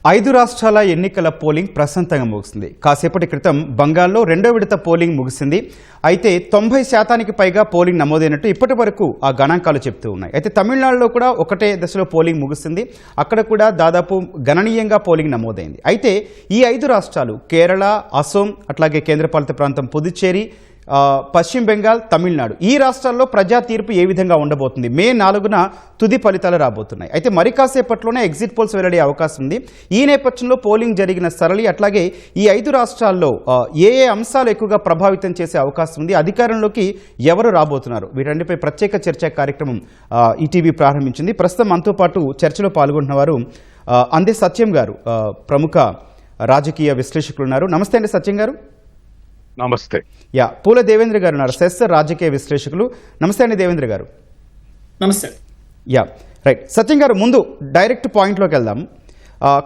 5 రాష్ట్రాల ఎన్నికల పోలింగ్ ప్రశాంతంగా ముగిసింది. కాసేపటి క్రితం బంగాల్లో రెండో విడత పోలింగ్ ముగిసింది. అయితే 90% పైగా పోలింగ్ నమోదైనట్టు ఇప్పటి వరకు ఆ గణాంకాలు చెప్తూ ఉన్నాయి. అయితే తమిళనాడులో కూడా ఒకటే దశలో పోలింగ్ ముగిసింది. అక్కడ కూడా దాదాపు గణనీయంగా పోలింగ్ నమోదైంది. అయితే ఈ 5 రాష్ట్రాలు కేరళ, అసోం, అట్లాగే కేంద్రపాలిత ప్రాంతం పుదుచ్చేరి, పశ్చిమ బెంగాల్, తమిళనాడు ఈ రాష్ట్రాల్లో ప్రజా తీర్పు ఏ విధంగా ఉండబోతుంది? మే 4న తుది ఫలితాలు రాబోతున్నాయి. అయితే మరి కాసేపట్లోనే ఎగ్జిట్ పోల్స్ వెల్లడే అవకాశం ఉంది. ఈ నేపథ్యంలో పోలింగ్ జరిగిన సరళి, అట్లాగే ఈ 5 రాష్ట్రాల్లో ఏ అంశాలు ఎక్కువగా ప్రభావితం చేసే అవకాశం ఉంది, అధికారంలోకి ఎవరు రాబోతున్నారు, వీటన్నిటిపై ప్రత్యేక చర్చా కార్యక్రమం ఈటీవీ ప్రారంభించింది. ప్రస్తుతం మనతో పాటు చర్చలో పాల్గొంటున్న వారు అందే సత్యం గారు, ప్రముఖ రాజకీయ విశ్లేషకులు ఉన్నారు. నమస్తే అండి సత్యం గారు. నమస్తే. పూల దేవేంద్ర గారు ఉన్నారు, సెస్ రాజకీయ విశ్లేషకులు. నమస్తే అండి దేవేంద్ర గారు. నమస్తే. రైట్ సత్యం గారు, ముందు డైరెక్ట్ పాయింట్లోకి వెళ్దాం.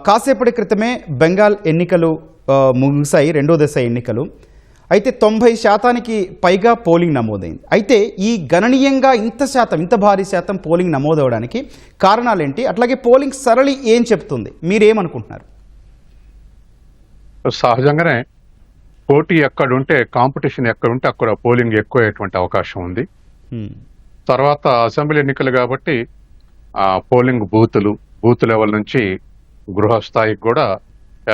కాసేపటి క్రితమే బెంగాల్ ఎన్నికలు ముగిశాయి, రెండో దశ ఎన్నికలు. అయితే 90% పైగా పోలింగ్ నమోదైంది. అయితే ఈ గణనీయంగా ఇంత భారీ శాతం పోలింగ్ నమోదవడానికి కారణాలేంటి, అట్లాగే పోలింగ్ సరళి ఏం చెప్తుంది, మీరేమనుకుంటున్నారు? సహజంగానే పోటీ ఎక్కడుంటే, కాంపిటీషన్ ఎక్కడుంటే అక్కడ పోలింగ్ ఎక్కువయ్యేటువంటి అవకాశం ఉంది. తర్వాత అసెంబ్లీ ఎన్నికలు కాబట్టి పోలింగ్ బూత్ లెవెల్ నుంచి గృహస్థాయికి కూడా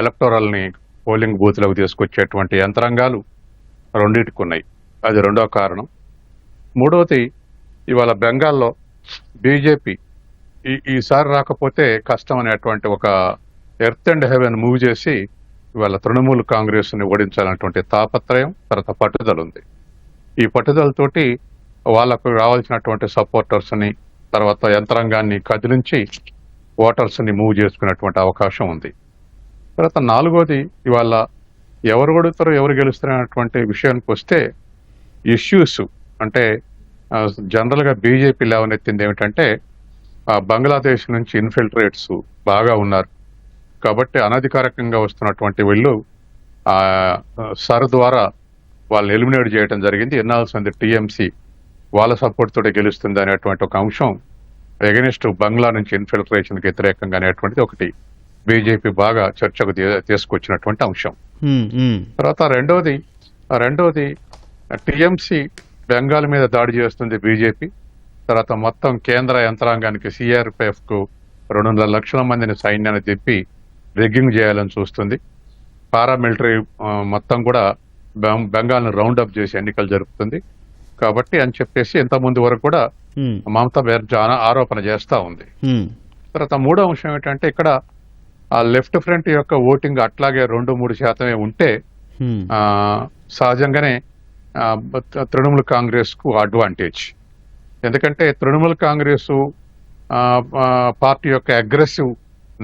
ఎలక్టోరల్ని పోలింగ్ బూత్లకు తీసుకొచ్చేటువంటి యంత్రాంగాలు రెండింటికి ఉన్నాయి. అది రెండో కారణం. మూడవది, ఇవాళ బెంగాల్లో బీజేపీ ఈసారి రాకపోతే కష్టం అనేటువంటి ఒక ఎర్త్ అండ్ హెవెన్ మూవ్ చేసి ఇవాళ తృణమూల్ కాంగ్రెస్ ని ఓడించాలన్నటువంటి తాపత్రయం, తర్వాత పట్టుదల ఉంది. ఈ పట్టుదలతోటి వాళ్ళకు రావాల్సినటువంటి సపోర్టర్స్ ని, తర్వాత యంత్రాంగాన్ని కదిలించి ఓటర్స్ ని మూవ్ చేసుకునేటువంటి అవకాశం ఉంది. తర్వాత నాలుగోది, ఇవాళ ఎవరు ఓడుతారో ఎవరు గెలుస్తారనేటువంటి విషయానికి వస్తే ఇష్యూస్ అంటే జనరల్ గా బీజేపీ లేవనెత్తింది ఏమిటంటే బంగ్లాదేశ్ నుంచి ఇన్ఫిల్ట్రేట్స్ బాగా ఉన్నారు కాబట్టి అనధికారికంగా వస్తున్నటువంటి వీళ్ళు సర్ ద్వారా వాళ్ళని ఎలిమినేట్ చేయడం జరిగింది. ఎన్నాల్సింది టీఎంసీ వాళ్ళ సపోర్ట్ తోటి గెలుస్తుంది అనేటువంటి ఒక అంశం, ఎగెనిస్ట్ బంగ్లా నుంచి ఇన్ఫిల్ట్రేషన్ కి వ్యతిరేకంగా అనేటువంటిది ఒకటి బీజేపీ బాగా చర్చకు తీసుకొచ్చినటువంటి అంశం. తర్వాత రెండవది టీఎంసీ బెంగాల్ మీద దాడి చేస్తుంది బీజేపీ. తర్వాత మొత్తం కేంద్ర యంత్రాంగానికి, సిఆర్పిఎఫ్ కు 200 లక్షల మందిని సైన్యాన్ని తిప్పి రిగ్గింగ్ చేయాలని చూస్తుంది. పారామిలిటరీ మొత్తం కూడా బెంగాల్ను రౌండ్ అప్ చేసి ఎన్నికలు జరుపుతుంది. కాబట్టి అని చెప్పేసి ఇంతకుముందు వరకు కూడా మమతా బెనర్జీ ఆరోపణ చేస్తా ఉంది. తర్వాత మూడో అంశం ఏంటంటే, ఇక్కడ ఆ లెఫ్ట్ ఫ్రంట్ యొక్క ఓటింగ్ అట్లాగే 2-3% ఉంటే సహజంగానే తృణమూల్ కాంగ్రెస్ కు అడ్వాంటేజ్. ఎందుకంటే తృణమూల్ కాంగ్రెస్ పార్టీ యొక్క అగ్రెసివ్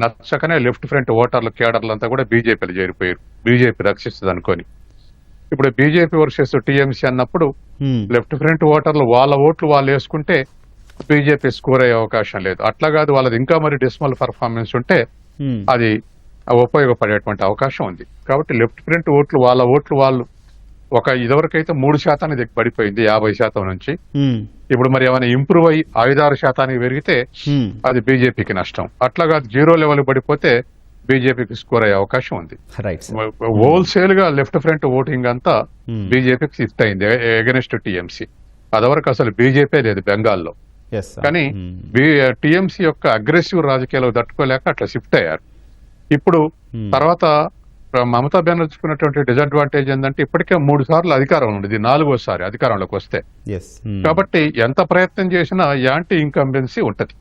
నచ్చకనే లెఫ్ట్ ఫ్రంట్ ఓటర్లు, కేడర్లు అంతా కూడా బీజేపీలో చేరిపోయారు, బీజేపీ రక్షిస్తుంది అనుకొని. ఇప్పుడు బీజేపీ వర్సెస్ టీఎంసీ అన్నప్పుడు లెఫ్ట్ ఫ్రంట్ ఓటర్లు వాళ్ళ ఓట్లు వాళ్ళు వేసుకుంటే బీజేపీ స్కోర్ అయ్యే అవకాశం లేదు. అట్లా కాదు, వాళ్ళది ఇంకా మరి డిస్మల్ పర్ఫార్మెన్స్ ఉంటే అది ఉపయోగపడేటువంటి అవకాశం ఉంది. కాబట్టి లెఫ్ట్ ఫ్రంట్ ఓట్లు వాళ్ళ ఓట్లు వాళ్ళు ఇదివరకైతే 3% పడిపోయింది 50% నుంచి. ఇప్పుడు మరి ఏమైనా ఇంప్రూవ్ అయ్యి 5-6% పెరిగితే అది బీజేపీకి నష్టం. అట్లాగా 0 లెవెల్ పడిపోతే బీజేపీకి స్కోర్ అయ్యే అవకాశం ఉంది. హోల్సేల్ గా లెఫ్ట్ ఫ్రంట్ ఓటింగ్ అంతా బీజేపీకి షిఫ్ట్ అయింది ఎగెనిస్ట్ టీఎంసీ. అదివరకు అసలు బీజేపీ లేదు బెంగాల్లో. కానీ టీఎంసీ యొక్క అగ్రెసివ్ రాజకీయాలు తట్టుకోలేక అట్లా షిఫ్ట్ అయ్యారు. ఇప్పుడు తర్వాత మమతా బెనర్జీకి ఉన్నటువంటి డిసడ్వాంటేజ్ ఏంటంటే ఇప్పటికే 3 సార్లు అధికారం ఉంది, ఇది 4వసారి అధికారంలోకి వస్తే. కాబట్టి ఎంత ప్రయత్నం చేసినా యాంటీ ఇన్కంబెన్సీ ఉంటది.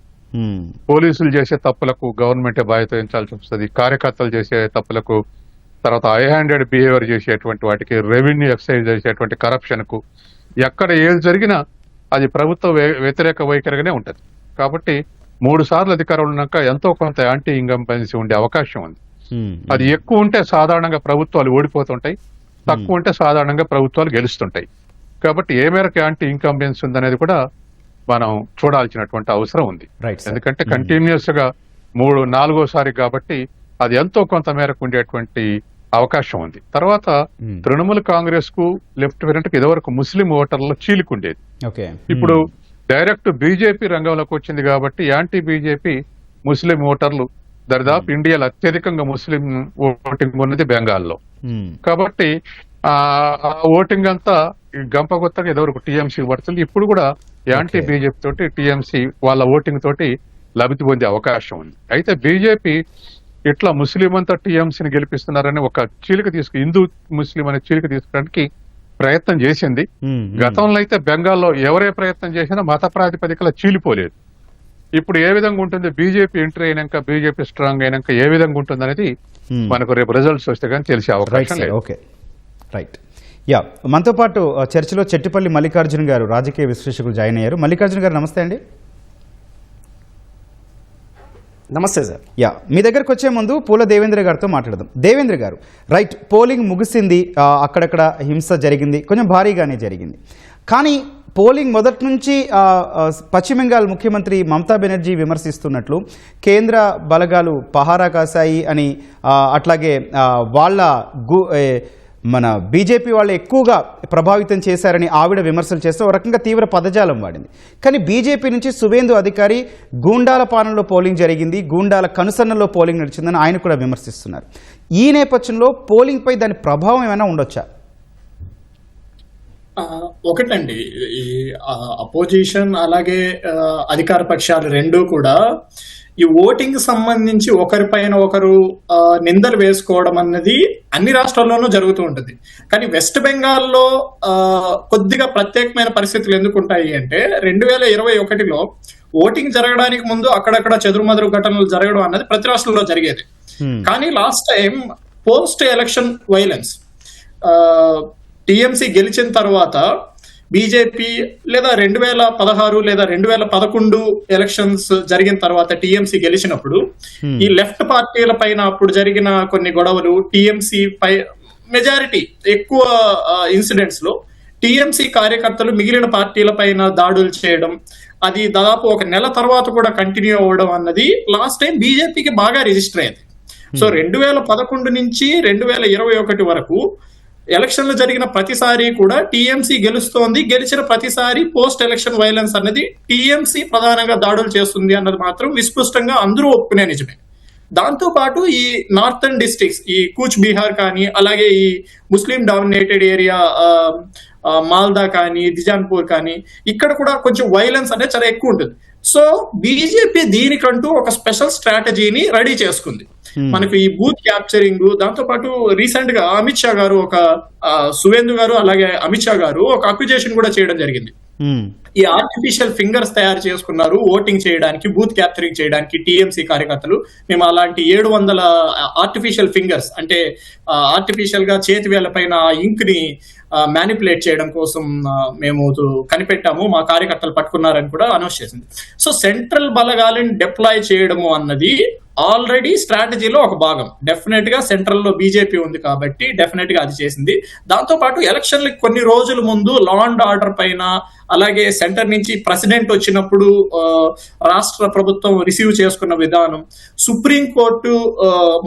పోలీసులు చేసే తప్పులకు గవర్నమెంటే బాధ్యత వహించాల్సి వస్తుంది, కార్యకర్తలు చేసే తప్పులకు, తర్వాత హై హ్యాండెడ్ బిహేవియర్ చేసేటువంటి వాటికి, రెవెన్యూ ఎక్సైజ్ చేసేటువంటి కరప్షన్ కు, ఎక్కడ ఏది జరిగినా అది ప్రభుత్వ వ్యతిరేక వైఖరిగానే ఉంటది. కాబట్టి 3 సార్లు అధికారంలో ఉన్నాక ఎంతో కొంత యాంటీ ఇన్కంబెన్సీ ఉండే అవకాశం ఉంది. అది ఎక్కువ ఉంటే సాధారణంగా ప్రభుత్వాలు ఓడిపోతుంటాయి, తక్కువ ఉంటే సాధారణంగా ప్రభుత్వాలు గెలుస్తుంటాయి. కాబట్టి ఏ మేరకు యాంటీ ఇన్కంబెన్సీ ఉందనేది కూడా మనం చూడాల్సినటువంటి అవసరం ఉంది. ఎందుకంటే కంటిన్యూస్ గా 4వసారి కాబట్టి అది ఎంతో కొంత మేరకు ఉండేటువంటి అవకాశం ఉంది. తర్వాత తృణమూల్ కాంగ్రెస్ కు లెఫ్ట్ ఫ్రంట్ కు ఇదివరకు ముస్లిం ఓటర్లలో చీలికుండేది. ఇప్పుడు డైరెక్ట్ బీజేపీ రంగంలోకి వచ్చింది కాబట్టి యాంటీ బీజేపీ ముస్లిం ఓటర్లు దరిదాపు ఇండియాలో అత్యధికంగా ముస్లిం ఓటింగ్ ఉన్నది బెంగాల్లో. మ్మ్. కాబట్టి ఆ ఓటింగ్ అంతా గంపగొత్తగా ఎదవరకు టీఎంసీ పడుతుంది. ఇప్పుడు కూడా యాంటీ Okay. బీజేపీ తోటి టీఎంసీ వాళ్ళ ఓటింగ్ తోటి లబ్ధి పొందే అవకాశం ఉంది. అయితే బీజేపీ ఇట్లా ముస్లిం అంతా టీఎంసీని గెలిపిస్తున్నారని ఒక చీలిక హిందూ ముస్లిం అనే చీలిక తీసుకోవడానికి ప్రయత్నం చేసింది. మ్మ్. గతంలో అయితే బెంగాల్లో ఎవరే ప్రయత్నం చేసినా మత ప్రాతిపదికల చీలిపోలేదు. ఇప్పుడు ఏ విధంగా ఉంటుంది, బీజేపీ ఎంట్రీ అయినాక, బీజేపీ స్ట్రాంగ్ అయినాక ఏ విధంగా ఉంటుంది అనేది మ్మ్. మనకు రేపు రిజల్ట్స్ వస్తే కానీ తెలిసే రైట్ అవకాశం సార్, లేదు. Okay right. యా, మనతో పాటు చర్చలో చెట్టిపల్లి మల్లికార్జున గారు రాజకీయ విశ్లేషకులు జాయిన్ అయ్యారు. మల్లికార్జున గారు నమస్తే అండి. నమస్తే సార్. యా, మీ దగ్గరకు వచ్చే ముందు పూల దేవేంద్ర గారితో మాట్లాడదాం. దేవేంద్ర గారు, రైట్, పోలింగ్ ముగిసింది, అక్కడక్కడ హింస జరిగింది, కొంచెం భారీగానే జరిగింది. కానీ పోలింగ్ మొదటి నుంచి పశ్చిమ బెంగాల్ ముఖ్యమంత్రి మమతా బెనర్జీ విమర్శిస్తున్నట్లు కేంద్ర బలగాలు పహారా కాశాయి అని, అట్లాగే వాళ్ళ మన బీజేపీ వాళ్ళు ఎక్కువగా ప్రభావితం చేశారని ఆవిడ విమర్శలు చేస్తే ఒక రకంగా తీవ్ర పదజాలం వాడింది. కానీ బీజేపీ నుంచి సువేందు అధికారి గూండాల పాలనలో పోలింగ్ జరిగింది, గూండాల కనుసన్నలో పోలింగ్ నడిచిందని ఆయన కూడా విమర్శిస్తున్నారు. ఈ నేపథ్యంలో పోలింగ్పై దాని ప్రభావం ఏమైనా ఉండొచ్చా? ఒకటండి, ఈ అపోజిషన్ అలాగే అధికార పక్షాలు రెండూ కూడా ఈ ఓటింగ్ సంబంధించి ఒకరిపైన ఒకరు నిందలు వేసుకోవడం అన్నది అన్ని రాష్ట్రాల్లోనూ జరుగుతూ ఉంటుంది. కానీ వెస్ట్ బెంగాల్లో కొద్దిగా ప్రత్యేకమైన పరిస్థితులు ఎందుకు ఉంటాయి అంటే 2021లో ఓటింగ్ జరగడానికి ముందు అక్కడక్కడ చెదురుమదురు ఘటనలు జరగడం అన్నది ప్రతి రాష్ట్రంలో జరిగేది. కానీ last time post election violence, TMC గెలిచిన తర్వాత బీజేపీ లేదా 2016 లేదా 2011 ఎలక్షన్స్ జరిగిన తర్వాత టీఎంసీ గెలిచినప్పుడు ఈ లెఫ్ట్ పార్టీల పైన అప్పుడు జరిగిన కొన్ని గొడవలు, టీఎంసీ పై మెజారిటీ ఎక్కువ ఇన్సిడెంట్స్ లో టీఎంసీ కార్యకర్తలు మిగిలిన పార్టీల పైన దాడులు చేయడం, అది దాదాపు ఒక నెల తర్వాత కూడా కంటిన్యూ అవ్వడం అన్నది లాస్ట్ టైం బీజేపీకి బాగా రిజిస్టర్ అయింది. సో 2011 నుంచి 2021 వరకు ఎలక్షన్లు జరిగిన ప్రతిసారి కూడా టీఎంసీ గెలుస్తోంది. గెలిచిన ప్రతిసారి పోస్ట్ ఎలక్షన్ వైలెన్స్ అనేది టీఎంసీ ప్రధానంగా దాడులు చేస్తుంది అన్నది మాత్రం విస్పష్టంగా అందరూ ఒప్పుకునే నిజమే. దాంతో పాటు ఈ నార్థన్ డిస్ట్రిక్ట్స్, ఈ కూచ్ బీహార్ కానీ, అలాగే ఈ ముస్లిం డామినేటెడ్ ఏరియా మాల్దా కానీ, దిజాన్పూర్ కానీ, ఇక్కడ కూడా కొంచెం వైలెన్స్ అనేది చాలా ఎక్కువ ఉంటుంది. సో బీజేపీ దీనికంటూ ఒక స్పెషల్ స్ట్రాటజీని రెడీ చేసుకుంది. మనకు ఈ బూత్ క్యాప్చరింగ్, దాంతో పాటు రీసెంట్ గా అమిత్ షా గారు సువేందు గారు అలాగే అమిత్ షా గారు ఒక అక్యుజేషన్ కూడా చేయడం జరిగింది. ఈ ఆర్టిఫిషియల్ ఫింగర్స్ తయారు చేసుకున్నారు ఓటింగ్ చేయడానికి, బూత్ క్యాప్చరింగ్ చేయడానికి టీఎంసీ కార్యకర్తలు. మేము అలాంటి 700 ఆర్టిఫిషియల్ ఫింగర్స్, అంటే ఆర్టిఫిషియల్ గా చేతి వేళ్ల పైన ఇంక్ ని మ్యానిపులేట్ చేయడం కోసం మేము కనిపెట్టాము, మా కార్యకర్తలు పట్టుకున్నారని కూడా అనౌన్స్ చేసింది. సో సెంట్రల్ బలగాలను డిప్లాయ్ చేయడము అన్నది ఆల్రెడీ స్ట్రాటజీలో ఒక భాగం. డెఫినెట్ గా సెంట్రల్ లో బీజేపీ ఉంది కాబట్టి డెఫినెట్ గా అది చేసింది. దాంతో పాటు ఎలక్షన్లకు కొన్ని రోజుల ముందు లా అండ్ ఆర్డర్ పైన, అలాగే సెంటర్ నుంచి ప్రెసిడెంట్ వచ్చినప్పుడు రాష్ట్ర ప్రభుత్వం రిసీవ్ చేసుకున్న విధానం, supreme court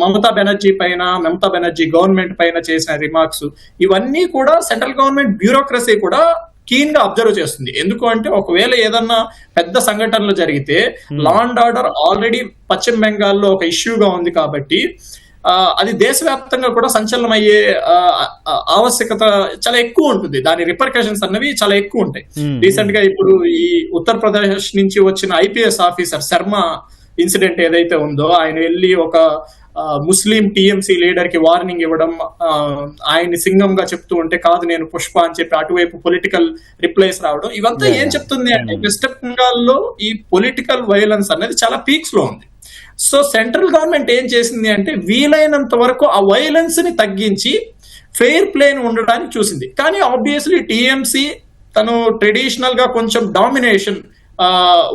Mamata Banerjee government పైన చేసిన రిమార్క్స్, ఇవన్నీ కూడా సెంట్రల్ గవర్నమెంట్ బ్యూరోక్రసీ కూడా కీన్ గా అబ్జర్వ్ చేస్తుంది. ఎందుకు అంటే ఒకవేళ ఏదన్నా పెద్ద సంఘటనలు జరిగితే లా అండ్ ఆర్డర్ ఆల్రెడీ పశ్చిమ బెంగాల్లో ఒక ఇష్యూగా ఉంది కాబట్టి అది దేశవ్యాప్తంగా కూడా సంచలనం అయ్యే ఆవశ్యకత చాలా ఎక్కువ ఉంటుంది. దాని రిపర్కషన్స్ అన్నవి చాలా ఎక్కువ ఉంటాయి. రీసెంట్ గా ఇప్పుడు ఈ ఉత్తరప్రదేశ్ నుంచి వచ్చిన ఐపీఎస్ ఆఫీసర్ శర్మ ఇన్సిడెంట్ ఏదైతే ఉందో, ఆయన వెళ్ళి ఒక ముస్లిం టీఎంసీ లీడర్ కి వార్నింగ్ ఇవ్వడం, ఆయన్ని సింగంగా చెప్తూ ఉంటే కాదు నేను పుష్ప అని చెప్పి అటువైపు పొలిటికల్ రిప్లైస్ రావడం, ఇవంతా ఏం చెప్తుంది అంటే వెస్ట్ బెంగాల్లో ఈ పొలిటికల్ వైలెన్స్ అనేది చాలా పీక్స్ లో ఉంది. సో సెంట్రల్ గవర్నమెంట్ ఏం చేసింది అంటే వీలైనంత వరకు ఆ వైలెన్స్ ని తగ్గించి ఫెయిర్ ప్లేని ఉండడానికి చూసింది. కానీ ఆబ్వియస్లీ టీఎంసీ తను ట్రెడిషనల్ గా కొంచెం డామినేషన్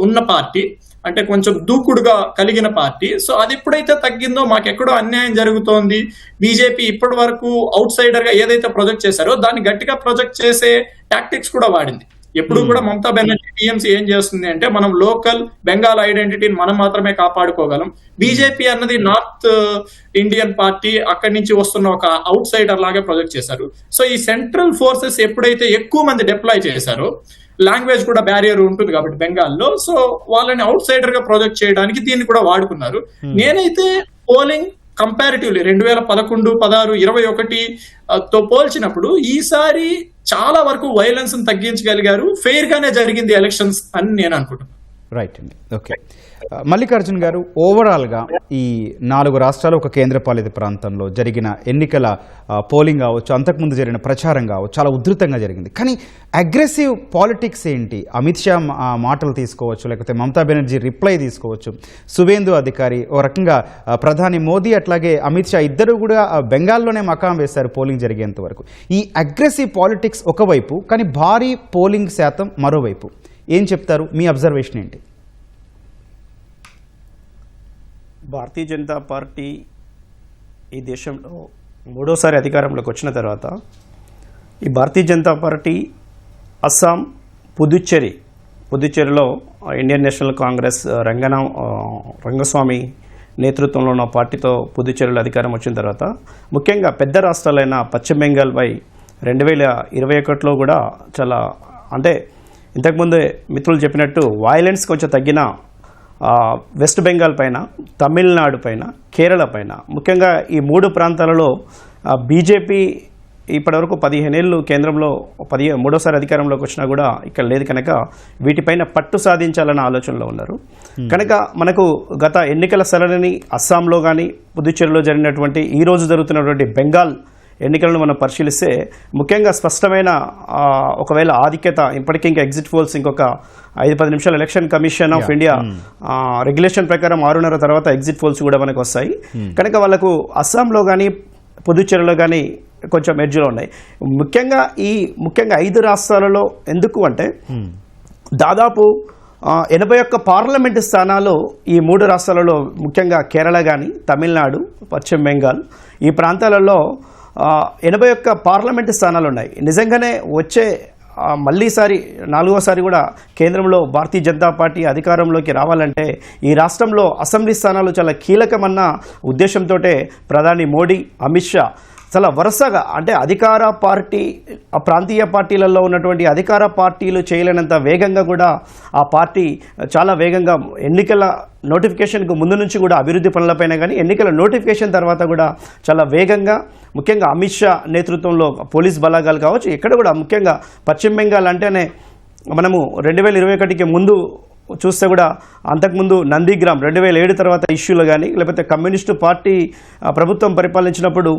ఉన్న పార్టీ, అంటే కొంచెం దూకుడుగా కలిగిన పార్టీ. సో అది ఎప్పుడైతే తగ్గిందో మాకెక్కడో అన్యాయం జరుగుతోంది, బీజేపీ ఇప్పటి వరకు అవుట్ సైడర్ గా ఏదైతే ప్రొజెక్ట్ చేశారో దాన్ని గట్టిగా ప్రొజెక్ట్ చేసే టాక్టిక్స్ కూడా వాడింది. ఎప్పుడు కూడా మమతా బెనర్జీ టీఎంసీ ఏం చేస్తుంది అంటే మనం లోకల్ బెంగాల్ ఐడెంటిటీని మనం మాత్రమే కాపాడుకోగలం, బీజేపీ అన్నది నార్త్ ఇండియన్ పార్టీ, అక్కడి నుంచి వస్తున్న ఒక అవుట్ సైడర్ లాగా ప్రొజెక్ట్ చేశారు. సో ఈ సెంట్రల్ ఫోర్సెస్ ఎప్పుడైతే ఎక్కువ మంది డిప్లాయ్ చేశారో లాంగ్వేజ్ కూడా బ్యారియర్ ఉంటుంది కాబట్టి బెంగాల్లో, సో వాళ్ళని అవుట్ సైడర్ గా ప్రొజెక్ట్ చేయడానికి దీన్ని కూడా వాడుకున్నారు. నేనైతే పోలింగ్ కంపారిటివ్లీ 2011, 16, 21 తో పోల్చినప్పుడు ఈసారి చాలా వరకు వైలెన్స్ తగ్గించగలిగారు, ఫెయిర్ గానే జరిగింది ఎలక్షన్స్ అని నేను అనుకుంటున్నాను. రైట్ అండి, ఓకే. మల్లికార్జున్ గారు, ఓవరాల్గా ఈ 4 రాష్ట్రాలు ఒక కేంద్రపాలిత ప్రాంతంలో జరిగిన ఎన్నికల పోలింగ్ కావచ్చు, అంతకుముందు జరిగిన ప్రచారం కావచ్చు, చాలా ఉధృతంగా జరిగింది. కానీ అగ్రెసివ్ పాలిటిక్స్ ఏంటి? అమిత్ షా మాటలు తీసుకోవచ్చు, లేకపోతే మమతా బెనర్జీ రిప్లై తీసుకోవచ్చు, సువేందు అధికారి ఓ రకంగా ప్రధాని మోదీ అట్లాగే అమిత్ షా ఇద్దరు కూడా బెంగాల్లోనే మకాం వేశారు పోలింగ్ జరిగేంత వరకు. ఈ అగ్రెసివ్ పాలిటిక్స్ ఒకవైపు, కానీ భారీ పోలింగ్ శాతం మరోవైపు. ఏం చెప్తారు? మీ అబ్జర్వేషన్ ఏంటి? భారతీయ జనతా పార్టీ ఈ దేశంలో 3వసారి అధికారంలోకి వచ్చిన తర్వాత ఈ భారతీయ జనతా పార్టీ అస్సాం, పుదుచ్చేరిలో ఇండియన్ నేషనల్ కాంగ్రెస్ రంగస్వామి నేతృత్వంలో ఉన్న పార్టీతో పుదుచ్చేరిలో అధికారం వచ్చిన తర్వాత ముఖ్యంగా పెద్ద రాష్ట్రాలైన పశ్చిమ బెంగాల్పై 2021లో కూడా చాలా, అంటే ఇంతకుముందే మిత్రులు చెప్పినట్టు వైలెన్స్ కొంచెం తగ్గిన వెస్ట్ బెంగాల్ పైన, తమిళనాడు పైన, కేరళ పైన, ముఖ్యంగా ఈ 3 ప్రాంతాలలో బీజేపీ ఇప్పటివరకు 15 ఏళ్ళు కేంద్రంలో 3వసారి అధికారంలోకి వచ్చినా కూడా ఇక్కడ లేదు కనుక వీటిపైన పట్టు సాధించాలన్న ఆలోచనలో ఉన్నారు. కనుక మనకు గత ఎన్నికల సరళిని అస్సాంలో కానీ పుదుచ్చేరిలో జరిగినటువంటి ఈరోజు జరుగుతున్నటువంటి బెంగాల్ ఎన్నికలను మనం పరిశీలిస్తే ముఖ్యంగా స్పష్టమైన ఒకవేళ ఆధిక్యత ఇప్పటికీ ఇంకా ఎగ్జిట్ పోల్స్ ఇంకొక 5-10 నిమిషాలు election commission of India regulation ప్రకారం 6:30 తర్వాత ఎగ్జిట్ పోల్స్ కూడా మనకు వస్తాయి. కనుక వాళ్ళకు అస్సాంలో కానీ పుదుచ్చేరిలో కానీ కొంచెం ఎడ్జ్లో ఉన్నాయి. ముఖ్యంగా 5 రాష్ట్రాలలో ఎందుకు అంటే దాదాపు 81 పార్లమెంటు స్థానాలు ఈ 3 రాష్ట్రాలలో, ముఖ్యంగా కేరళ కానీ, తమిళనాడు, పశ్చిమ బెంగాల్ ఈ ప్రాంతాలలో 81 పార్లమెంటు స్థానాలు ఉన్నాయి. నిజంగానే వచ్చే మళ్ళీసారి 4వసారి కూడా కేంద్రంలో భారతీయ జనతా పార్టీ అధికారంలోకి రావాలంటే ఈ రాష్ట్రంలో అసెంబ్లీ స్థానాలు చాలా కీలకమన్న ఉద్దేశంతో ప్రధాని మోడీ, అమిత్ షా చాలా వరుసగా, అంటే అధికార పార్టీ ప్రాంతీయ పార్టీలలో ఉన్నటువంటి అధికార పార్టీలు చేయలేనంత వేగంగా కూడా ఆ పార్టీ చాలా వేగంగా ఎన్నికల నోటిఫికేషన్కు ముందు నుంచి కూడా అభివృద్ధి పనులపైన కానీ ఎన్నికల నోటిఫికేషన్ తర్వాత కూడా చాలా వేగంగా, ముఖ్యంగా అమిత్ షా నేతృత్వంలో పోలీస్ బలాగాలు కావచ్చు, ఇక్కడ కూడా ముఖ్యంగా పశ్చిమ బెంగాల్ అంటేనే మనము 2021కి ముందు చూస్తే కూడా అంతకుముందు నందిగ్రామ్ 2007 తర్వాత ఇష్యూలు కానీ, లేకపోతే కమ్యూనిస్టు పార్టీ ప్రభుత్వం పరిపాలించినప్పుడు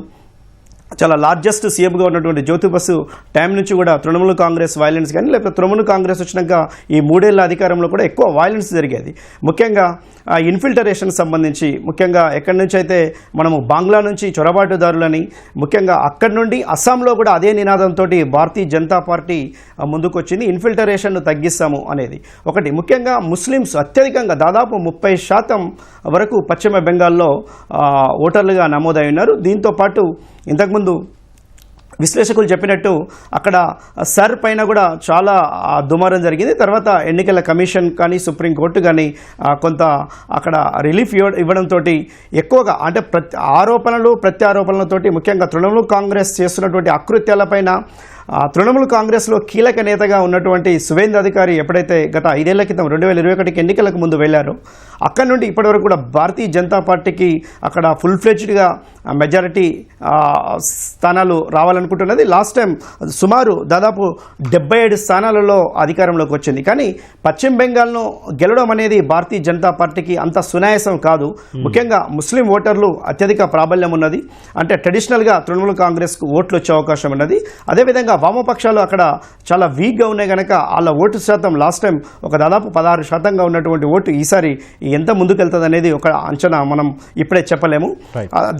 చాలా లార్జెస్ట్ సీఎంగా ఉన్నటువంటి జ్యోతి బసు టైం నుంచి కూడా తృణమూల్ కాంగ్రెస్ వైలెన్స్ కానీ, లేకపోతే తృణమూల్ కాంగ్రెస్ వచ్చినాక ఈ 3 ఏళ్ల అధికారంలో కూడా ఎక్కువ వైలెన్స్ జరిగేది. ముఖ్యంగా ఇన్ఫిల్టరేషన్ సంబంధించి, ముఖ్యంగా ఎక్కడి నుంచి అయితే మనము బంగ్లా నుంచి చొరబాటుదారులని, ముఖ్యంగా అక్కడి నుండి అస్సాంలో కూడా అదే నినాదంతో భారతీయ జనతా పార్టీ ముందుకు వచ్చింది, ఇన్ఫిల్టరేషన్ను తగ్గిస్తాము అనేది ఒకటి. ముఖ్యంగా ముస్లిమ్స్ అత్యధికంగా దాదాపు 30% వరకు పశ్చిమ బెంగాల్లో ఓటర్లుగా నమోదై ఉన్నారు. దీంతోపాటు ఇంతకుముందు విశ్లేషకులు చెప్పినట్టు అక్కడ సర్ పైన కూడా చాలా దుమారం జరిగింది. తర్వాత ఎన్నికల కమిషన్ కానీ, సుప్రీంకోర్టు కానీ కొంత అక్కడ రిలీఫ్ ఇవ్వడంతో ఎక్కువగా, అంటే ఆరోపణలు ప్రత్యారోపణలతోటి ముఖ్యంగా తృణమూల్ కాంగ్రెస్ చేస్తున్నటువంటి అకృత్యాలపైన తృణమూల్ కాంగ్రెస్లో కీలక నేతగా ఉన్నటువంటి సువేందు అధికారి ఎప్పుడైతే గత 5 ఏళ్ల క్రితం 2021కి ఎన్నికలకు ముందు వెళ్ళారో అక్కడి నుండి ఇప్పటివరకు కూడా భారతీయ జనతా పార్టీకి అక్కడ ఫుల్ ఫ్లెడ్జ్డ్గా మెజారిటీ స్థానాలు రావాలనుకుంటున్నది. లాస్ట్ టైం సుమారు దాదాపు 77 స్థానాలలో అధికారంలోకి వచ్చింది. కానీ పశ్చిమ బెంగాల్ను గెలవడం అనేది భారతీయ జనతా పార్టీకి అంత సునాయాసం కాదు. ముఖ్యంగా ముస్లిం ఓటర్లు అత్యధిక ప్రాబల్యం ఉన్నది, అంటే ట్రెడిషనల్గా తృణమూల్ కాంగ్రెస్కు ఓట్లు వచ్చే అవకాశం ఉన్నది. అదేవిధంగా వామపక్షాలు అక్కడ చాలా వీక్గా ఉన్నాయి కనుక వాళ్ళ ఓటు శాతం లాస్ట్ టైం ఒక దాదాపు 16% ఉన్నటువంటి ఓటు ఈసారి ఎంత ముందుకెళ్తుంది అనేది ఒక అంచనా మనం ఇప్పుడే చెప్పలేము.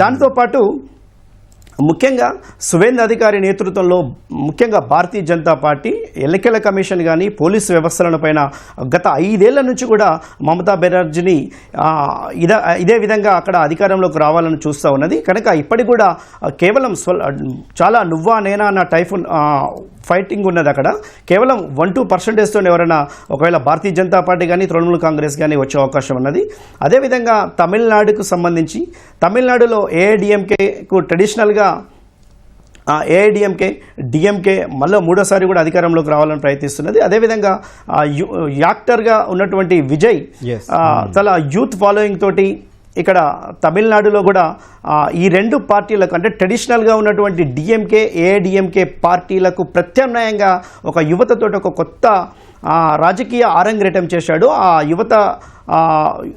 దాంతో పాటు ముఖ్యంగా సువేందు అధికారి నేతృత్వంలో ముఖ్యంగా భారతీయ జనతా పార్టీ ఎన్నికల కమిషన్ కానీ పోలీసు వ్యవస్థలను పైన గత 5 ఏళ్ల నుంచి కూడా మమతా బెనర్జీని ఇదే విధంగా అక్కడ అధికారంలోకి రావాలని చూస్తూ ఉన్నది. కనుక ఇప్పటికి కూడా కేవలం చాలా నువ్వా నేనా అన్న టైఫున్ ఫైటింగ్ ఉన్నది. అక్కడ కేవలం 1-2%తో ఎవరైనా ఒకవేళ భారతీయ జనతా పార్టీ కానీ తృణమూల్ కాంగ్రెస్ కానీ వచ్చే అవకాశం ఉన్నది. అదేవిధంగా తమిళనాడుకు సంబంధించి తమిళనాడులో ఏఐడిఎంకేకు ట్రెడిషనల్గా ఏఐడిఎంకే డిఎంకే మళ్ళీ మూడోసారి కూడా అధికారంలోకి రావాలని ప్రయత్నిస్తున్నది. అదేవిధంగా యాక్టర్గా ఉన్నటువంటి విజయ్ Yes. చాలా యూత్ ఫాలోయింగ్ తోటి ఇక్కడ తమిళనాడులో కూడా ఈ రెండు పార్టీలకు అంటే ట్రెడిషనల్గా ఉన్నటువంటి డిఎంకే ఏఐడిఎంకే పార్టీలకు ప్రత్యామ్నాయంగా ఒక యువతతోటి ఒక కొత్త రాజకీయ ఆరంగేటం చేశాడు. ఆ యువత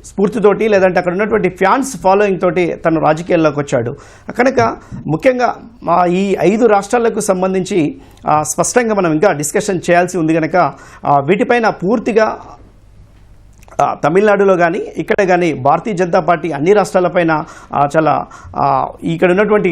స్ఫూర్తితోటి లేదంటే అక్కడ ఉన్నటువంటి ఫ్యాన్స్ ఫాలోయింగ్ తోటి తను రాజకీయాల్లోకి వచ్చాడు. కనుక ముఖ్యంగా ఈ 5 రాష్ట్రాలకు సంబంధించి స్పష్టంగా మనం ఇంకా డిస్కషన్ చేయాల్సి ఉంది కనుక వీటిపైన పూర్తిగా తమిళనాడులో కానీ ఇక్కడ కానీ భారతీయ జనతా పార్టీ అన్ని రాష్ట్రాలపైన చాలా ఇక్కడ ఉన్నటువంటి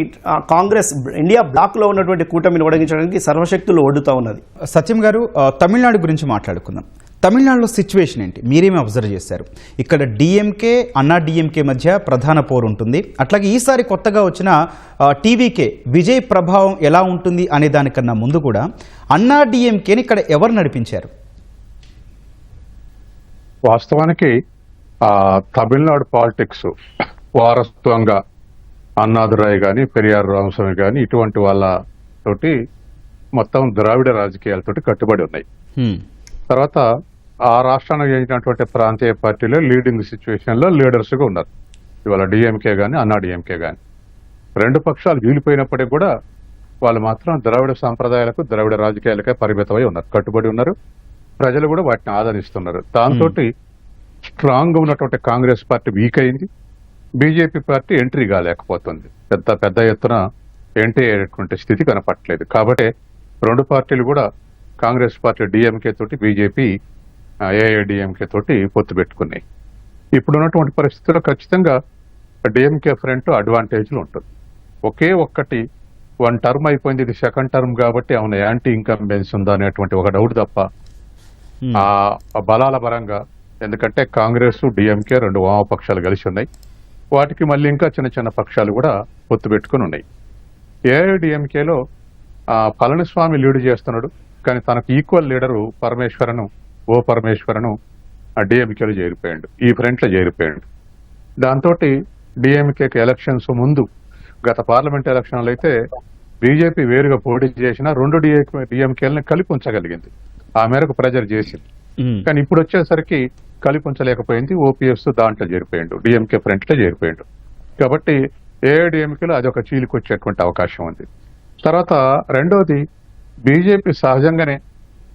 కాంగ్రెస్ ఇండియా బ్లాక్లో ఉన్నటువంటి కూటమిని ఒడగించడానికి సర్వశక్తులు ఒడ్డుతూ ఉన్నది. సత్యం గారు, తమిళనాడు గురించి మాట్లాడుకుందాం. తమిళనాడులో సిచ్యువేషన్ ఏంటి, మీరేమి అబ్జర్వ్ చేశారు? ఇక్కడ డిఎంకే అన్నా డిఎంకే మధ్య ప్రధాన పోరు ఉంటుంది. అట్లాగే ఈసారి కొత్తగా వచ్చిన టీవీకే విజయ్ ప్రభావం ఎలా ఉంటుంది అనే దానికన్నా ముందు కూడా అన్నా డిఎంకేని ఇక్కడ ఎవరు నడిపించారు? వాస్తవానికి తమిళనాడు పాలిటిక్స్ వారసత్వంగా అన్నాదురాయ్ కానీ పెరియార్ రామస్వామి కానీ ఇటువంటి వాళ్ళతోటి మొత్తం ద్రావిడ రాజకీయాలతోటి కట్టుబడి ఉన్నాయి. తర్వాత ఆ రాష్ట్రానికి చెందినటువంటి ప్రాంతీయ పార్టీలో లీడింగ్ సిచ్యువేషన్ లో లీడర్స్ గా ఉన్నారు. ఇవాళ డిఎంకే గానీ అన్నా డిఎంకే గానీ రెండు పక్షాలు వీలిపోయినప్పటికీ కూడా వాళ్ళు మాత్రం ద్రావిడ సాంప్రదాయాలకు ద్రావిడ రాజకీయాలకే పరిమితమై ఉన్నారు, కట్టుబడి ఉన్నారు. ప్రజలు కూడా వాటిని ఆదరిస్తున్నారు. దాంతో స్ట్రాంగ్ గా ఉన్నటువంటి కాంగ్రెస్ పార్టీ వీక్ అయింది. బీజేపీ పార్టీ ఎంట్రీ కాలేకపోతుంది, పెద్ద ఎత్తున ఎంట్రీ అయ్యేటువంటి స్థితి కనపట్లేదు. కాబట్టి రెండు పార్టీలు కూడా కాంగ్రెస్ పార్టీ డిఎంకే తోటి బీజేపీ ఏఐడిఎంకే తోటి పొత్తు పెట్టుకున్నాయి. ఇప్పుడున్నటువంటి పరిస్థితుల్లో ఖచ్చితంగా డిఎంకే ఫ్రంట్ అడ్వాంటేజ్లు ఉంటుంది. ఒకే ఒక్కటి 1 టర్మ్ అయిపోయింది, ఇది 2nd టర్మ్ కాబట్టి అవును యాంటీ ఇన్కంబెన్స్ ఉందా అనేటువంటి ఒక డౌట్ తప్ప ఆ బలాల పరంగా, ఎందుకంటే కాంగ్రెస్ డిఎంకే రెండు వామపక్షాలు కలిసి ఉన్నాయి. వాటికి మళ్ళీ ఇంకా చిన్న పక్షాలు కూడా పొత్తు పెట్టుకుని ఉన్నాయి. ఏఐడిఎంకేలో పళనిస్వామి లీడ్ చేస్తున్నాడు, కానీ తనకు ఈక్వల్ లీడరు పరమేశ్వరను డిఎంకేలో చేరిపోయాడు, ఈ ఫ్రంట్ లో చేరిపోయాడు. దాంతో డిఎంకేకి ఎలక్షన్స్ ముందు గత పార్లమెంట్ ఎలక్షన్లు అయితే బీజేపీ వేరుగా పోటీ చేసిన రెండు డిఎంకేలని కలిపి ఉంచగలిగింది, ఆ మేరకు ప్రెజర్ చేసింది. కానీ ఇప్పుడు వచ్చేసరికి కలిపి ఉంచలేకపోయింది, ఓపీఎస్ దాంట్లో చేరిపోయాడు, డిఎంకే ఫ్రంట్ లో చేరిపోయాడు. కాబట్టి ఏఐడిఎంకేలో అది ఒక చీలికొచ్చేటువంటి అవకాశం ఉంది. తర్వాత రెండోది, బీజేపీ సహజంగానే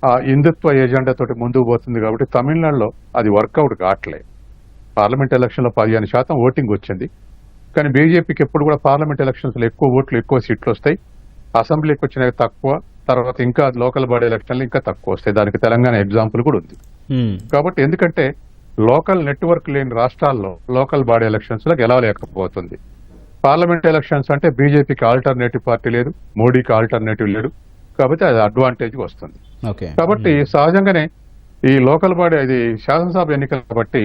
ఆ హిందుత్వ ఎజెండా తోటి ముందుకు పోతుంది కాబట్టి తమిళనాడులో అది వర్కౌట్ కావట్లేదు. పార్లమెంట్ ఎలక్షన్ లో 15% ఓటింగ్ వచ్చింది, కానీ బీజేపీకి ఎప్పుడు కూడా పార్లమెంట్ ఎలక్షన్స్ లో ఎక్కువ ఓట్లు ఎక్కువ సీట్లు వస్తాయి, అసెంబ్లీకి వచ్చినవి తక్కువ, తర్వాత ఇంకా లోకల్ బాడీ ఎలక్షన్లు ఇంకా తక్కువ వస్తాయి. దానికి తెలంగాణ ఎగ్జాంపుల్ కూడా ఉంది. కాబట్టి ఎందుకంటే లోకల్ నెట్వర్క్ లేని రాష్ట్రాల్లో లోకల్ బాడీ ఎలక్షన్స్ లో గెలవలేకపోతుంది. పార్లమెంట్ ఎలక్షన్స్ అంటే బీజేపీకి ఆల్టర్నేటివ్ పార్టీ లేదు, మోడీకి ఆల్టర్నేటివ్ లేడు, కాబట్టి అది అడ్వాంటేజ్ వస్తుంది. కాబట్టి సహజంగానే ఈ లోకల్ బాడీ అది శాసనసభ ఎన్నికలు కాబట్టి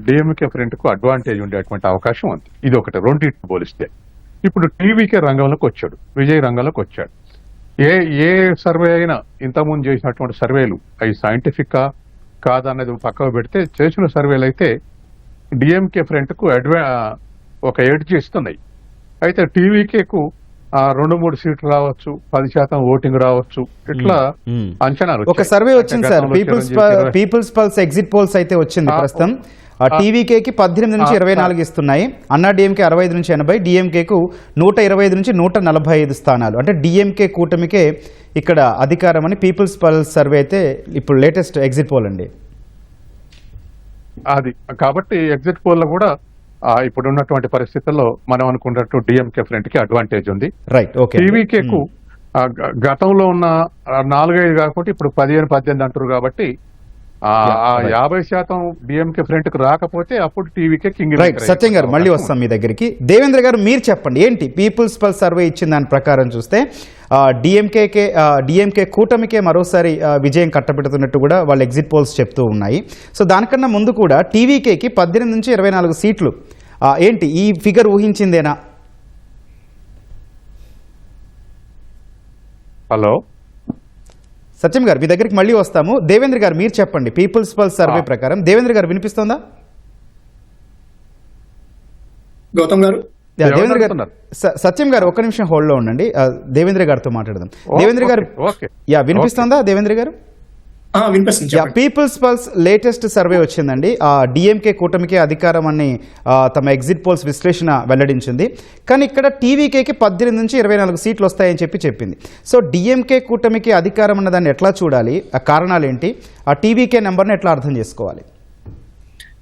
డిఎంకే ఫ్రంట్ కు అడ్వాంటేజ్ ఉండేటువంటి అవకాశం ఉంది. ఇది ఒకటి. రెండింటిని పోలిస్తే ఇప్పుడు టీవీకే రంగంలోకి వచ్చాడు, విజయ్ రంగంలోకి వచ్చాడు. ఏ సర్వే అయినా ఇంతకుముందు చేసినటువంటి సర్వేలు అవి సైంటిఫిక్ కాదన్నది పక్కకు పెడితే చేసిన సర్వేలు అయితే డిఎంకే ఫ్రంట్ కు ఒక ఎడ్జ్ ఇస్తున్నాయి. అయితే టీవీకేకు 2-3 సీట్లు రావచ్చు, 10% ఓటింగ్ రావచ్చు, ఇట్లా అంచనాలు. ఒక సర్వే వచ్చింది sir, People's Pulse exit polls అయితే వచ్చింది ప్రస్తుతం. టీవీకేకి 18 నుంచి 24 ఇస్తున్నాయి, అన్నా డిఎంకే 65 నుంచి 80, డిఎంకేకు 125 నుంచి 145 స్థానాలు. అంటే డిఎంకే కూటమికే ఇక్కడ అధికారం అని పీపుల్స్ పల్స్ సర్వే అయితే ఇప్పుడు లేటెస్ట్ ఎగ్జిట్ పోల్ అండి అది. కాబట్టి ఎగ్జిట్ పోల్ లో కూడా ఇప్పుడు ఉన్నటువంటి పరిస్థితుల్లో మనం అనుకున్నట్టు డిఎంకే ఫ్రంట్ కి అడ్వాంటేజ్ ఉంది. రైట్. ఓకే. టీవీకేకు గతంలో ఉన్న 4-5 కాకుండా ఇప్పుడు 15-18 అంటారు కాబట్టి 50% డిఎంకే ఫ్రంట్ కు రాకపోతే అప్పుడు టీవీకే కింగ్. రైట్. సత్యం గారు మళ్ళీ వస్తాం మీ దగ్గరికి. దేవేంద్ర గారు మీరు చెప్పండి, ఏంటి పీపుల్స్ పల్స్ సర్వే ఇచ్చిన దాని ప్రకారం చూస్తే డిఎంకే కూటమికే మరోసారి విజయం కట్టబెడుతున్నట్టు కూడా వాళ్ళు ఎగ్జిట్ పోల్స్ చెప్తూ ఉన్నాయి. సో దానికన్నా ముందు కూడా టీవీకేకి 18 నుంచి 24 సీట్లు, ఏంటి ఈ ఫిగర్ ఊహించిందేనా? హలో సత్యం గారు మీ దగ్గరికి మళ్ళీ వస్తాము. దేవేంద్ర గారు మీరు చెప్పండి, పీపుల్స్ పల్స్ సర్వే ప్రకారం. దేవేంద్ర గారు వినిపిస్తోందా? గౌతమ్ గారు దేవేంద్ర గారు, సత్యం గారు ఒక్క నిమిషం హోల్డ్ లో ఉండండి, దేవేంద్ర గారితో మాట్లాడదాం. దేవేంద్ర గారు, వినిపిస్తుందా దేవేంద్ర గారు? వినిపిస్తుంది. పీపుల్స్ పల్స్ లేటెస్ట్ సర్వే వచ్చిందండి. డిఎంకే కూటమికే అధికారం అని తమ ఎగ్జిట్ పోల్స్ విశ్లేషణ వెల్లడించింది. కానీ ఇక్కడ టీవీకేకి 18 నుంచి 24 సీట్లు వస్తాయని చెప్పింది. సో డిఎంకే కూటమికి అధికారం అన్న దాన్ని ఎట్లా చూడాలి, ఆ కారణాలు ఏంటి, ఆ టీవీకే నెంబర్ని ఎట్లా అర్థం చేసుకోవాలి?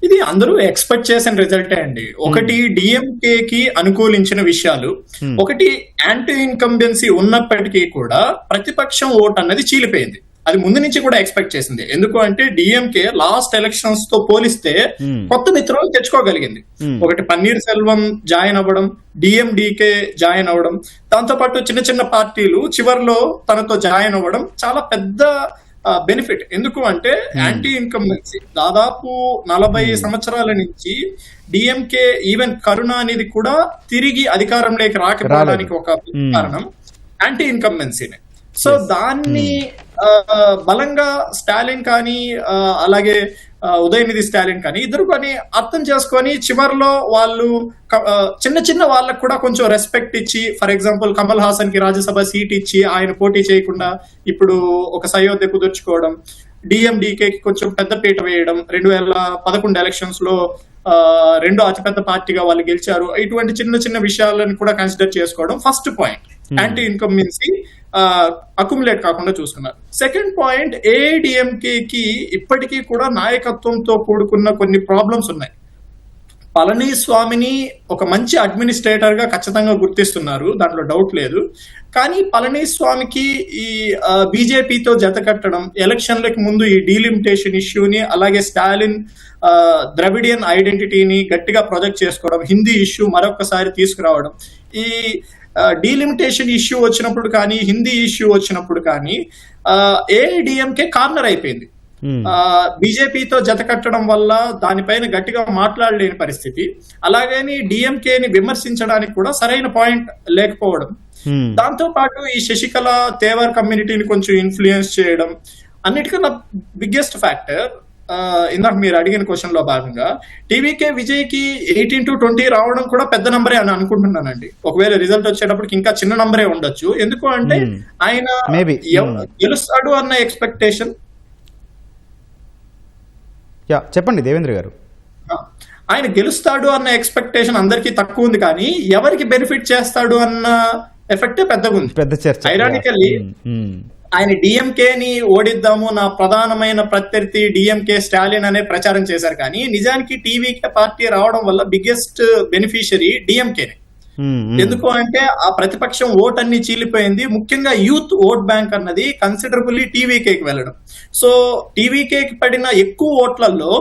ఇది అందరూ ఎక్స్పెక్ట్ చేసిన రిజల్టే అండి. ఒకటి డిఎంకే కి అనుకూలించిన విషయాలు, ఒకటి యాంటీ ఇన్కంబెన్సీ ఉన్నప్పటికీ కూడా ప్రతిపక్షం ఓట్ అన్నది చీలిపోయింది. అది ముందు నుంచి కూడా ఎక్స్పెక్ట్ చేసింది. ఎందుకు అంటే డిఎంకే లాస్ట్ ఎలక్షన్స్ తో పోలిస్తే కొత్త మిత్రులు తెచ్చుకోగలిగింది. ఒకటి పన్నీర్ సెల్వం జాయిన్ అవ్వడం, డిఎండికే జాయిన్ అవ్వడం, దాంతో పాటు చిన్న చిన్న పార్టీలు చివర్లో తనతో జాయిన్ అవ్వడం చాలా పెద్ద బెనిఫిట్. ఎందుకు అంటే యాంటీ ఇన్కంబెన్సీ దాదాపు 40 సంవత్సరాల నుంచి డిఎంకే, ఈవెన్ కరుణానిధి కూడా తిరిగి అధికారంలోకి రాకపోవడానికి ఒక కారణం యాంటీ ఇన్కంబెన్సీనే. సో దాన్ని బలంగా స్టాలిన్ కానీ అలాగే ఉదయనిధి స్టాలిన్ కానీ ఇద్దరు కానీ అర్థం చేసుకొని చివరిలో వాళ్ళు చిన్న చిన్న వాళ్ళకు కూడా కొంచెం రెస్పెక్ట్ ఇచ్చి, ఫర్ ఎగ్జాంపుల్ కమల్ హాసన్ కి రాజ్యసభ సీట్ ఇచ్చి ఆయన పోటీ చేయకుండా ఇప్పుడు ఒక సయోధ్య కుదుర్చుకోవడం, డిఎండికేకి కొంచెం పెద్దపీట వేయడం, 2011 ఎలక్షన్స్ లో రెండో అతిపెద్ద పార్టీగా వాళ్ళు గెలిచారు. ఇటువంటి చిన్న చిన్న విషయాలను కూడా కన్సిడర్ చేసుకోవడం first point. Anti incumbency accumulate కాకుండా చూసుకున్నారు. సెకండ్ పాయింట్, ఏఐడిఎంకే కి ఇప్పటికీ కూడా నాయకత్వంతో కూడుకున్న కొన్ని ప్రాబ్లమ్స్ ఉన్నాయి. పళనిస్వామిని ఒక మంచి అడ్మినిస్ట్రేటర్ గా ఖచ్చితంగా గుర్తిస్తున్నారు, దాంట్లో డౌట్ లేదు. కానీ పళనిస్వామికి ఈ బీజేపీతో జత కట్టడం, ఎలక్షన్లకు ముందు ఈ డీలిమిటేషన్ ఇష్యూని, అలాగే స్టాలిన్ ద్రవిడియన్ ఐడెంటిటీని గట్టిగా ప్రొజెక్ట్ చేసుకోవడం, హిందీ ఇష్యూ మరొకసారి తీసుకురావడం, ఈ డీలిమిటేషన్ ఇష్యూ వచ్చినప్పుడు కానీ హిందీ ఇష్యూ వచ్చినప్పుడు కానీ ఏఐడిఎంకే కార్నర్ అయిపోయింది. బీజేపీతో జత కట్టడం వల్ల దానిపైన గట్టిగా మాట్లాడలేని పరిస్థితి, అలాగని డిఎంకేని విమర్శించడానికి కూడా సరైన పాయింట్ లేకపోవడం, దాంతో పాటు ఈ శశికళ తేవర్ కమ్యూనిటీని కొంచెం ఇన్ఫ్లుయెన్స్ చేయడం, అన్నిటికన్నా బిగ్గెస్ట్ ఫ్యాక్టర్ ఇందాక మీరు అడిగిన క్వశ్చన్ లో భాగంగా టీవీకే విజయ్ కి 18 to 20 రావడం కూడా పెద్ద నంబరే అని అనుకుంటున్నానండి. ఒకవేళ రిజల్ట్ వచ్చేటప్పటికి ఇంకా చిన్న నంబరే ఉండొచ్చు. ఎందుకు అంటే ఆయన గెలుస్తాడు అన్న ఎక్స్పెక్టేషన్. చెప్పండి దేవేంద్ర గారు. ఆయన గెలుస్తాడు అన్న ఎక్స్పెక్టేషన్ అందరికీ తక్కువ ఉంది, కానీ ఎవరికి బెనిఫిట్ చేస్తాడు అన్న ఎఫెక్టే పెద్దగా ఉంది. పెద్ద చర్చ. ఐరానికల్లీ ఆయన డిఎంకేని ఓడిద్దాము, నా ప్రధానమైన ప్రత్యర్థి డిఎంకే స్టాలిన్ అనే ప్రచారం చేశారు. కానీ నిజానికి టీవీకే పార్టీ రావడం వల్ల బిగ్గెస్ట్ బెనిఫిషియరీ డిఎంకేనే. ఎందుకు అంటే ఆ ప్రతిపక్షం ఓట్ అన్ని చీలిపోయింది. ముఖ్యంగా యూత్ ఓట్ బ్యాంక్ అన్నది కన్సిడరబుల్లీ టీవీకేకి వెళ్ళడం. సో టీవీకేకి పడిన ఎక్కువ ఓట్లలో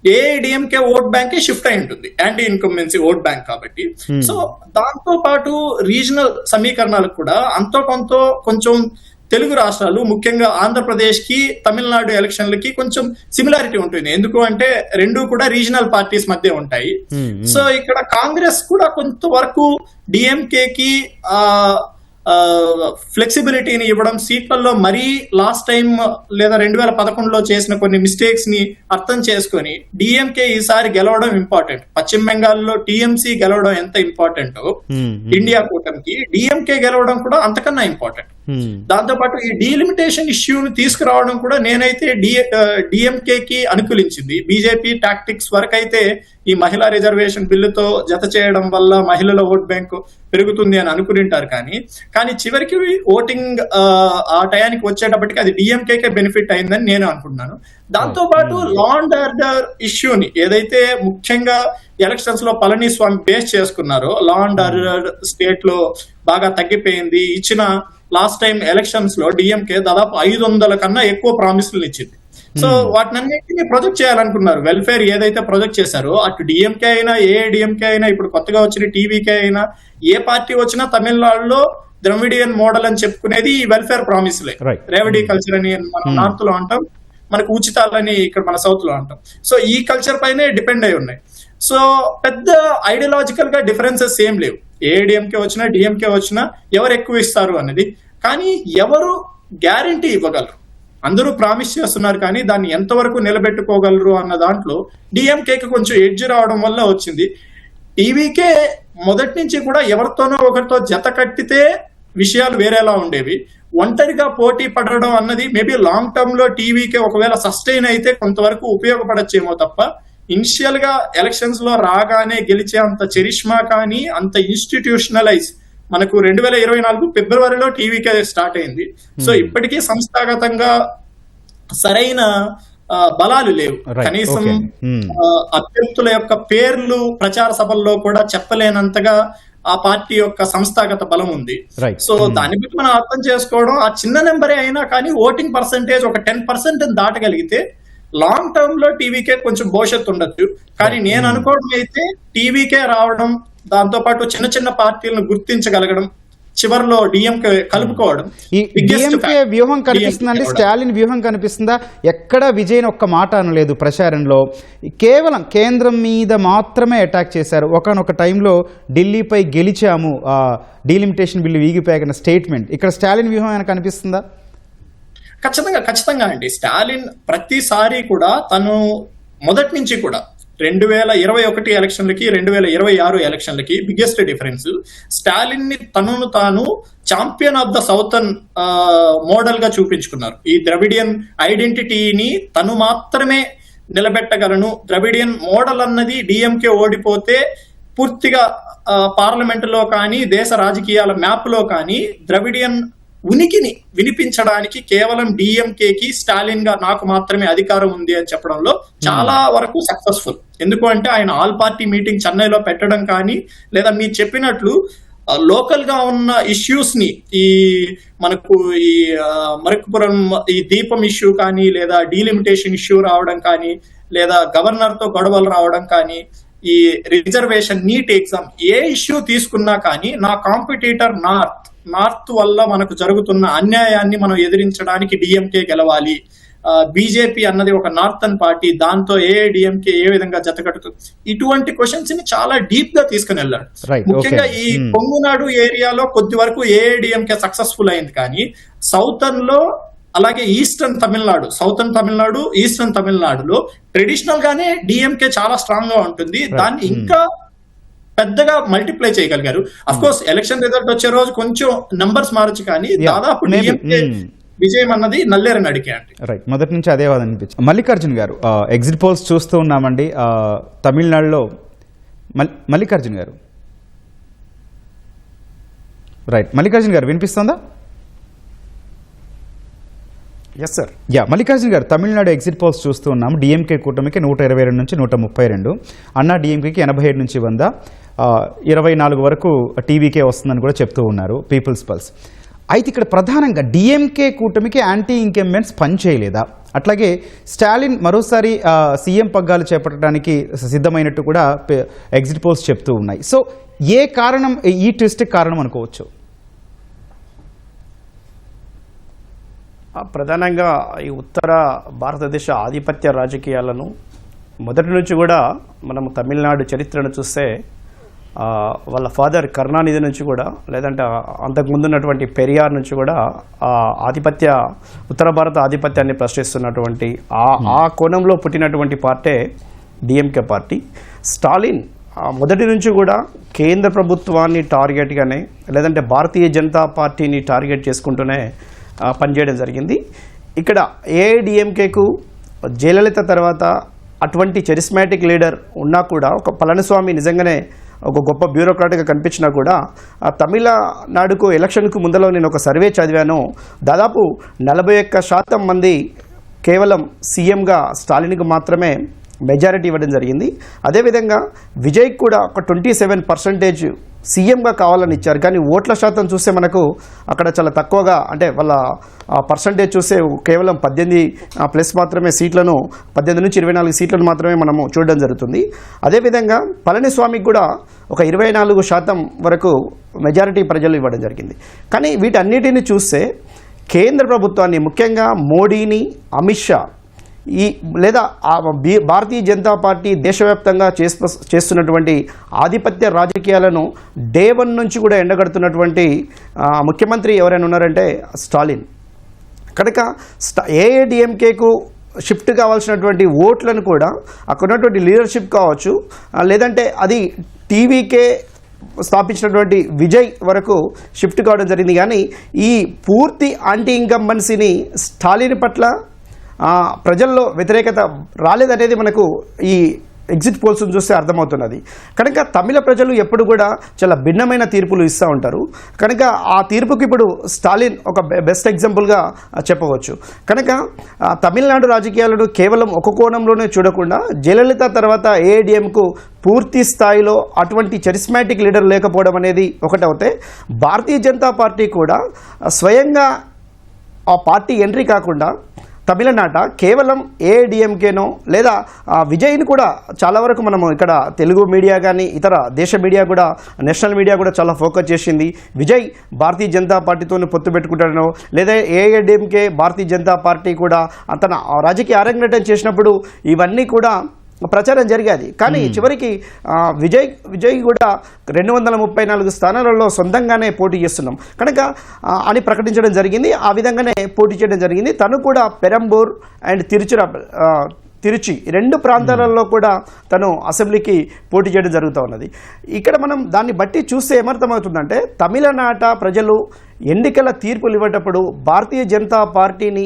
ఏఐడిఎంకే ఓట్ బ్యాంక్ షిఫ్ట్ అయి ఉంటుంది, యాంటీ ఇన్కంబెన్సీ ఓట్ బ్యాంక్ కాబట్టి. సో దాంతో పాటు రీజనల్ సమీకరణాలకు కూడా అంతో కొంచెం తెలుగు రాష్ట్రాలు, ముఖ్యంగా ఆంధ్రప్రదేశ్ కి తమిళనాడు ఎలక్షన్లకి కొంచెం సిమిలారిటీ ఉంటుంది. ఎందుకు అంటే రెండు కూడా రీజనల్ పార్టీస్ మధ్య ఉంటాయి. సో ఇక్కడ కాంగ్రెస్ కూడా కొంతవరకు డిఎంకే కి ఫ్లెక్సిబిలిటీని ఇవ్వడం, సీట్లలో మరీ లాస్ట్ టైం లేదా 2011లో చేసిన కొన్ని మిస్టేక్స్ ని అర్థం చేసుకొని డిఎంకే ఈసారి గెలవడం ఇంపార్టెంట్. పశ్చిమ బెంగాల్లో టీఎంసీ గెలవడం ఎంత ఇంపార్టెంట్ ఇండియా కూటమికి, డిఎంకే గెలవడం కూడా అంతకన్నా ఇంపార్టెంట్. దాంతోపాటు ఈ డీలిమిటేషన్ ఇష్యూని తీసుకురావడం కూడా నేనైతే డిఎంకే కి అనుకూలించింది. బీజేపీ టాక్టిక్స్ వరకు అయితే ఈ మహిళా రిజర్వేషన్ బిల్లుతో జత చేయడం వల్ల మహిళల ఓట్ బ్యాంకు పెరుగుతుంది అని అనుకుంటారు. కానీ చివరికి ఓటింగ్ ఆ టయానికి వచ్చేటప్పటికి అది డిఎంకేకే బెనిఫిట్ అయిందని నేను అనుకుంటున్నాను. దాంతో పాటు లా అండ్ ఆర్డర్ ఇష్యూని ఏదైతే ముఖ్యంగా ఎలక్షన్స్ లో పళనిస్వామి బేస్ చేసుకున్నారో, లా అండ్ ఆర్డర్ స్టేట్ లో బాగా తగ్గిపోయింది. ఇచ్చిన లాస్ట్ టైం ఎలక్షన్స్ లో డిఎంకే దాదాపు 500 కన్నా ఎక్కువ ప్రామిసులు ఇచ్చింది. సో వాటినన్నింటినీ ప్రొజెక్ట్ చేయాలనుకున్నారు. వెల్ఫేర్ ఏదైతే ప్రొజెక్ట్ చేశారో అటు డిఎంకే అయినా ఏఐడిఎంకే అయినా ఇప్పుడు కొత్తగా వచ్చిన టీవీకే అయినా ఏ పార్టీ వచ్చినా తమిళనాడులో ద్రవిడియన్ మోడల్ అని చెప్పుకునేది ఈ వెల్ఫేర్ ప్రామిసులే. రేవడి కల్చర్ అని మనం నార్త్ లో అంటాం, మనకు ఉచితాలని ఇక్కడ మన సౌత్ లో అంటాం. సో ఈ కల్చర్ పైనే డిపెండ్ అయి ఉన్నాయి. సో పెద్ద ఐడియాలజికల్ గా డిఫరెన్సెస్ ఏం లేవు. ఏఐడిఎంకే వచ్చినా డిఎంకే వచ్చినా ఎవరు ఎక్కువ ఇస్తారు అనేది. కానీ ఎవరు గ్యారంటీ ఇవ్వగలరు? అందరూ ప్రామిస్ చేస్తున్నారు కానీ దాన్ని ఎంతవరకు నిలబెట్టుకోగలరు అన్న దాంట్లో డిఎంకేకి కొంచెం ఎడ్జ్ రావడం వల్ల వచ్చింది. టీవీకే మొదటి నుంచి కూడా ఎవరితోనో ఒకరితో జత కట్టితే విషయాలు వేరేలా ఉండేవి. ఒంటరిగా పోటీ పడడం అన్నది మేబీ లాంగ్ టర్మ్ లో టీవీకి ఒకవేళ సస్టైన్ అయితే కొంతవరకు ఉపయోగపడచ్చేమో తప్ప, ఇనిషియల్ గా ఎలక్షన్స్ లో రాగానే గెలిచే అంత చరిష్మా కానీ అంత ఇన్స్టిట్యూషనలైజ్ మనకు 2024 ఫిబ్రవరిలో టీవీకే స్టార్ట్ అయింది. సో ఇప్పటికీ సంస్థాగతంగా సరైన బలాలు లేవు. కనీసం అభ్యర్థుల యొక్క పేర్లు ప్రచార సభల్లో కూడా చెప్పలేనంతగా ఆ పార్టీ యొక్క సంస్థాగత బలం ఉంది. సో దాన్ని బట్టి మనం అర్థం చేసుకోవడం, ఆ చిన్న నెంబరే అయినా కానీ ఓటింగ్ పర్సంటేజ్ ఒక 10% దాటగలిగితే లాంగ్ టర్మ్ లో టీవీకే కొంచెం భవిష్యత్తు ఉండొచ్చు. కానీ నేను అనుకోవడం అయితే టీవీకే రావడం, దాంతో పాటు చిన్న చిన్న పార్టీలను గుర్తించగలగడం, చివరిలో డిఎంకే కలుపుకోవడం. ఈ డిఎంకే వ్యూహం కనిపిస్తుందండి, స్టాలిన్ వ్యూహం కనిపిస్తుందా? ఎక్కడ విజయ్ ఒక్క మాట అనలేదు ప్రచారంలో, కేవలం కేంద్రం మీద మాత్రమే అటాక్ చేశారు. ఒకనొక టైంలో ఢిల్లీపై గెలిచాము, డీలిమిటేషన్ బిల్లు వీగిపోయాకన్న స్టేట్మెంట్, ఇక్కడ స్టాలిన్ వ్యూహం ఏమైనా కనిపిస్తుందా? ఖచ్చితంగా అండి. స్టాలిన్ ప్రతిసారి కూడా తను మొదటి నుంచి కూడా 2021 ఎలక్షన్లకి 2026 ఎలక్షన్లకి బిగ్గెస్ట్ డిఫరెన్స్, స్టాలిన్ ని తనను తాను champion of the southern model గా చూపించుకున్నారు. ఈ ద్రవిడియన్ ఐడెంటిటీని తను మాత్రమే నిలబెట్టగలను, ద్రవిడియన్ మోడల్ అన్నది డిఎంకే ఓడిపోతే పూర్తిగా పార్లమెంటులో కానీ దేశ రాజకీయాల మ్యాప్ లో కానీ ద్రవిడియన్ ఉనికిని వినిపించడానికి కేవలం డిఎంకేకి స్టాలిన్ గా నాకు మాత్రమే అధికారం ఉంది అని చెప్పడంలో చాలా వరకు సక్సెస్ఫుల్. ఎందుకు అంటే ఆయన ఆల్ పార్టీ మీటింగ్ చెన్నైలో పెట్టడం కానీ, లేదా మీరు చెప్పినట్లు లోకల్ గా ఉన్న ఇష్యూస్ ని, ఈ మనకు ఈ మరకపురం ఈ దీపం ఇష్యూ కానీ, లేదా డీలిమిటేషన్ ఇష్యూ రావడం కానీ, లేదా గవర్నర్ తో గొడవలు రావడం కానీ, ఈ రిజర్వేషన్ నీట్ ఎగ్జామ్, ఏ ఇష్యూ తీసుకున్నా కానీ నా కాంపిటీటర్ నార్త్ వల్ల మనకు జరుగుతున్న అన్యాయాన్ని మనం ఎదిరించడానికి డిఎంకే గెలవాలి, బీజేపీ అన్నది ఒక నార్థన్ పార్టీ, దాంతో డిఎంకే ఏ విధంగా జతకడుతుంది, ఇటువంటి క్వశ్చన్స్ ని చాలా డీప్ గా తీసుకుని వెళ్ళాడు. ముఖ్యంగా ఈ కొంగునాడు ఏరియాలో కొద్ది వరకు ఏఐడిఎంకే సక్సెస్ఫుల్ అయింది, కానీ సౌతర్న్ లో అలాగే eastern Tamil Nadu, southern Tamil Nadu, eastern తమిళనాడులో ట్రెడిషనల్ గానే డిఎంకే చాలా స్ట్రాంగ్ గా ఉంటుంది. దాన్ని ఇంకా పెద్దగా మల్టిప్లై చేయగలిగారు. అఫ్ కోర్స్ ఎలక్షన్ రిజల్ట్ వచ్చే రోజు కొంచెం నంబర్స్ మారచ్చు, కానీ దాదాపు డిఎంకే విజయం అన్నది నల్లేరని అడిగే అండి. రైట్, మొదటి నుంచి అదే అనిపించింది. మల్లికార్జున్ గారు, ఎగ్జిట్ పోల్స్ చూస్తూ ఉన్నామండి తమిళనాడులో. మల్లికార్జున్ గారు, రైట్, మల్లికార్జున్ గారు వినిపిస్తుందా? Yes sir. మల్లికార్జున్ గారు, తమిళనాడు ఎగ్జిట్ పోల్స్ చూస్తూ ఉన్నాము. డిఎంకే కూటమికి 122 నుంచి 132, అన్నా డిఎంకేకి 87 నుంచి 100, 24 వరకు టీవీకే వస్తుందని కూడా చెప్తూ ఉన్నారు పీపుల్స్ పల్స్. అయితే ఇక్కడ ప్రధానంగా డిఎంకే కూటమికి యాంటీ ఇంకంబెంట్స్ పనిచేయలేదా? అట్లాగే స్టాలిన్ మరోసారి సీఎం పగ్గాలు చేపట్టడానికి సిద్ధమైనట్టు కూడా ఎగ్జిట్ పోల్స్ చెప్తూ ఉన్నాయి. సో ఏ కారణం, ఈ ట్విస్ట్కి కారణం అనుకోవచ్చు? ప్రధానంగా ఈ ఉత్తర భారతదేశ ఆధిపత్య రాజకీయాలను మొదటి నుంచి కూడా మనం తమిళనాడు చరిత్రను చూస్తే వాళ్ళ ఫాదర్ కరుణానిధి నుంచి కూడా, లేదంటే అంతకుముందు ఉన్నటువంటి పెరియార్ నుంచి కూడా ఉత్తర భారత ఆధిపత్యాన్ని ప్రశ్నిస్తున్నటువంటి ఆ కోణంలో పుట్టినటువంటి పార్టీ డిఎంకే పార్టీ. స్టాలిన్ మొదటి నుంచి కూడా కేంద్ర ప్రభుత్వాన్ని టార్గెట్గానే, లేదంటే భారతీయ జనతా పార్టీని టార్గెట్ చేసుకుంటూనే పనిచేయడం జరిగింది. ఇక్కడ ఏఐడిఎంకేకు జయలలిత తర్వాత అటువంటి చరిస్మాటిక్ లీడర్ ఉన్నా కూడా, ఒక పళనిస్వామి నిజంగానే ఒక గొప్ప బ్యూరోక్రాట్గా కనిపించినా కూడా, తమిళనాడుకు ఎలక్షన్కు ముందలో నేను ఒక సర్వే చదివాను, దాదాపు 41% మంది కేవలం సీఎంగా స్టాలిన్కి మాత్రమే మెజారిటీ ఇవ్వడం జరిగింది. అదేవిధంగా విజయ్కి కూడా ఒక 27% సీఎంగా కావాలని ఇచ్చారు. కానీ ఓట్ల శాతం చూస్తే మనకు అక్కడ చాలా తక్కువగా, అంటే వాళ్ళ పర్సంటేజ్ చూస్తే కేవలం 18+ మాత్రమే సీట్లను, 18 నుంచి 24 సీట్లను మాత్రమే మనము చూడడం జరుగుతుంది. అదేవిధంగా పళనిస్వామికి కూడా ఒక 24% వరకు మెజారిటీ ప్రజలు ఇవ్వడం జరిగింది. కానీ వీటన్నిటిని చూస్తే కేంద్ర ప్రభుత్వాన్ని, ముఖ్యంగా మోడీని, అమిత్ షా లేదా భారతీయ జనతా పార్టీ దేశవ్యాప్తంగా చేస్తున్నటువంటి ఆధిపత్య రాజకీయాలను డే 1 నుంచి కూడా ఎండగడుతున్నటువంటి ముఖ్యమంత్రి ఎవరైనా ఉన్నారంటే స్టాలిన్. కనుక ఏఐడిఎంకేకు షిఫ్ట్ కావాల్సినటువంటి ఓట్లను కూడా అక్కడ ఉన్నటువంటి లీడర్షిప్ కావచ్చు, లేదంటే అది టీవీకే స్థాపించినటువంటి విజయ్ వరకు షిఫ్ట్ కావడం జరిగింది. కానీ ఈ పూర్తి యాంటీ ఇన్కంబెన్సీని స్టాలిన్ పట్ల ప్రజల్లో వ్యతిరేకత రాలేదనేది మనకు ఈ ఎగ్జిట్ పోల్స్ చూస్తే అర్థమవుతున్నది. కనుక తమిళ ప్రజలు ఎప్పుడు కూడా చాలా భిన్నమైన తీర్పులు ఇస్తూ ఉంటారు. కనుక ఆ తీర్పుకి ఇప్పుడు స్టాలిన్ ఒక బెస్ట్ ఎగ్జాంపుల్గా చెప్పవచ్చు. కనుక తమిళనాడు రాజకీయాలను కేవలం ఒక కోణంలోనే చూడకుండా జయలలిత తర్వాత ఏఐడిఎంకు పూర్తి స్థాయిలో అటువంటి చరిస్మాటిక్ లీడర్ లేకపోవడం అనేది ఒకటవుతే, భారతీయ జనతా పార్టీ కూడా స్వయంగా ఆ పార్టీ ఎంట్రీ కాకుండా తమిళనాట కేవలం ఏఐడిఎంకేనో లేదా విజయ్ని కూడా చాలా వరకు మనము ఇక్కడ తెలుగు మీడియా కానీ ఇతర దేశ మీడియా కూడా, నేషనల్ మీడియా కూడా చాలా ఫోకస్ చేసింది. విజయ్ భారతీయ జనతా పార్టీతో పొత్తు పెట్టుకుంటాడనో లేదా ఏఐడిఎంకే భారతీయ జనతా పార్టీ కూడా తన రాజకీయ అరంగేట్రం చేసినప్పుడు ఇవన్నీ కూడా ప్రచారం జరిగేది. కానీ చివరికి విజయ్ కూడా 234 స్థానాలలో సొంతంగానే పోటీ చేస్తున్నాం కనుక అని ప్రకటించడం జరిగింది. ఆ విధంగానే పోటీ చేయడం జరిగింది. తను కూడా పెరంబూర్ అండ్ తిరుచి 2 ప్రాంతాలలో కూడా తను అసెంబ్లీకి పోటీ చేయడం జరుగుతూ ఉన్నది. ఇక్కడ మనం దాన్ని బట్టి చూస్తే ఏమర్థమవుతుందంటే, తమిళనాట ప్రజలు ఎన్నికల తీర్పులు ఇవ్వటప్పుడు భారతీయ జనతా పార్టీని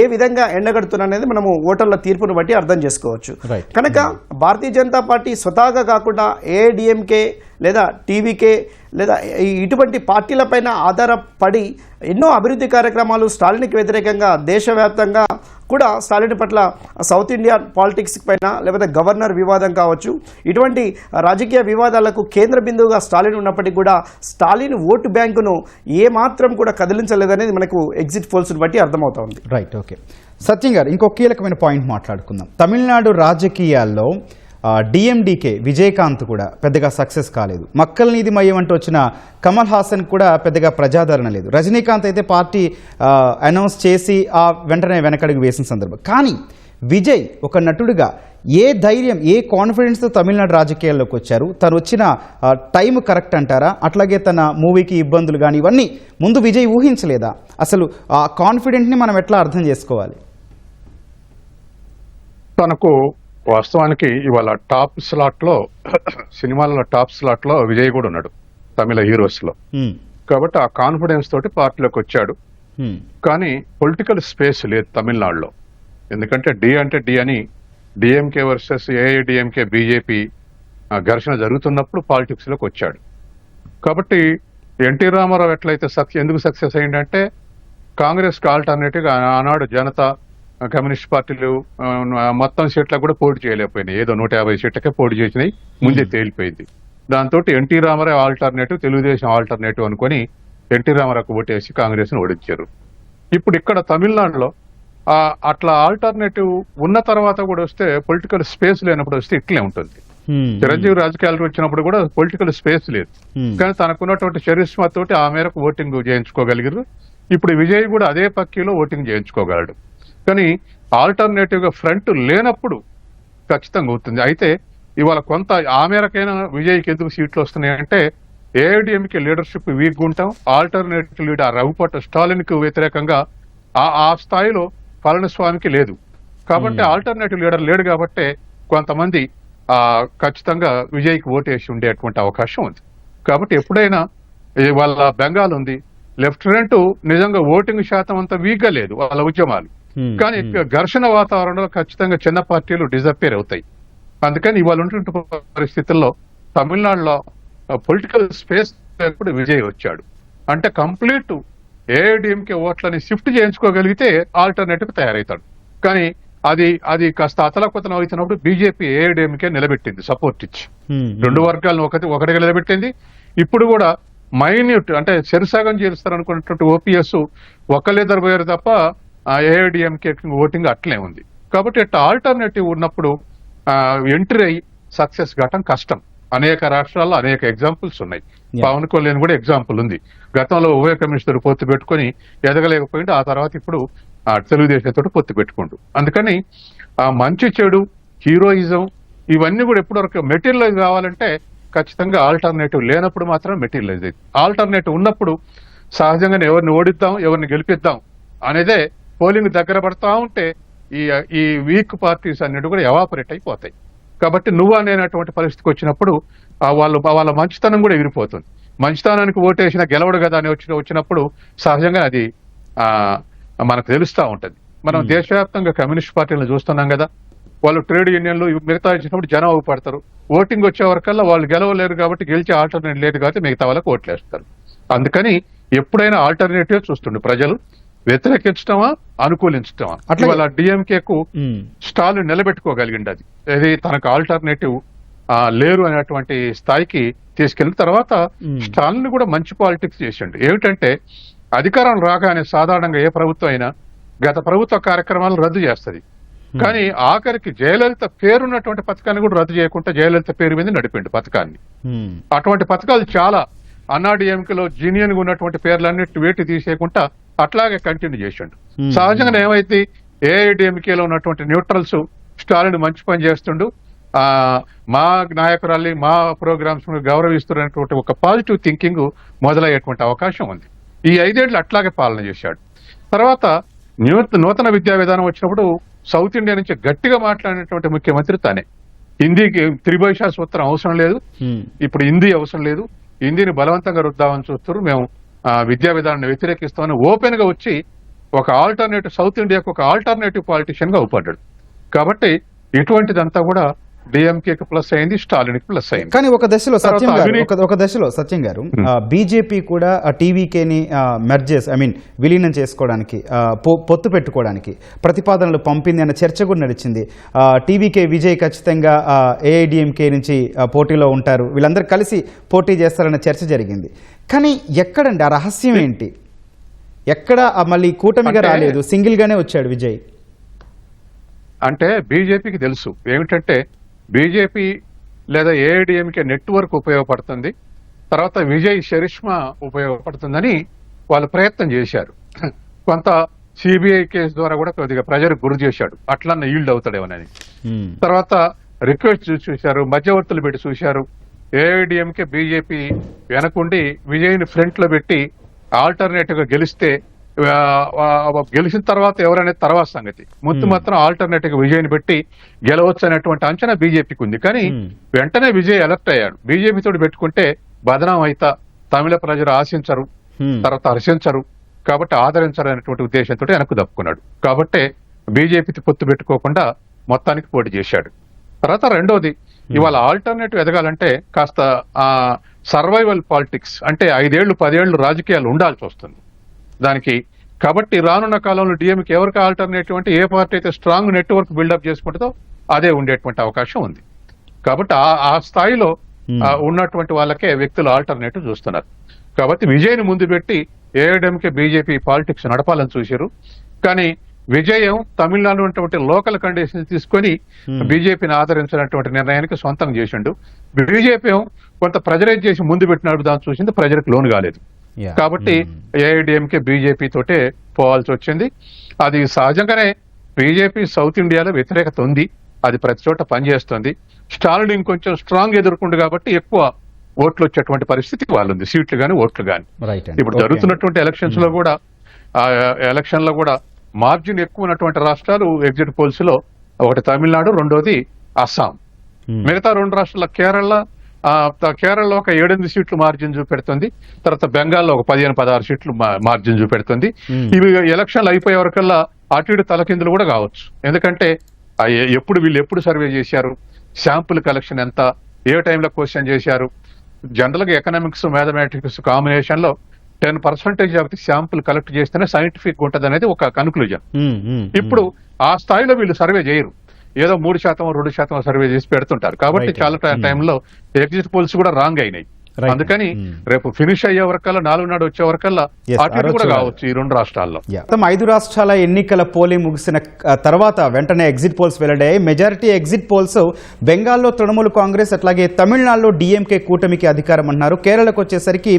ఏ విధంగా ఎండగడుతున్నది మనము ఓటర్ల తీర్పును బట్టి అర్థం చేసుకోవచ్చు. కనుక భారతీయ జనతా పార్టీ స్వతహాగా కాకుండా ఏఐడిఎంకే లేదా టీవీకే లేదా ఇటువంటి పార్టీలపైన ఆధారపడి ఎన్నో అభివృద్ధి కార్యక్రమాలు స్టాలిన్కి వ్యతిరేకంగా దేశవ్యాప్తంగా కూడా స్టాలిన్ పట్ల సౌత్ ఇండియా పాలిటిక్స్ పైన లేకపోతే గవర్నర్ వివాదం కావచ్చు, ఇటువంటి రాజకీయ వివాదాలకు కేంద్ర బిందువుగా స్టాలిన్ ఉన్నప్పటికీ కూడా స్టాలిన్ ఓటు బ్యాంకును ఏమాత్రం కూడా కదిలించలేదనేది మనకు ఎగ్జిట్ పోల్స్ని బట్టి అర్థమవుతోంది. Right, okay. సత్యం గారు, ఇంకో కీలకమైన పాయింట్ మాట్లాడుకుందాం. తమిళనాడు రాజకీయాల్లో డిఎండికే విజయకాంత్ కూడా పెద్దగా సక్సెస్ కాలేదు. మక్కల్ నీది మయం అంటూ వచ్చిన కమల్ హాసన్ కూడా పెద్దగా ప్రజాదరణ లేదు. రజనీకాంత్ అయితే పార్టీ అనౌన్స్ చేసి ఆ వెంటనే వెనకడుగు వేసిన సందర్భం. కానీ విజయ్ ఒక నటుడిగా ఏ ధైర్యం, ఏ కాన్ఫిడెన్స్తో తమిళనాడు రాజకీయాల్లోకి వచ్చారు? తను వచ్చిన టైం కరెక్ట్ అంటారా? అట్లాగే తన మూవీకి ఇబ్బందులు కానీ ఇవన్నీ ముందు విజయ్ ఊహించలేదా? అసలు ఆ కాన్ఫిడెంట్ని మనం ఎట్లా అర్థం చేసుకోవాలి? తనకు వాస్తవానికి ఇవాళ టాప్ స్లాట్ లో సినిమాలలో టాప్ స్లాట్ లో విజయ్ కూడా ఉన్నాడు తమిళ హీరోస్ లో. కాబట్టి ఆ కాన్ఫిడెన్స్ తోటి పార్టీలోకి వచ్చాడు. కానీ పొలిటికల్ స్పేస్ లేదు తమిళనాడులో. ఎందుకంటే డి అంటే డి అని డిఎంకే వర్సెస్ ఏఐడిఎంకే బీజేపీ ఘర్షణ జరుగుతున్నప్పుడు పాలిటిక్స్ లోకి వచ్చాడు. కాబట్టి ఎన్టీ రామారావు ఎట్లయితే ఎందుకు సక్సెస్ అయ్యిందంటే, కాంగ్రెస్ కి ఆల్టర్నేటివ్ గా ఆనాడు జనతా కమ్యూనిస్ట్ పార్టీలు మొత్తం సీట్లకు కూడా పోటీ చేయలేకపోయినాయి. ఏదో 150 సీట్లకే పోటీ చేసినాయి, ముందే తేలిపోయింది. దాంతో ఎన్టీ రామారావు ఆల్టర్నేటివ్, తెలుగుదేశం ఆల్టర్నేటివ్ అనుకుని ఎన్టీ రామారావుకు ఓటేసి కాంగ్రెస్ ని ఓడించారు. ఇప్పుడు ఇక్కడ తమిళనాడులో అట్లా ఆల్టర్నేటివ్ ఉన్న తర్వాత కూడా వస్తే, పొలిటికల్ స్పేస్ లేనప్పుడు వస్తే ఇట్లే ఉంటుంది. చిరంజీవి రాజకీయాలకు వచ్చినప్పుడు కూడా పొలిటికల్ స్పేస్ లేదు, కానీ తనకున్నటువంటి చరిష్మా తోటి ఆ మేరకు ఓటింగ్ చేయించుకోగలిగారు. ఇప్పుడు విజయ్ కూడా అదే పక్కీలో ఓటింగ్ చేయించుకోగలడు. కానీ ఆల్టర్నేటివ్ గా ఫ్రంట్ లేనప్పుడు ఖచ్చితంగా అవుతుంది. అయితే ఇవాళ కొంత ఆ మేరకైనా విజయ్కి ఎందుకు సీట్లు వస్తున్నాయంటే, ఏఐడిఎంకే లీడర్షిప్ వీక్ ఉంటాం, ఆల్టర్నేటివ్ లీడర్ రఘుపట్ స్టాలిన్ కు వ్యతిరేకంగా ఆ స్థాయిలో పళనిస్వామికి లేదు. కాబట్టి ఆల్టర్నేటివ్ లీడర్ లేడు కాబట్టి కొంతమంది ఖచ్చితంగా విజయ్కి ఓటేసి ఉండేటువంటి అవకాశం ఉంది. కాబట్టి ఎప్పుడైనా వాళ్ళ బెంగాల్ ఉంది, లెఫ్ట్ ఫ్రంట్ నిజంగా ఓటింగ్ శాతం అంతా వీక్ గా లేదు వాళ్ళ ఉద్యమాలు. కానీ ఘర్షణ వాతావరణంలో ఖచ్చితంగా చిన్న పార్టీలు డిజపేర్ అవుతాయి. అందుకని ఇవాళ ఉన్నటువంటి పరిస్థితుల్లో తమిళనాడులో పొలిటికల్ స్పేస్ కూడా విజయ్ వచ్చాడు. అంటే కంప్లీట్ ఏఐడిఎంకే ఓట్లని షిఫ్ట్ చేయించుకోగలిగితే ఆల్టర్నేటివ్ తయారవుతాడు. కానీ అది కాస్త అతలకుతలం అవుతున్నప్పుడు బీజేపీ ఏఐడిఎంకే నిలబెట్టింది, సపోర్ట్ ఇచ్చి 2 వర్గాలను ఒకటిగా నిలబెట్టింది. ఇప్పుడు కూడా మైన్యూట్ అంటే చెరుసాగం చేస్తారనుకున్నటువంటి ఓపీఎస్ ఒక్కళ్ళిద్దరు పోయారు తప్ప ఏఐడిఎంకే ఓటింగ్ అట్లే ఉంది. కాబట్టి ఇట్లా ఆల్టర్నేటివ్ ఉన్నప్పుడు ఎంట్రీ అయ్యి సక్సెస్ కావటం కష్టం. అనేక రాష్ట్రాల్లో అనేక ఎగ్జాంపుల్స్ ఉన్నాయి. పవన్ కళ్యాణ్ కూడా ఎగ్జాంపుల్ ఉంది. గతంలో ఉభయ కమిషనర్ పొత్తు పెట్టుకుని ఎదగలేకపోయింది, ఆ తర్వాత ఇప్పుడు తెలుగుదేశంతో పొత్తు పెట్టుకుంటూ. అందుకని మంచి చెడు, హీరోయిజం ఇవన్నీ కూడా ఎప్పటివరకు మెటీరియలైజ్ కావాలంటే ఖచ్చితంగా ఆల్టర్నేటివ్ లేనప్పుడు మాత్రం మెటీరియలైజ్ అయింది. ఆల్టర్నేటివ్ ఉన్నప్పుడు సహజంగానే ఎవరిని ఓడిద్దాం, ఎవరిని గెలిపిద్దాం అనేదే పోలింగ్ దగ్గర పడతా ఉంటే ఈ వీక్ పార్టీస్ అన్నిటి కూడా ఎవాపరేట్ అయిపోతాయి. కాబట్టి నువ్వు అనేటువంటి పరిస్థితికి వచ్చినప్పుడు వాళ్ళ మంచితనం కూడా ఎగిరిపోతుంది. మంచితనానికి ఓటేసిన గెలవడు కదా అని వచ్చినప్పుడు సహజంగా అది మనకు తెలుస్తూ ఉంటది. మనం దేశవ్యాప్తంగా కమ్యూనిస్ట్ పార్టీలను చూస్తున్నాం కదా, వాళ్ళు ట్రేడ్ యూనియన్లు మిగతా ఇచ్చినప్పుడు జనం అవుపడతారు. ఓటింగ్ వచ్చే వరకల్లా వాళ్ళు గెలవలేరు కాబట్టి గెలిచే ఆల్టర్నేటివ్ లేదు కాబట్టి మిగతా వాళ్ళకి ఓట్లేస్తారు. అందుకని ఎప్పుడైనా ఆల్టర్నేటివ్ చూస్తుండే ప్రజలు వ్యతిరేకించడమా అనుకూలించడమా. ఇవాళ డిఎంకేకు స్టాలిన్ నిలబెట్టుకోగలిగింది. అది తనకు ఆల్టర్నేటివ్ లేరు అనేటువంటి స్థాయికి తీసుకెళ్ళిన తర్వాత స్టాలిన్ కూడా మంచి పాలిటిక్స్ చేసిండు. ఏమిటంటే అధికారం రాగానే సాధారణంగా ఏ ప్రభుత్వం అయినా గత ప్రభుత్వ కార్యక్రమాలను రద్దు చేస్తుంది, కానీ ఆఖరికి జయలలిత పేరున్నటువంటి పథకాన్ని కూడా రద్దు చేయకుండా జయలలిత పేరు మీద నడిపిండు పథకాన్ని. అటువంటి పథకాలు చాలా అన్నాడీఎంకేలో జీనియన్ గా ఉన్నటువంటి పేర్లన్నిటి వేటి తీసేయకుండా అట్లాగే కంటిన్యూ చేసిండు. సహజంగా ఏమైతే ఏఐడిఎంకేలో ఉన్నటువంటి న్యూట్రల్స్ స్టాలిన్ మంచి పని చేస్తుండు, మా నాయకురాల్ని మా ప్రోగ్రామ్స్ గౌరవిస్తున్నటువంటి ఒక పాజిటివ్ థింకింగ్ మొదలయ్యేటువంటి అవకాశం ఉంది. ఈ 5 ఏళ్లు అట్లాగే పాలన చేశాడు. తర్వాత నూతన విద్యా విధానం వచ్చినప్పుడు సౌత్ ఇండియా నుంచి గట్టిగా మాట్లాడినటువంటి ముఖ్యమంత్రి తానే. హిందీకి త్రిభాషా సూత్రం అవసరం లేదు, ఇప్పుడు హిందీ అవసరం లేదు, హిందీని బలవంతంగా రుద్దామని చూస్తారు, మేము విద్యా విధానాన్ని వ్యతిరేకిస్తామని ఓపెన్ గా వచ్చి ఒక ఆల్టర్నేటివ్ సౌత్ ఇండియాకు ఒక ఆల్టర్నేటివ్ పాలిటిషియన్ గా అవుపడ్డాడు. కాబట్టి ఇటువంటిదంతా కూడా డిఎంకేకి ప్లస్ అయింది, స్టాలిన్ కి ప్లస్ అయింది. కానీ ఒక దశలో సత్యం గారు బీజేపీ కూడా టీవీకేని విలీనం చేసుకోవడానికి పొత్తు పెట్టుకోవడానికి ప్రతిపాదనలు పంపింది అన్న చర్చ కూడా నడిచింది. టీవీకే విజయ్ ఖచ్చితంగా ఏఐడిఎంకే నుంచి పోటీలో ఉంటారు, వీళ్ళందరూ కలిసి పోటీ చేస్తారన్న చర్చ జరిగింది. కానీ ఎక్కడండి ఆ రహస్యం ఏంటి? ఎక్కడ మళ్ళీ కూటమిగా రాలేదు, సింగిల్ గానే వచ్చాడు విజయ్. అంటే బీజేపీకి తెలుసు ఏమిటంటే బీజేపీ లేదా ఏఐడిఎంకే నెట్వర్క్ ఉపయోగపడుతుంది, తర్వాత విజయ్ చరిష్మా ఉపయోగపడుతుందని వాళ్ళు ప్రయత్నం చేశారు. కొంత సిబిఐ కేసు ద్వారా కూడా కొద్దిగా ప్రజలకు గురి చేశాడు, అట్లన్న ఈల్డ్ అవుతాడేమోనని. తర్వాత రిక్వెస్ట్ చూశారు, మధ్యవర్తులు పెట్టి చూశారు. ఏఐడిఎంకే బీజేపీ వెనకుండి విజయ్ని ఫ్రంట్ లో పెట్టి ఆల్టర్నేటివ్ గా గెలిచిన తర్వాత ఎవరనేది తర్వాత సంగతి, ముందు మాత్రం ఆల్టర్నేటివ్ విజయ్ని పెట్టి గెలవచ్చు అనేటువంటి అంచనా బీజేపీకి ఉంది. కానీ వెంటనే విజయ్ అలర్ట్ అయ్యాడు, బీజేపీ తోటి పెట్టుకుంటే బదనాం అయితా, తమిళ ప్రజలు ఆశించరు, తర్వాత హర్షించరు, కాబట్టి ఆదరించరు అనేటువంటి ఉద్దేశంతో వెనక్కు దప్పుకున్నాడు. కాబట్టి బీజేపీతో పొత్తు పెట్టుకోకుండా మొత్తానికి పోటీ చేశాడు. తర్వాత రెండోది, ఇవాళ ఆల్టర్నేటివ్ ఎదగాలంటే కాస్త సర్వైవల్ పాలిటిక్స్ అంటే 5 ఏళ్లు 10 ఏళ్లు రాజకీయాలు ఉండాల్సి వస్తుంది దానికి. కాబట్టి రానున్న కాలంలో డిఎంకి ఎవరికి ఆల్టర్నేటివ్ అంటే ఏ పార్టీ అయితే స్ట్రాంగ్ నెట్వర్క్ బిల్డప్ చేసుకుంటుందో అదే ఉండేటువంటి అవకాశం ఉంది. కాబట్టి ఆ స్థాయిలో ఉన్నటువంటి వాళ్ళకే వ్యక్తులు ఆల్టర్నేటివ్ చూస్తున్నారు. కాబట్టి విజయ్ని ముందు పెట్టి ఏఐడిఎంకే బీజేపీ పాలిటిక్స్ నడపాలని చూశారు. కానీ విజయం తమిళనాడు ఉన్నటువంటి లోకల్ కండిషన్స్ తీసుకొని బీజేపీని ఆదరించినటువంటి నిర్ణయానికి సొంతం చేసిండు. బీజేపీ కొంత ప్రెజరైజ్ చేసి ముందు పెట్టినప్పుడు దాన్ని చూసింది, ప్రజలకు లోను కాలేదు. కాబట్టి ఏఐడిఎంకే బీజేపీ తోటే పోవాల్సి వచ్చింది. అది సహజంగానే బీజేపీ సౌత్ ఇండియాలో వ్యతిరేకత ఉంది, అది ప్రతి చోట పనిచేస్తుంది. స్టాలిన్ ఇంకొంచెం స్ట్రాంగ్ ఎదుర్కొండు కాబట్టి ఎక్కువ ఓట్లు వచ్చేటువంటి పరిస్థితి వాళ్ళు ఉంది, సీట్లు గాని ఓట్లు గాని. ఇప్పుడు జరుగుతున్నటువంటి ఎలక్షన్స్ లో కూడా మార్జిన్ ఎక్కువ ఉన్నటువంటి రాష్ట్రాలు ఎగ్జిట్ పోల్స్ లో ఒకటి తమిళనాడు, రెండోది అస్సాం. మిగతా 2 రాష్ట్రాల కేరళలో ఒక 7-8 సీట్లు మార్జిన్ చూపెడుతుంది, తర్వాత బెంగాల్లో ఒక 15-16 సీట్లు మార్జిన్ చూపెడుతుంది. ఇవి ఎలక్షన్లు అయిపోయే వరకల్లా అటు ఇటు తలకిందులు కూడా కావచ్చు. ఎందుకంటే వీళ్ళు ఎప్పుడు సర్వే చేశారు, శాంపుల్ కలెక్షన్ ఎంత, ఏ టైంలో క్వశ్చన్ చేశారు. జనరల్ గా ఎకనామిక్స్ మ్యాథమెటిక్స్ కాంబినేషన్ లో 10% ఆఫ్ ది శాంపుల్ కలెక్ట్ చేస్తేనే సైంటిఫిక్ ఉంటది అనేది ఒక కన్క్లూజన్. ఇప్పుడు ఆ స్థాయిలో వీళ్ళు సర్వే చేయరు, ఏదో 3%, 2% సర్వే చేసి పెడుతుంటారు. కాబట్టి చాలా టైంలో ఎగ్జిట్ పోల్స్ కూడా రాంగ్ అయినాయి. అందుకని రేపు ఫినిష్ అయ్యే వరకల్లా 4 నాడు వచ్చే వరకల్లా అటు కూడా కావచ్చు ఈ 2 రాష్ట్రాల్లో. 5 రాష్ట్రాల ఎన్నికల పోలింగ్ ముగిసిన తర్వాత వెంటనే ఎగ్జిట్ పోల్స్ వెల్లడయ్యాయి. మెజారిటీ ఎగ్జిట్ పోల్స్ బెంగాల్లో తృణమూల్ కాంగ్రెస్, అట్లాగే తమిళనాడులో డిఎంకే కూటమికి అధికారం అన్నారు. కేరళకు వచ్చేసరికి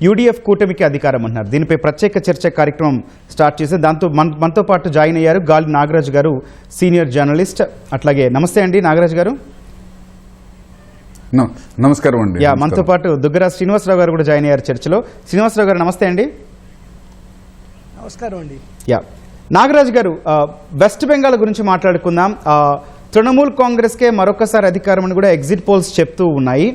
యూడీఎఫ్ కూటమికి అధికారం అన్నారు. దీనిపై ప్రత్యేక చర్చ కార్యక్రమం స్టార్ట్ చేసి దాంతో మనతో పాటు జాయిన్ అయ్యారు గాలి నాగరాజ్ గారు, సీనియర్ జర్నలిస్ట్. అట్లాగే నమస్తే అండి నాగరాజ్ గారు. నమస్కారం అండి. మనతో పాటు దుగ్గరా శ్రీనివాసరావు గారు కూడా జాయిన్ అయ్యారు చర్చలో. శ్రీనివాసరావు గారు నమస్తే అండి. నమస్కారం అండి. నాగరాజ్ గారు, వెస్ట్ బెంగాల్ గురించి మాట్లాడుకుందాం. తృణమూల్ కాంగ్రెస్కే మరొకసారి అధికారం అని కూడా ఎగ్జిట్ పోల్స్ చెప్తూ ఉన్నాయి.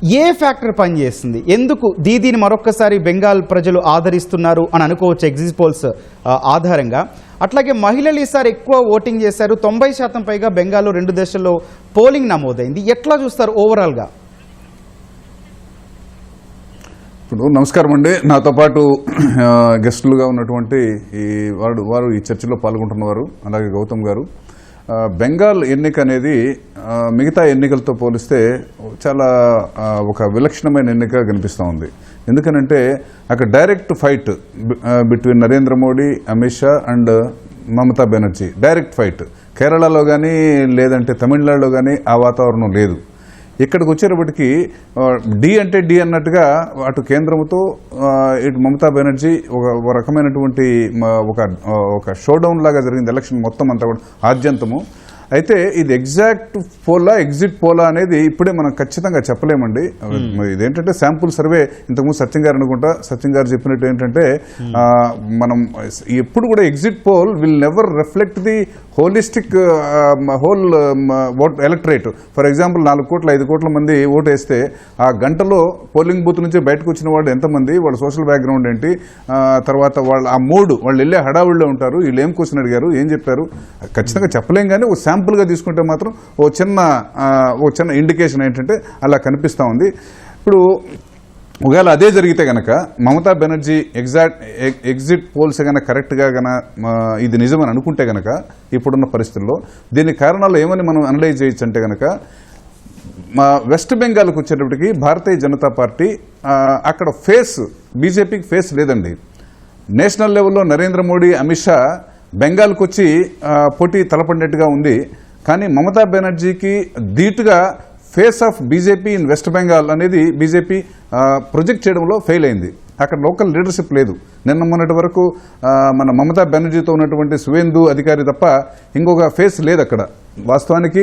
ఏ ఫ్యాక్టర్ పనిచేస్తుంది? ఎందుకు దీదీని మరొక్కసారి బెంగాల్ ప్రజలు ఆదరిస్తున్నారు అని అనుకోవచ్చు ఎగ్జిట్ పోల్స్ ఆధారంగా. అట్లాగే మహిళలు ఈసారి ఎక్కువ ఓటింగ్ చేశారు, 90% పైగా బెంగాల్లో 2 దశల్లో పోలింగ్ నమోదైంది. ఎట్లా చూస్తారు ఓవరాల్గా? ఇప్పుడు నమస్కారం అండి. నాతో పాటు గెస్టులుగా ఉన్నటువంటి వారు ఈ చర్చలో పాల్గొంటున్నవారు, అలాగే గౌతమ్ గారు. బెంగాల్ ఎన్నిక అనేది మిగతా ఎన్నికలతో పోలిస్తే చాలా ఒక విలక్షణమైన ఎన్నిక కనిపిస్తూ ఉంది. ఎందుకనంటే అక్కడ direct fight between Narendra Modi, Amit Shah and Mamata Banerjee. Direct fight. కేరళలో కానీ లేదంటే తమిళనాడులో కానీ ఆ వాతావరణం లేదు. ఇక్కడికి వచ్చేటప్పటికి డి అంటే డి అన్నట్టుగా అటు కేంద్రంతో ఇటు మమతా బెనర్జీ ఒక రకమైనటువంటి ఒక షోడౌన్ లాగా జరిగింది ఎలక్షన్ మొత్తం అంతా కూడా ఆద్యంతము. అయితే ఇది ఎగ్జాక్ట్ పోలా ఎగ్జిట్ పోలా అనేది ఇప్పుడే మనం ఖచ్చితంగా చెప్పలేమండి. ఇదేంటంటే శాంపుల్ సర్వే. ఇంతకుముందు సత్యం గారు అనుకుంటా, సత్యం గారు చెప్పినట్టు ఏంటంటే మనం ఎప్పుడు కూడా exit poll will never reflect the holistic whole electorate. For example 4 కోట్ల 5 కోట్ల మంది ఓటు వేస్తే ఆ గంటలో పోలింగ్ బూత్ నుంచి బయటకు వచ్చిన వాళ్ళు ఎంతమంది, వాళ్ళ సోషల్ బ్యాక్గ్రౌండ్ ఏంటి, తర్వాత వాళ్ళ ఆ మూడు వాళ్ళు వెళ్ళే హడావుల్లో ఉంటారు, వీళ్ళు ఏం క్వశ్చన్ అడిగారు, ఏం చెప్పారు, ఖచ్చితంగా చెప్పలేం. కానీ ఒక శాంపుల్గా తీసుకుంటే మాత్రం ఓ చిన్న ఇండికేషన్ ఏంటంటే అలా కనిపిస్తూ ఉంది. ఇప్పుడు ఒకవేళ అదే జరిగితే గనక మమతా బెనర్జీ ఎగ్జిట్ పోల్స్ కనుక కరెక్ట్గా ఇది నిజమని అనుకుంటే గనక ఇప్పుడున్న పరిస్థితుల్లో దీని కారణాలు ఏమని మనం అనలైజ్ చేయొచ్చు అంటే గనక వెస్ట్ బెంగాల్కి వచ్చేటప్పటికి భారతీయ జనతా పార్టీ అక్కడ బీజేపీకి ఫేస్ లేదండి. నేషనల్ లెవెల్లో నరేంద్ర మోడీ, అమిత్ షా బెంగాల్కి వచ్చి పోటీ తలపడినట్టుగా ఉంది. కానీ మమతా బెనర్జీకి ధీటుగా face of BJP in west Bengal అనేది బీజేపీ ప్రొజెక్ట్ చేయడంలో ఫెయిల్ అయింది. అక్కడ లోకల్ లీడర్షిప్ లేదు. నిన్న మొన్నటి వరకు మన మమతా బెనర్జీతో ఉన్నటువంటి సువేందు అధికారి తప్ప ఇంకొక ఫేస్ లేదు అక్కడ. వాస్తవానికి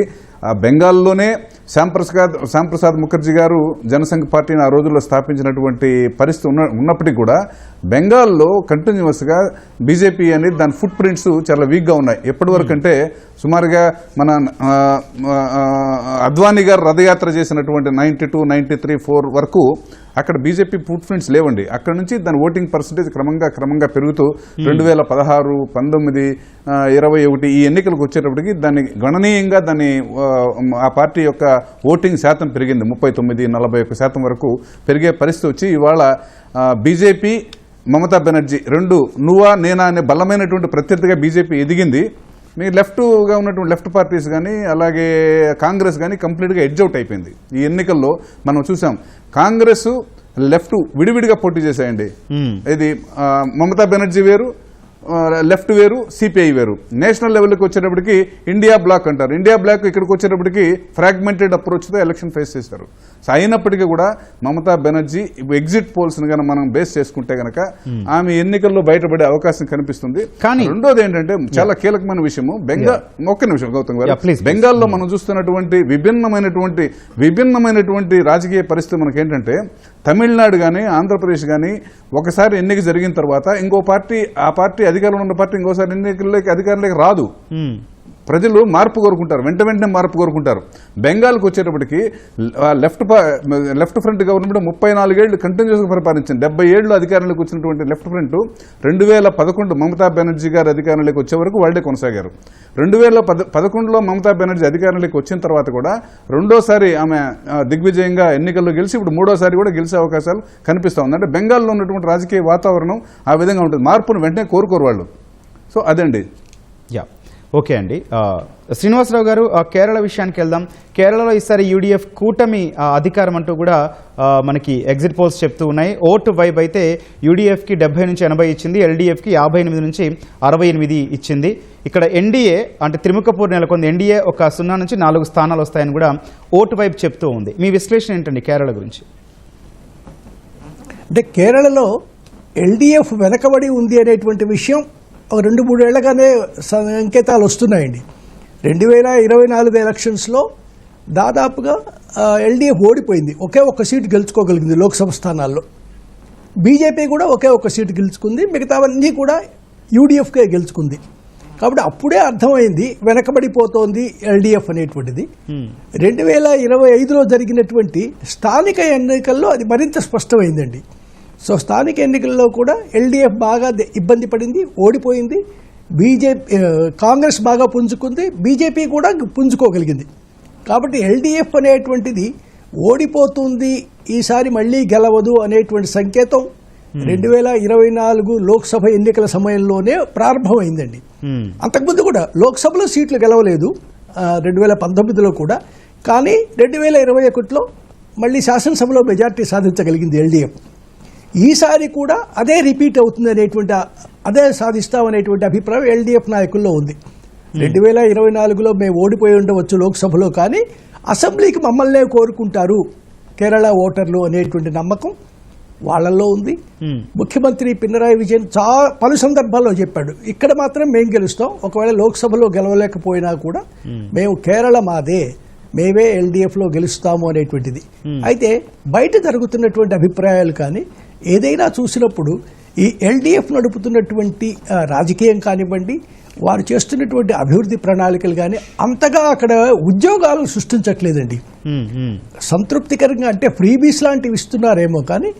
బెంగాల్లోనే శ్యాంప్రసాద్ ముఖర్జీ గారు జనసంఘ్ పార్టీని ఆ రోజుల్లో స్థాపించినటువంటి పరిస్థితి ఉన్నప్పటికీ కూడా బెంగాల్లో కంటిన్యూస్గా బీజేపీ అనేది దాని ఫుట్ ప్రింట్స్ చాలా వీక్గా ఉన్నాయి. ఎప్పటి వరకు అంటే సుమారుగా మన అద్వానీ గారు రథయాత్ర చేసినటువంటి 92, 93, 4 వరకు అక్కడ బీజేపీ ఫుట్ ప్రింట్స్ లేవండి. అక్కడ నుంచి దాని ఓటింగ్ పర్సంటేజ్ క్రమంగా పెరుగుతూ 2016, 19, 21 ఈ ఎన్నికలకు వచ్చేటప్పటికి దాన్ని గణనీయంగా ఆ పార్టీ యొక్క ఓటింగ్ శాతం పెరిగింది. 39, 41% వరకు పెరిగే పరిస్థితి వచ్చి ఇవాళ బీజేపీ, మమతా బెనర్జీ రెండు నువ్వా నేనా అనే బలమైనటువంటి ప్రత్యర్థిగా బీజేపీ ఎదిగింది. మీ లెఫ్ట్గా ఉన్నటువంటి లెఫ్ట్ పార్టీస్ కానీ అలాగే కాంగ్రెస్ కానీ కంప్లీట్గా ఎడ్జ్ అవుట్ అయిపోయింది. ఈ ఎన్నికల్లో మనం చూసాం కాంగ్రెస్ లెఫ్ట్ విడివిడిగా పోటీ చేశాయండి. ఇది మమతా బెనర్జీ వేరు, లెఫ్ట్ వేరు, సిపిఐ వేరు. నేషనల్ లెవెల్కి వచ్చేటప్పటికి ఇండియా బ్లాక్ అంటారు. ఇండియా బ్లాక్ ఇక్కడికి వచ్చేటప్పటికి ఫ్రాగ్మెంటెడ్ అప్రోచ్తో ఎలక్షన్ ఫేస్ చేస్తారు. సో అయినప్పటికీ కూడా మమతా బెనర్జీ ఎగ్జిట్ పోల్స్ కనుక మనం బేస్ చేసుకుంటే కనుక ఆమె ఎన్నికల్లో బయటపడే అవకాశం కనిపిస్తుంది. కానీ రెండోది ఏంటంటే చాలా కీలకమైన విషయము ఒక్క నిమిషం గౌతమ్ గారు, బెంగాల్లో మనం చూస్తున్నటువంటి విభిన్నమైనటువంటి రాజకీయ పరిస్థితి మనకేంటంటే తమిళనాడు కానీ ఆంధ్రప్రదేశ్ కానీ ఒకసారి ఎన్నిక జరిగిన తర్వాత ఆ పార్టీ అధికారంలో ఉన్న పార్టీ ఇంకోసారి అధికారంలోకి రాదు. ప్రజలు మార్పు కోరుకుంటారు, వెంటనే మార్పు కోరుకుంటారు. బెంగాల్కి వచ్చేటప్పటికి లెఫ్ట్ ఫ్రంట్ గవర్నమెంట్ 34 ఏళ్లు కంటిన్యూస్గా పరిపాలించింది. 70 ఏళ్లు అధికారంలోకి వచ్చినటువంటి లెఫ్ట్ ఫ్రంట్ 2011 మమతా బెనర్జీ గారు అధికారంలోకి వచ్చే వరకు వాళ్ళే కొనసాగారు. 2011లో మమతా బెనర్జీ అధికారంలోకి వచ్చిన తర్వాత కూడా రెండోసారి ఆమె దిగ్విజయంగా ఎన్నికల్లో గెలిచి ఇప్పుడు మూడోసారి కూడా గెలిచే అవకాశాలు కనిపిస్తూ ఉంది. అంటే బెంగాల్లో ఉన్నటువంటి రాజకీయ వాతావరణం ఆ విధంగా ఉంటుంది. మార్పును వెంటనే కోరుకోరు వాళ్ళు. సో అదండి. ఓకే అండి. శ్రీనివాసరావు గారు, కేరళ విషయానికి వెళ్దాం. కేరళలో ఈసారి యూడీఎఫ్ కూటమి అధికారం అంటూ కూడా మనకి ఎగ్జిట్ పోల్స్ చెప్తూ ఉన్నాయి. ఓటు వైబ్ అయితే యూడీఎఫ్కి 70 నుంచి 80 ఇచ్చింది, ఎల్డీఎఫ్కి 58 నుంచి 68 ఇచ్చింది. ఇక్కడ ఎన్డీఏ అంటే త్రిముఖపూర్ నెలకొంది. ఎన్డీఏ ఒక 0 నుంచి 4 స్థానాలు వస్తాయని కూడా ఓటు వైబ్ చెప్తూ ఉంది. మీ విశ్లేషణ ఏంటండి కేరళ గురించి? అంటే కేరళలో ఎల్డీఎఫ్ వెనకబడి ఉంది అనేటువంటి విషయం ఒక 2-3 ఏళ్లగానే సంకేతాలు వస్తున్నాయండి. 2024 ఎలక్షన్స్లో దాదాపుగా ఎల్డీఎఫ్ ఓడిపోయింది. ఒకే ఒక్క సీటు గెలుచుకోగలిగింది లోక్సభ స్థానాల్లో. బీజేపీ కూడా ఒకే ఒక్క సీటు గెలుచుకుంది. మిగతావన్నీ కూడా యూడీఎఫ్కే గెలుచుకుంది. కాబట్టి అప్పుడే అర్థమైంది వెనకబడిపోతోంది ఎల్డీఎఫ్ అనేటువంటిది. 2025లో జరిగినటువంటి స్థానిక ఎన్నికల్లో అది మరింత స్పష్టమైందండి. సో స్థానిక ఎన్నికల్లో కూడా ఎల్డీఎఫ్ బాగా ఇబ్బంది పడింది, ఓడిపోయింది. కాంగ్రెస్ బాగా పుంజుకుంది, బీజేపీ కూడా పుంజుకోగలిగింది. కాబట్టి ఎల్డీఎఫ్ అనేటువంటిది ఓడిపోతుంది, ఈసారి మళ్ళీ గెలవదు అనేటువంటి సంకేతం 2024 లోక్సభ ఎన్నికల సమయంలోనే ప్రారంభమైందండి. అంతకుముందు కూడా లోక్సభలో సీట్లు గెలవలేదు 2019లో కూడా, కానీ 2021లో మళ్ళీ శాసనసభలో మెజార్టీ సాధించగలిగింది ఎల్డీఎఫ్. ఈసారి కూడా అదే రిపీట్ అవుతుంది అనేటువంటి, అదే సాధిస్తామనేటువంటి అభిప్రాయం ఎల్డీఎఫ్ నాయకుల్లో ఉంది. 2024లో మేము ఓడిపోయి ఉండవచ్చు లోక్సభలో, కానీ అసెంబ్లీకి మమ్మల్నే కోరుకుంటారు కేరళ ఓటర్లు అనేటువంటి నమ్మకం వాళ్ళల్లో ఉంది. ముఖ్యమంత్రి పినరాయి విజయన్ పలు సందర్భాల్లో చెప్పాడు, ఇక్కడ మాత్రం మేము గెలుస్తాం, ఒకవేళ లోక్సభలో గెలవలేకపోయినా కూడా మేము కేరళ మాదే, మేమే ఎల్డీఎఫ్లో గెలుస్తాము అనేటువంటిది. అయితే బయట జరుగుతున్నటువంటి అభిప్రాయాలు కానీ ఏదైనా చూసినప్పుడు ఈ ఎల్డీఎఫ్ నడుపుతున్నటువంటి రాజకీయం కానివ్వండి, వారు చేస్తున్నటువంటి అభివృద్ధి ప్రణాళికలు కానీ అంతగా అక్కడ ఉద్యోగాలు సృష్టించట్లేదండి. సంతృప్తికరంగా అంటే ఫ్రీబీస్ లాంటివి ఇస్తున్నారేమో, కానీ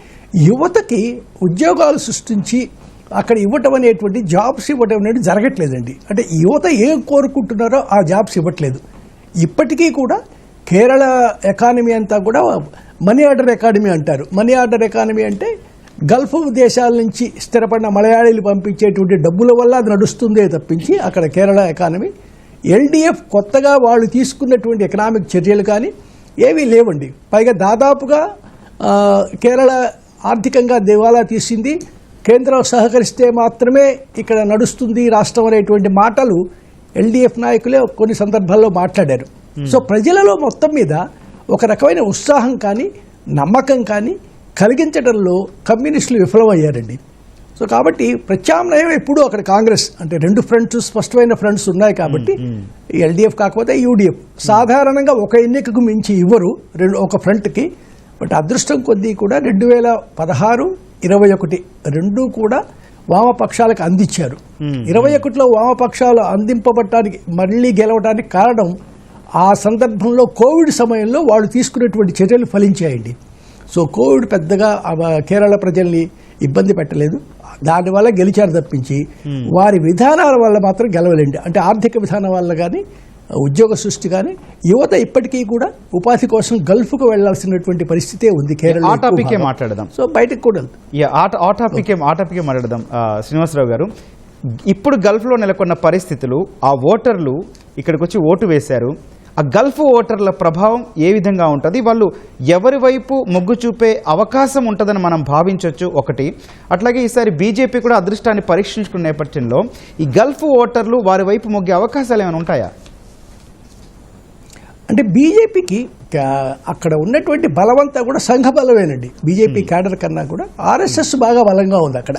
యువతకి ఉద్యోగాలు సృష్టించి అక్కడ ఇవ్వటం అనేటువంటి జాబ్స్ ఇవ్వటం అనేది జరగట్లేదండి. అంటే యువత ఏం కోరుకుంటున్నారో ఆ జాబ్స్ ఇవ్వట్లేదు. ఇప్పటికీ కూడా కేరళ ఎకానమీ అంతా కూడా మనీ ఆర్డర్ ఎకానమీ అంటారు. మనీ ఆర్డర్ ఎకానమీ అంటే గల్ఫ్ దేశాల నుంచి స్థిరపడిన మలయాళీలు పంపించేటువంటి డబ్బుల వల్ల అది నడుస్తుందే తప్పించి అక్కడ కేరళ ఎకానమీ ఎల్డీఎఫ్ కొత్తగా వాళ్ళు తీసుకున్నటువంటి ఎకనామిక్ చర్యలు కానీ ఏవీ లేవండి. పైగా దాదాపుగా కేరళ ఆర్థికంగా దివాలా తీసింది, కేంద్రం సహకరిస్తే మాత్రమే ఇక్కడ నడుస్తుంది రాష్ట్రం అనేటువంటి మాటలు ఎల్డీఎఫ్ నాయకులే కొన్ని సందర్భాల్లో మాట్లాడారు. సో ప్రజలలో మొత్తం మీద ఒక రకమైన ఉత్సాహం కానీ నమ్మకం కానీ కలిగించడంలో కమ్యూనిస్టులు విఫలమయ్యారండి. సో కాబట్టి ప్రత్యామ్నాయం ఎప్పుడూ అక్కడ కాంగ్రెస్ అంటే రెండు ఫ్రంట్స్, స్పష్టమైన ఫ్రంట్స్ ఉన్నాయి కాబట్టి ఎల్డీఎఫ్ కాకపోతే యూడీఎఫ్ సాధారణంగా ఒక ఎన్నికకు మించి ఇవ్వరు ఒక ఫ్రంట్కి. బట్ అదృష్టం కొద్దీ కూడా 2016, 21 రెండూ కూడా వామపక్షాలకు అందించారు. 21లో వామపక్షాలు అందింపబడటానికి మళ్ళీ గెలవడానికి కారణం ఆ సందర్భంలో కోవిడ్ సమయంలో వాళ్ళు తీసుకునేటువంటి చర్యలు ఫలించాయండి. సో కోవిడ్ పెద్దగా కేరళ ప్రజల్ని ఇబ్బంది పెట్టలేదు, దానివల్ల గెలిచారు తప్పించి వారి విధానాల వల్ల మాత్రం గెలవలేండి. అంటే ఆర్థిక విధానం వల్ల కానీ ఉద్యోగ సృష్టి కానీ యువత ఇప్పటికీ కూడా ఉపాధి కోసం గల్ఫ్కు వెళ్లాల్సినటువంటి పరిస్థితే ఉంది కేరళ. ఆ టాపికే మాట్లాడదాం. సో బయటకు కూడా ఆ టాపికే మాట్లాడదాం. శ్రీనివాసరావు గారు, ఇప్పుడు గల్ఫ్లో నెలకొన్న పరిస్థితులు, ఆ ఓటర్లు ఇక్కడికి వచ్చి ఓటు వేశారు, ఆ గల్ఫ్ ఓటర్ల ప్రభావం ఏ విధంగా ఉంటుంది, వాళ్ళు ఎవరి వైపు మొగ్గు చూపే అవకాశం ఉంటుందని మనం భావించవచ్చు ఒకటి. అట్లాగే ఈసారి బీజేపీ కూడా అదృష్టాన్ని పరీక్షించుకున్న నేపథ్యంలో ఈ గల్ఫ్ ఓటర్లు వారి వైపు మొగ్గే అవకాశాలు ఏమైనా ఉంటాయా? అంటే బీజేపీకి అక్కడ ఉన్నటువంటి బలమంతా కూడా సంఘ బలమేనండి. బీజేపీ క్యాడర్ కన్నా కూడా ఆర్ఎస్ఎస్ బాగా బలంగా ఉంది అక్కడ.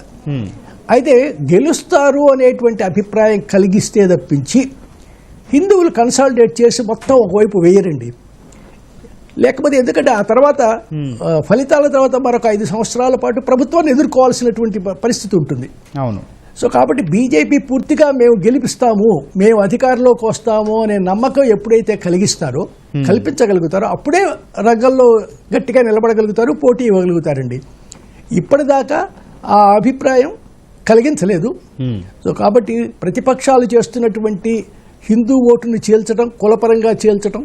అయితే గెలుస్తారు అనేటువంటి అభిప్రాయం కలిగిస్తే తప్పించి హిందువులు కన్సాలిడేట్ చేసి మొత్తం ఒకవైపు వేయరండి. లేకపోతే ఎందుకంటే ఆ తర్వాత ఫలితాల తర్వాత మరొక 5 సంవత్సరాల పాటు ప్రభుత్వాన్ని ఎదుర్కోవాల్సినటువంటి పరిస్థితి ఉంటుంది. అవును. సో కాబట్టి బీజేపీ పూర్తిగా మేము గెలిపిస్తాము, మేము అధికారంలోకి వస్తాము అనే నమ్మకం ఎప్పుడైతే కల్పించగలుగుతారో అప్పుడే రంగంలో గట్టిగా నిలబడగలుగుతారు, పోటీ ఇవ్వగలుగుతారండి. ఇప్పటిదాకా ఆ అభిప్రాయం కలిగించలేదు. సో కాబట్టి ప్రతిపక్షాలు చేస్తున్నటువంటి హిందూ ఓటును చీల్చడం, కులపరంగా చీల్చడం,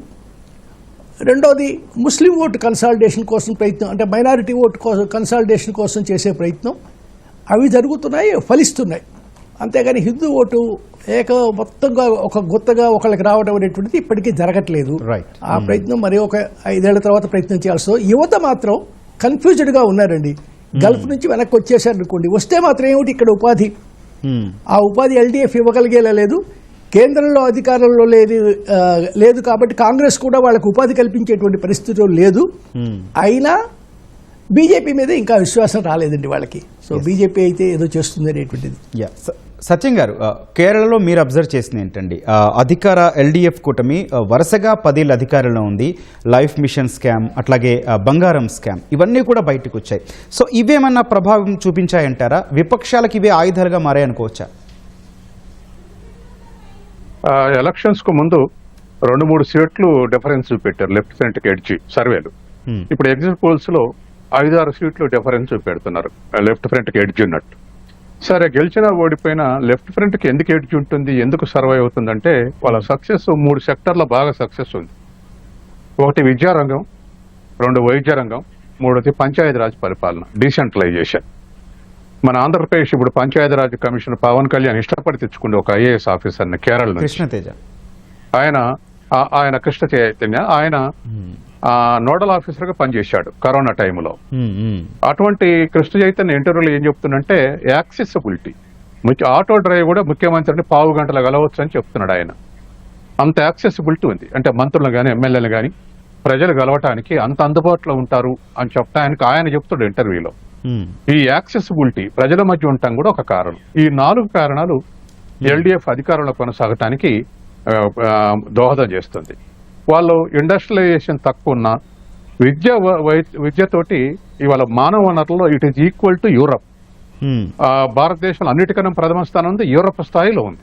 రెండోది ముస్లిం ఓటు కన్సాలిడేషన్ కోసం ప్రయత్నం, అంటే మైనారిటీ ఓటు కన్సాలిడేషన్ కోసం చేసే ప్రయత్నం, అవి జరుగుతున్నాయి, ఫలిస్తున్నాయి. అంతేగాని హిందూ ఓటు మొత్తంగా ఒక గుత్తగా ఒకళ్ళకి రావడం అనేటువంటిది ఇప్పటికీ జరగట్లేదు. ఆ ప్రయత్నం మరి ఒక 5 ఏళ్ల తర్వాత ప్రయత్నం చేయాల్సి. యువత మాత్రం కన్ఫ్యూజ్డ్గా ఉన్నారండి. గల్ఫ్ నుంచి వెనక్కి వచ్చేసారు అనుకోండి, వస్తే మాత్రం ఏమిటి ఇక్కడ ఉపాధి, ఆ ఉపాధి ఎల్డీఎఫ్ ఇవ్వగలిగేలా లేదు, కేంద్రంలో అధికారంలో లేదు కాబట్టి కాంగ్రెస్ కూడా వాళ్ళకు ఉపాధి కల్పించేటువంటి పరిస్థితులు లేదు. అయినా బీజేపీ మీద ఇంకా విశ్వాసం రాలేదండి వాళ్ళకి. సో బీజేపీ అయితే ఏదో చేస్తుంది అనేటువంటిది. సత్యం గారు, కేరళలో మీరు అబ్జర్వ్ చేసింది ఏంటండి? అధికార ఎల్డీఎఫ్ కూటమి వరుసగా 10 ఏళ్ళ అధికారంలో ఉంది. లైఫ్ మిషన్ స్కామ్, అట్లాగే బంగారం స్కామ్, ఇవన్నీ కూడా బయటకు వచ్చాయి. సో ఇవేమన్నా ప్రభావం చూపించాయంటారా? విపక్షాలకు ఇవే ఆయుధాలుగా మారాయనుకోవచ్చా? ఎలక్షన్స్ కు ముందు 2-3 సీట్లు డిఫరెన్స్ పెట్టారు లెఫ్ట్ ఫ్రంట్ కి ఎడ్జి సర్వేలు. ఇప్పుడు ఎగ్జిట్ పోల్స్ లో 5-6 సీట్లు డిఫరెన్స్ పెడుతున్నారు లెఫ్ట్ ఫ్రంట్ కి ఎడ్జి ఉన్నట్టు. సరే, గెలిచినా ఓడిపోయినా లెఫ్ట్ ఫ్రంట్ కి ఎందుకు ఎడ్జి ఉంటుంది, ఎందుకు సర్వైవ్ అవుతుందంటే వాళ్ళ సక్సెస్ 3 సెక్టర్లో బాగా సక్సెస్ ఉంది. 1 విద్యారంగం, 2 వైద్య రంగం, 3 పంచాయతీరాజ్ పరిపాలన, డీసెంట్రలైజేషన్. మన ఆంధ్రప్రదేశ్ ఇప్పుడు పంచాయతీరాజ్ కమిషన్ పవన్ కళ్యాణ్ ఇష్టపడి తెచ్చుకుంటే ఒక ఐఏఎస్ ఆఫీసర్ని కేరళ నుంచి. కృష్ణతేజ ఆయన కృష్ణ చైతన్య ఆయన నోడల్ ఆఫీసర్ గా పనిచేశాడు కరోనా టైంలో. అటువంటి కృష్ణ చైతన్య ఇంటర్వ్యూలో ఏం చెప్తుందంటే యాక్సెసిబిలిటీ, ఆటో డ్రైవ్ కూడా ముఖ్యమంత్రిని 15 గంటలు కలవచ్చు అని చెప్తున్నాడు ఆయన. అంత యాక్సెసిబిలిటీ ఉంది, అంటే మంత్రులు కానీ ఎమ్మెల్యేలు కానీ ప్రజలు కలవటానికి అంత అందుబాటులో ఉంటారు అని చెప్పడానికి ఆయన చెప్తాడు ఇంటర్వ్యూలో. ఈ యాక్సెసిబిలిటీ ప్రజల మధ్య ఉండటం కూడా ఒక కారణం. ఈ 4 కారణాలు ఎల్డీఎఫ్ అధికారంలో కొనసాగటానికి దోహదం చేస్తుంది. వాళ్ళు ఇండస్ట్రియలైజేషన్ తక్కువ ఉన్న విద్యతోటి ఇవాళ మానవ వనరుల్లో it is equal to Europe. భారతదేశంలో అన్నిటికన్నా ప్రథమ స్థానం ఉంది, యూరప్ స్థాయిలో ఉంది.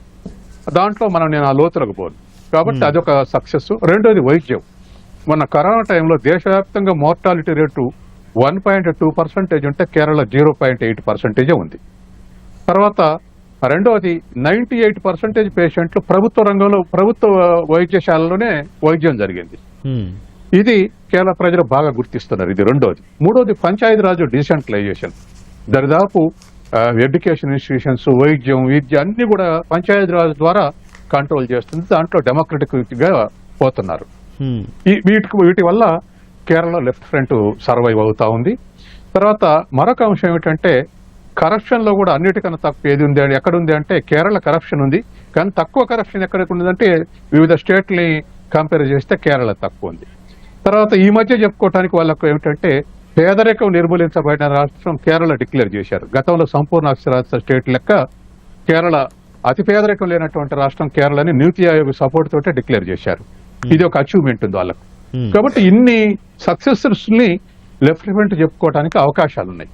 దాంట్లో నేను ఆ లోతులకు పోను కాబట్టి అదొక సక్సెస్. రెండోది వైద్యం. మొన్న కరోనా టైంలో దేశవ్యాప్తంగా మోర్టాలిటీ రేటు 1.2% ఉంటే కేరళ 0.8% ఉంది. తర్వాత రెండోది 98% పేషెంట్లు ప్రభుత్వ రంగంలో ప్రభుత్వ వైద్యశాలలోనే వైద్యం జరిగింది. ఇది కేరళ ప్రజలు బాగా గుర్తిస్తున్నారు. ఇది రెండోది. మూడోది పంచాయతీరాజ్ డీసెంట్రలైజేషన్. దరిదాపు ఎడ్యుకేషన్ ఇన్స్టిట్యూషన్స్, వైద్యం, విద్య అన్ని కూడా పంచాయతీరాజ్ ద్వారా కంట్రోల్ చేస్తుంది. దాంట్లో డెమోక్రటిక్ గా పోతున్నారు. వీటి వల్ల కేరళ లెఫ్ట్ ఫ్రంట్ సర్వైవ్ అవుతా ఉంది. తర్వాత మరొక అంశం ఏమిటంటే కరప్షన్ లో కూడా అన్నిటికన్నా తక్కువ ఏది ఉంది అని ఎక్కడ ఉంది అంటే కేరళ కరప్షన్ ఉంది, కానీ తక్కువ కరప్షన్ ఎక్కడ ఉందంటే వివిధ స్టేట్ని కంపేర్ చేస్తే కేరళ తక్కువ ఉంది. తర్వాత ఈ మధ్య చెప్పుకోవడానికి వాళ్ళకు ఏమిటంటే పేదరికం నిర్మూలించబడిన రాష్ట్రం కేరళ డిక్లేర్ చేశారు. గతంలో సంపూర్ణ అక్షరాస్యత స్టేట్ లెక్క కేరళ అతి పేదరికం లేనటువంటి రాష్ట్రం కేరళని నీతి ఆయోగ్ సపోర్ట్ తోటే డిక్లేర్ చేశారు. ఇది ఒక అచీవ్మెంట్ ఉంది వాళ్ళకు. కాబట్టి ఇన్ని సక్సెసెస్ ని లెఫ్ట్ ఫ్రంట్ చెప్పుకోవడానికి అవకాశాలు ఉన్నాయి.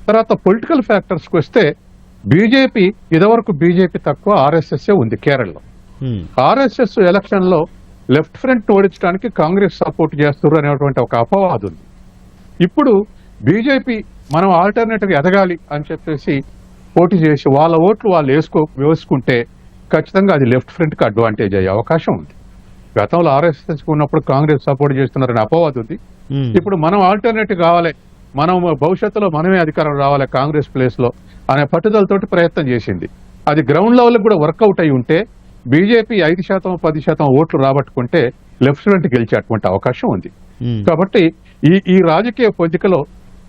తర్వాత పొలిటికల్ ఫ్యాక్టర్స్ కి వస్తే బీజేపీ ఇదివరకు బీజేపీ తక్కువ, ఆర్ఎస్ఎస్ ఉంది కేరళలో. ఆర్ఎస్ఎస్ ఎలక్షన్ లో లెఫ్ట్ ఫ్రంట్ ఓడించడానికి కాంగ్రెస్ సపోర్ట్ చేస్తారు అనేటువంటి ఒక అపవాదు ఉంది. ఇప్పుడు బీజేపీ మనం ఆల్టర్నేటివ్ ఎదగాలి అని చెప్పేసి పోటీ చేసి వాళ్ళ ఓట్లు వాళ్ళు వేసుకుంటే ఖచ్చితంగా అది లెఫ్ట్ ఫ్రంట్ కి అడ్వాంటేజ్ అయ్యే అవకాశం ఉంది. గతంలో ఆర్ఎస్ఎస్ ఉన్నప్పుడు కాంగ్రెస్ సపోర్ట్ చేస్తున్నారని అపవాదు ఉంది. ఇప్పుడు మనం ఆల్టర్నేటివ్ కావాలి, మనం భవిష్యత్తులో మనమే అధికారం రావాలి కాంగ్రెస్ ప్లేస్ లో అనే పట్టుదలతోటి ప్రయత్నం చేసింది. అది గ్రౌండ్ లెవెల్ కూడా వర్కౌట్ అయి ఉంటే బీజేపీ 5%, 10% ఓట్లు రాబట్టుకుంటే లెఫ్ట్ ఫ్రంట్ గెలిచేటువంటి అవకాశం ఉంది. కాబట్టి ఈ రాజకీయ పొందికలో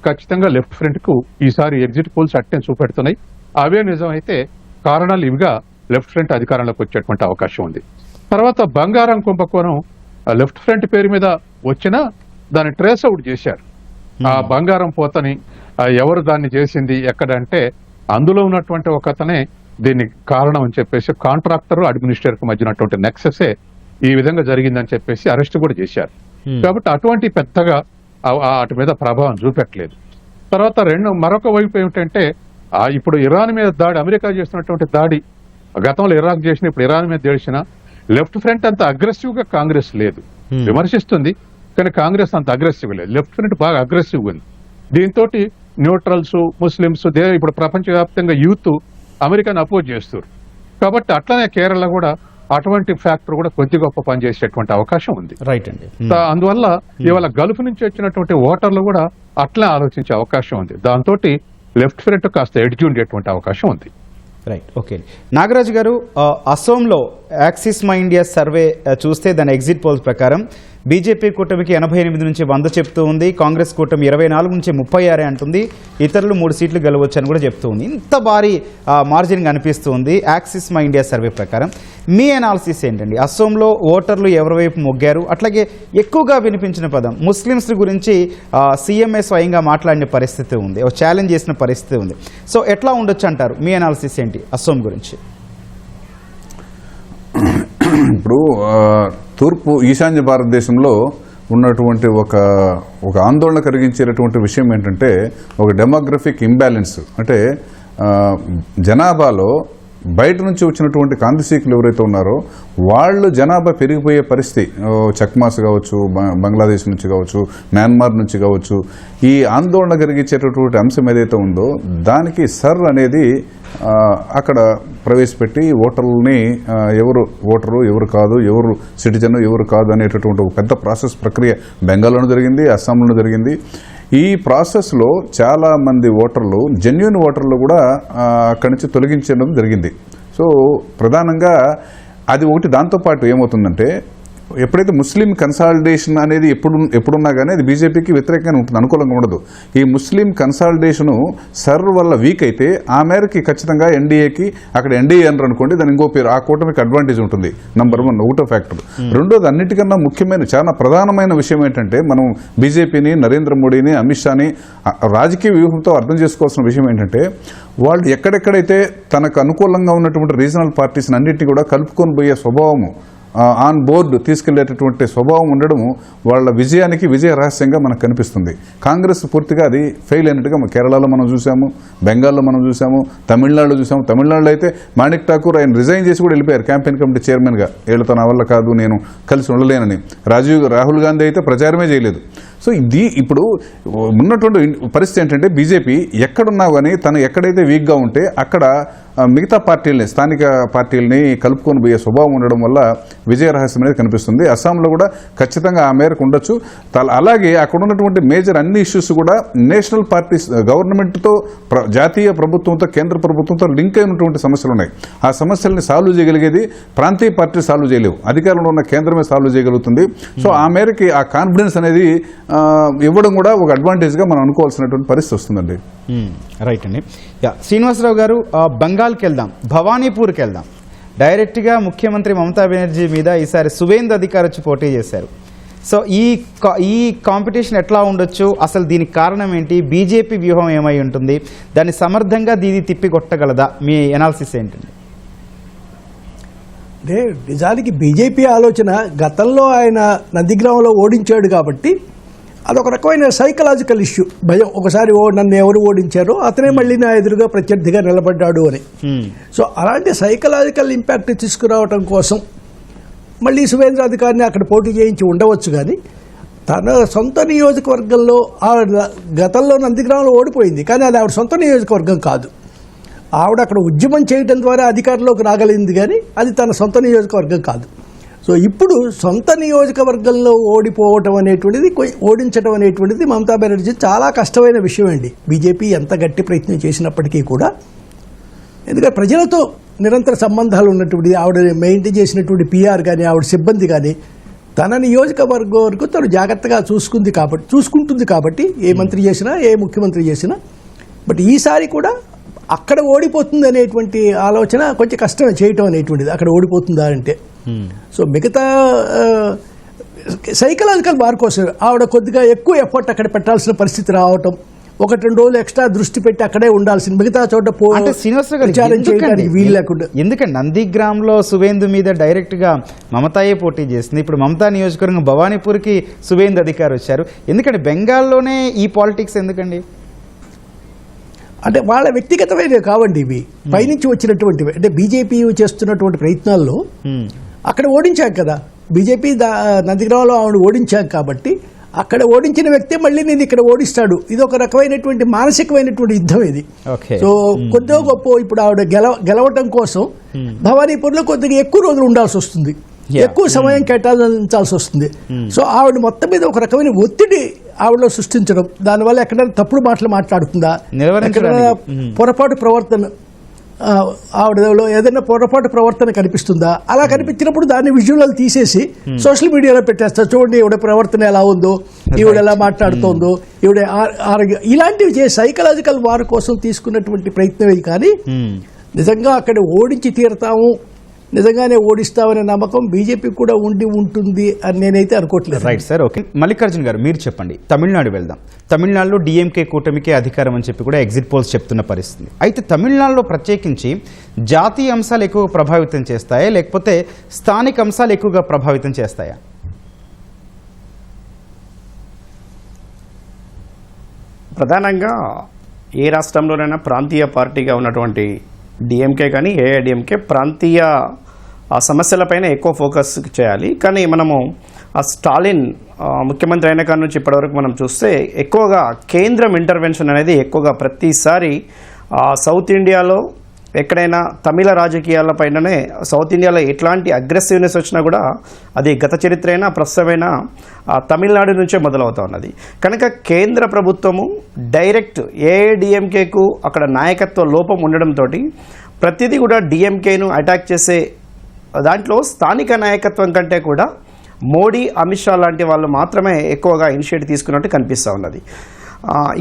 ఖచ్చితంగా లెఫ్ట్ ఫ్రంట్ కు ఈసారి ఎగ్జిట్ పోల్స్ అట్టెన్ చూపెడుతున్నాయి. అవే నిజమైతే కారణాలు ఇవిగా లెఫ్ట్ ఫ్రంట్ అధికారంలోకి వచ్చేటువంటి అవకాశం ఉంది. తర్వాత బంగారం కుంభకోణం లెఫ్ట్ ఫ్రంట్ పేరు మీద వచ్చినా దాన్ని ట్రేస్ అవుట్ చేశారు. ఆ బంగారం పోతని ఎవరు దాన్ని చేసింది ఎక్కడంటే అందులో ఉన్నటువంటి ఒక అతనే దీనికి కారణం అని చెప్పేసి కాంట్రాక్టర్ అడ్మినిస్ట్రేటర్ కు మధ్యనటువంటి నెక్సెసే ఈ విధంగా జరిగిందని చెప్పేసి అరెస్ట్ కూడా చేశారు. కాబట్టి అటువంటి పెద్దగా వాటి మీద ప్రభావం చూపెట్టలేదు. తర్వాత మరొక వైపు ఏమిటంటే ఇప్పుడు ఇరాన్ మీద దాడి, అమెరికా చేస్తున్నటువంటి దాడి గతంలో ఇరాక్ చేసిన, ఇప్పుడు ఇరాన్ మీద చేసిన లెఫ్ట్ ఫ్రంట్ అంత అగ్రెసివ్ గా కాంగ్రెస్ లేదు. విమర్శిస్తుంది కానీ కాంగ్రెస్ అంత అగ్రెసివ్ లేదు. లెఫ్ట్ ఫ్రంట్ బాగా అగ్రెసివ్ ఉంది. దీంతో న్యూట్రల్స్, ముస్లింస్ ఇప్పుడు ప్రపంచవ్యాప్తంగా యూత్ అమెరికాను అపోజ్ చేస్తారు. కాబట్టి అట్లనే కేరళ కూడా అటువంటి ఫ్యాక్టర్ కూడా కొద్ది గొప్ప పనిచేసేటువంటి అవకాశం ఉంది. రైట్ అండి. అందువల్ల ఇవాళ గల్ఫ్ నుంచి వచ్చినటువంటి ఓటర్లు కూడా అట్లా ఆలోచించే అవకాశం ఉంది. దాంతో లెఫ్ట్ ఫ్రంట్ కాస్త ఎడ్జ్ ఉండేటువంటి అవకాశం ఉంది. Right, okay. నాగరాజు గారు, అసోంలో యాక్సిస్ మై ఇండియా సర్వే చూస్తే దాని ఎగ్జిట్ పోల్స్ ప్రకారం బీజేపీ కూటమికి 88 నుంచి 100 చెప్తూ ఉంది. కాంగ్రెస్ కూటమి 24 నుంచి 36 అంటుంది. ఇతరులు 3 సీట్లు గెలవచ్చు అని కూడా చెప్తూ ఉంది. ఇంత భారీ మార్జిన్ కనిపిస్తూ ఉంది యాక్సిస్ మై ఇండియా సర్వే ప్రకారం. మీ అనాలిసిస్ ఏంటండి? అసోంలో ఓటర్లు ఎవరి వైపు మొగ్గారు? అట్లాగే ఎక్కువగా వినిపించిన పదం ముస్లిమ్స్ గురించి సీఎంఏ స్వయంగా మాట్లాడిన పరిస్థితి ఉంది, ఒక ఛాలెంజ్ చేసిన పరిస్థితి ఉంది. సో ఎట్లా ఉండొచ్చు అంటారు? మీ అనాలిసిస్ ఏంటి అసోం గురించి? ఇప్పుడు తూర్పు ఈశాన్య భారతదేశంలో ఉన్నటువంటి ఒక ఆందోళన కలిగించేటటువంటి విషయం ఏంటంటే ఒక డెమోగ్రఫిక్ ఇంబ్యాలెన్స్. అంటే జనాభాలో బయట నుంచి వచ్చినటువంటి కాంతిసీకులు ఎవరైతే ఉన్నారో వాళ్ళు జనాభా పెరిగిపోయే పరిస్థితి, చక్మాస్ కావచ్చు, బంగ్లాదేశ్ నుంచి కావచ్చు, మయన్మార్ నుంచి కావచ్చు, ఈ ఆందోళన కలిగించేటటువంటి అంశం ఏదైతే ఉందో దానికి సర్ అనేది అక్కడ ప్రవేశపెట్టి ఓటర్లని ఎవరు ఓటరు ఎవరు కాదు, ఎవరు సిటిజన్ ఎవరు కాదు అనేటటువంటి ఒక పెద్ద ప్రాసెస్ ప్రక్రియ బెంగాల్లోనూ జరిగింది, అస్సాంలోనూ జరిగింది. ఈ ప్రాసెస్లో చాలా మంది ఓటర్లు, జెన్యూన్ ఓటర్లు కూడా అక్కడి నుంచి తొలగించడం జరిగింది. సో ప్రధానంగా అది ఒకటి. దాంతోపాటు ఏమవుతుందంటే ఎప్పుడైతే ముస్లిం కన్సాలిడేషన్ అనేది ఎప్పుడున్నా కానీ అది బీజేపీకి వ్యతిరేకంగా ఉంటుంది, అనుకూలంగా ఉండదు. ఈ ముస్లిం కన్సాలిడేషను సర్ వల్ల వీక్ అయితే ఆ మేరకి ఖచ్చితంగా ఎన్డీఏకి, అక్కడ ఎన్డీఏ అన్నారు అనుకోండి, దాని ఇంకో పేరు, ఆ కూటమికి అడ్వాంటేజ్ ఉంటుంది. నంబర్ 1 ఒకటో ఫ్యాక్టర్. రెండోది, అన్నిటికన్నా ముఖ్యమైన చాలా ప్రధానమైన విషయం ఏంటంటే మనం బీజేపీని, నరేంద్ర మోడీని, అమిత్ షాని రాజకీయ వ్యూహంతో అర్థం చేసుకోవాల్సిన విషయం ఏంటంటే వాళ్ళు ఎక్కడెక్కడైతే తనకు అనుకూలంగా ఉన్నటువంటి రీజనల్ పార్టీస్ని అన్నింటినీ కూడా కలుపుకొని పోయే స్వభావము, ఆన్ బోర్డు తీసుకెళ్లేటటువంటి స్వభావం ఉండడము వాళ్ళ విజయానికి విజయ రహస్యంగా మనకు కనిపిస్తుంది. కాంగ్రెస్ పూర్తిగా అది ఫెయిల్ అయినట్టుగా కేరళలో మనం చూసాము, బెంగాల్లో మనం చూసాము, తమిళనాడులో చూసాము. తమిళనాడులో అయితే మాణిక్ ఠాకూర్ ఆయన రిజైన్ చేసి కూడా వెళ్ళిపోయారు క్యాంపెయిన్ కమిటీ చైర్మన్గా, వీళ్ళతో నా వల్ల కాదు, నేను కలిసి ఉండలేనని. రాహుల్ గాంధీ అయితే ప్రచారమే చేయలేదు. సో ఇది ఇప్పుడు ఉన్నటువంటి పరిస్థితి ఏంటంటే బీజేపీ ఎక్కడున్నా కానీ తను ఎక్కడైతే వీక్గా ఉంటే అక్కడ మిగతా పార్టీలని, స్థానిక పార్టీలని కలుపుకొని పోయే స్వభావం ఉండడం వల్ల విజయ రహస్యం అనేది కనిపిస్తుంది. అస్సాంలో కూడా ఖచ్చితంగా ఆ మేరకు ఉండొచ్చు. అలాగే అక్కడ ఉన్నటువంటి మేజర్ అన్ని ఇష్యూస్ కూడా నేషనల్ పార్టీస్, గవర్నమెంట్తో, జాతీయ ప్రభుత్వంతో, కేంద్ర ప్రభుత్వంతో లింక్ అయినటువంటి సమస్యలు ఉన్నాయి. ఆ సమస్యల్ని సాల్వ్ చేయగలిగేది ప్రాంతీయ పార్టీలు సాల్వ్ చేయలేవు, అధికారంలో ఉన్న కేంద్రమే సాల్వ్ చేయగలుగుతుంది. సో ఆ మేరకి ఆ కాన్ఫిడెన్స్ అనేది ఇవ్వడం కూడా ఒక అడ్వాంటేజ్గా మనం అనుకోవాల్సినటువంటి పరిస్థితి వస్తుందండి. రైట్ అండి. శ్రీనివాసరావు గారు, బెంగాల్కి వెళ్దాం, భవానీపూర్కి వెళ్దాం. డైరెక్ట్గా ముఖ్యమంత్రి మమతా బెనర్జీ మీద ఈసారి సువేందు అధికారి వచ్చి పోటీ చేశారు. సో ఈ కాంపిటీషన్ ఎట్లా ఉండొచ్చు, అసలు దీనికి కారణం ఏంటి, బీజేపీ వ్యూహం ఏమై ఉంటుంది, దాన్ని సమర్థంగా దీది తిప్పికొట్టగలదా, మీ ఎనాలిసిస్ ఏంటండి? అంటే నిజానికి బీజేపీ ఆలోచన, గతంలో ఆయన నందిగ్రామంలో ఓడించాడు కాబట్టి అదొక రకమైన సైకలాజికల్ ఇష్యూ, భయం. ఒకసారి నన్ను ఎవరు ఓడించారో అతనే మళ్ళీ నా ఎదురుగా ప్రత్యర్థిగా నిలబడ్డాడు అని. సో అలాంటి సైకలాజికల్ ఇంపాక్ట్ తీసుకురావటం కోసం మళ్ళీ సువేంద్ర అధికారిని అక్కడ పోటీ చేయించి ఉండవచ్చు. కానీ తన సొంత నియోజకవర్గంలో ఆవిడ గతంలో నందిగ్రామంలో ఓడిపోయింది, కానీ అది ఆవిడ సొంత నియోజకవర్గం కాదు. ఆవిడ అక్కడ ఉద్యమం చేయడం ద్వారా అధికారంలోకి రాగలిగింది, కానీ అది తన సొంత నియోజకవర్గం కాదు. సో ఇప్పుడు సొంత నియోజకవర్గంలో ఓడిపోవటం అనేటువంటిది, ఓడించడం అనేటువంటిది మమతా బెనర్జీ చాలా కష్టమైన విషయం అండి. బీజేపీ ఎంత గట్టి ప్రయత్నం చేసినప్పటికీ కూడా, ఎందుకంటే ప్రజలతో నిరంతర సంబంధాలు ఉన్నటువంటి ఆవిడ మెయింటైన్ చేసినటువంటి పిఆర్ కానీ, ఆవిడ సిబ్బంది కానీ తన నియోజకవర్గం వరకు తను జాగ్రత్తగా చూసుకుంటుంది కాబట్టి ఏ మంత్రి చేసినా, ఏ ముఖ్యమంత్రి చేసినా. బట్ ఈసారి కూడా అక్కడ ఓడిపోతుంది అనేటువంటి ఆలోచన కొంచెం కష్టం చేయటం అనేటువంటిది, అక్కడ ఓడిపోతుందా అంటే. సో మిగతా సైకలాజికల్ వార్ కోసం ఆవిడ కొద్దిగా ఎక్కువ ఎఫర్ట్ అక్కడ పెట్టాల్సిన పరిస్థితి రావటం, 1-2 రోజులు ఎక్స్ట్రా దృష్టి పెట్టి అక్కడే ఉండాల్సిన, మిగతా చోట ప్రచారం చేయడానికి వీలు లేకుండా. ఎందుకంటే నందిగ్రామ్లో సువేందు మీద డైరెక్ట్ గా మమతాయే పోటీ చేసింది. ఇప్పుడు మమతా నియోజకవర్గం భవానీపూర్కి సువేందు అధికారి వచ్చారు. ఎందుకంటే బెంగాల్లోనే ఈ పాలిటిక్స్ ఎందుకండి? అంటే వాళ్ళ వ్యక్తిగతమైనవి కావండి ఇవి, పైనుంచి వచ్చినటువంటివి. అంటే బీజేపీ చేస్తున్నటువంటి ప్రయత్నాల్లో అక్కడ ఓడించాక కదా, బీజేపీ నందిగ్రామంలో ఆవిడ ఓడించాక కాబట్టి అక్కడ ఓడించిన వ్యక్తి మళ్ళీ నేను ఇక్కడ ఓడిస్తాడు. ఇది ఒక రకమైనటువంటి మానసికమైనటువంటి యుద్ధం ఇది. సో కొద్దిగా గొప్ప ఇప్పుడు ఆవిడ గెలవటం కోసం భవానీపూర్లో కొద్దిగా ఎక్కువ రోజులు ఉండాల్సి వస్తుంది, ఎక్కువ సమయం కేటాయించాల్సి వస్తుంది. సో ఆవిడ మొత్తం మీద ఒక రకమైన ఒత్తిడి ఆవిడలో సృష్టించడం, దానివల్ల ఎక్కడైనా తప్పుడు మాటలు మాట్లాడుతుందా, ఎక్కడైనా పొరపాటు ప్రవర్తన, ఆవిడలో ఏదైనా పొరపాటు ప్రవర్తన కనిపిస్తుందా, అలా కనిపించినప్పుడు దాన్ని విజువల్ తీసేసి సోషల్ మీడియాలో పెట్టేస్తారు. చూడండి ఈవిడ ప్రవర్తన ఎలా ఉందో, ఈవిడ ఎలా మాట్లాడుతోందో, ఈవిడ ఆరోగ్యం, ఇలాంటివి సైకలాజికల్ వార్ కోసం తీసుకున్నటువంటి ప్రయత్నమే. కానీ నిజంగా అక్కడ ఓడించి తీరతాము, నిజంగానే ఓడిస్తామనే నమ్మకం బీజేపీ కూడా ఉంటుంది అని నేనైతే అనుకోవట్లేదు. Right sir, okay. మల్లికార్జున్ గారు మీరు చెప్పండి, తమిళనాడు వెళ్దాం. తమిళనాడులో డిఎంకే కూటమికే అధికారం అని చెప్పి కూడా ఎగ్జిట్ పోల్స్ చెప్తున్న పరిస్థితి. అయితే తమిళనాడులో ప్రత్యేకించి జాతీయ అంశాలు ఎక్కువ ప్రభావితం చేస్తాయా, లేకపోతే స్థానిక అంశాలు ఎక్కువగా ప్రభావితం చేస్తాయా? ప్రధానంగా ఏ రాష్ట్రంలోనైనా ప్రాంతీయ పార్టీగా ఉన్నటువంటి డిఎంకే కానీ ఏఐడిఎంకే ప్రాంతీయ సమస్యలపైన ఎక్కువ ఫోకస్ చేయాలి. కానీ మనము స్టాలిన్ ముఖ్యమంత్రి అయిన కాడి నుంచి ఇప్పటివరకు మనం చూస్తే ఎక్కువగా కేంద్రం ఇంటర్వెన్షన్ అనేది ఎక్కువగా ప్రతిసారి సౌత్ ఇండియాలో ఎక్కడైనా తమిళ రాజకీయాలపైననే సౌత్ ఇండియాలో ఎట్లాంటి అగ్రెసివ్నెస్ వచ్చినా కూడా అది గత చరిత్ర అయినా ప్రస్తుతమైన తమిళనాడు నుంచే మొదలవుతూ ఉన్నది. కనుక కేంద్ర ప్రభుత్వము డైరెక్ట్ ఏఐడిఎంకేకు అక్కడ నాయకత్వ లోపం ఉండడంతో ప్రతిదీ కూడా డిఎంకేను అటాక్ చేసే దాంట్లో స్థానిక నాయకత్వం కంటే కూడా మోడీ, అమిత్ షా లాంటి వాళ్ళు మాత్రమే ఎక్కువగా ఇనిషియేటివ్ తీసుకున్నట్టు కనిపిస్తూ ఉన్నది.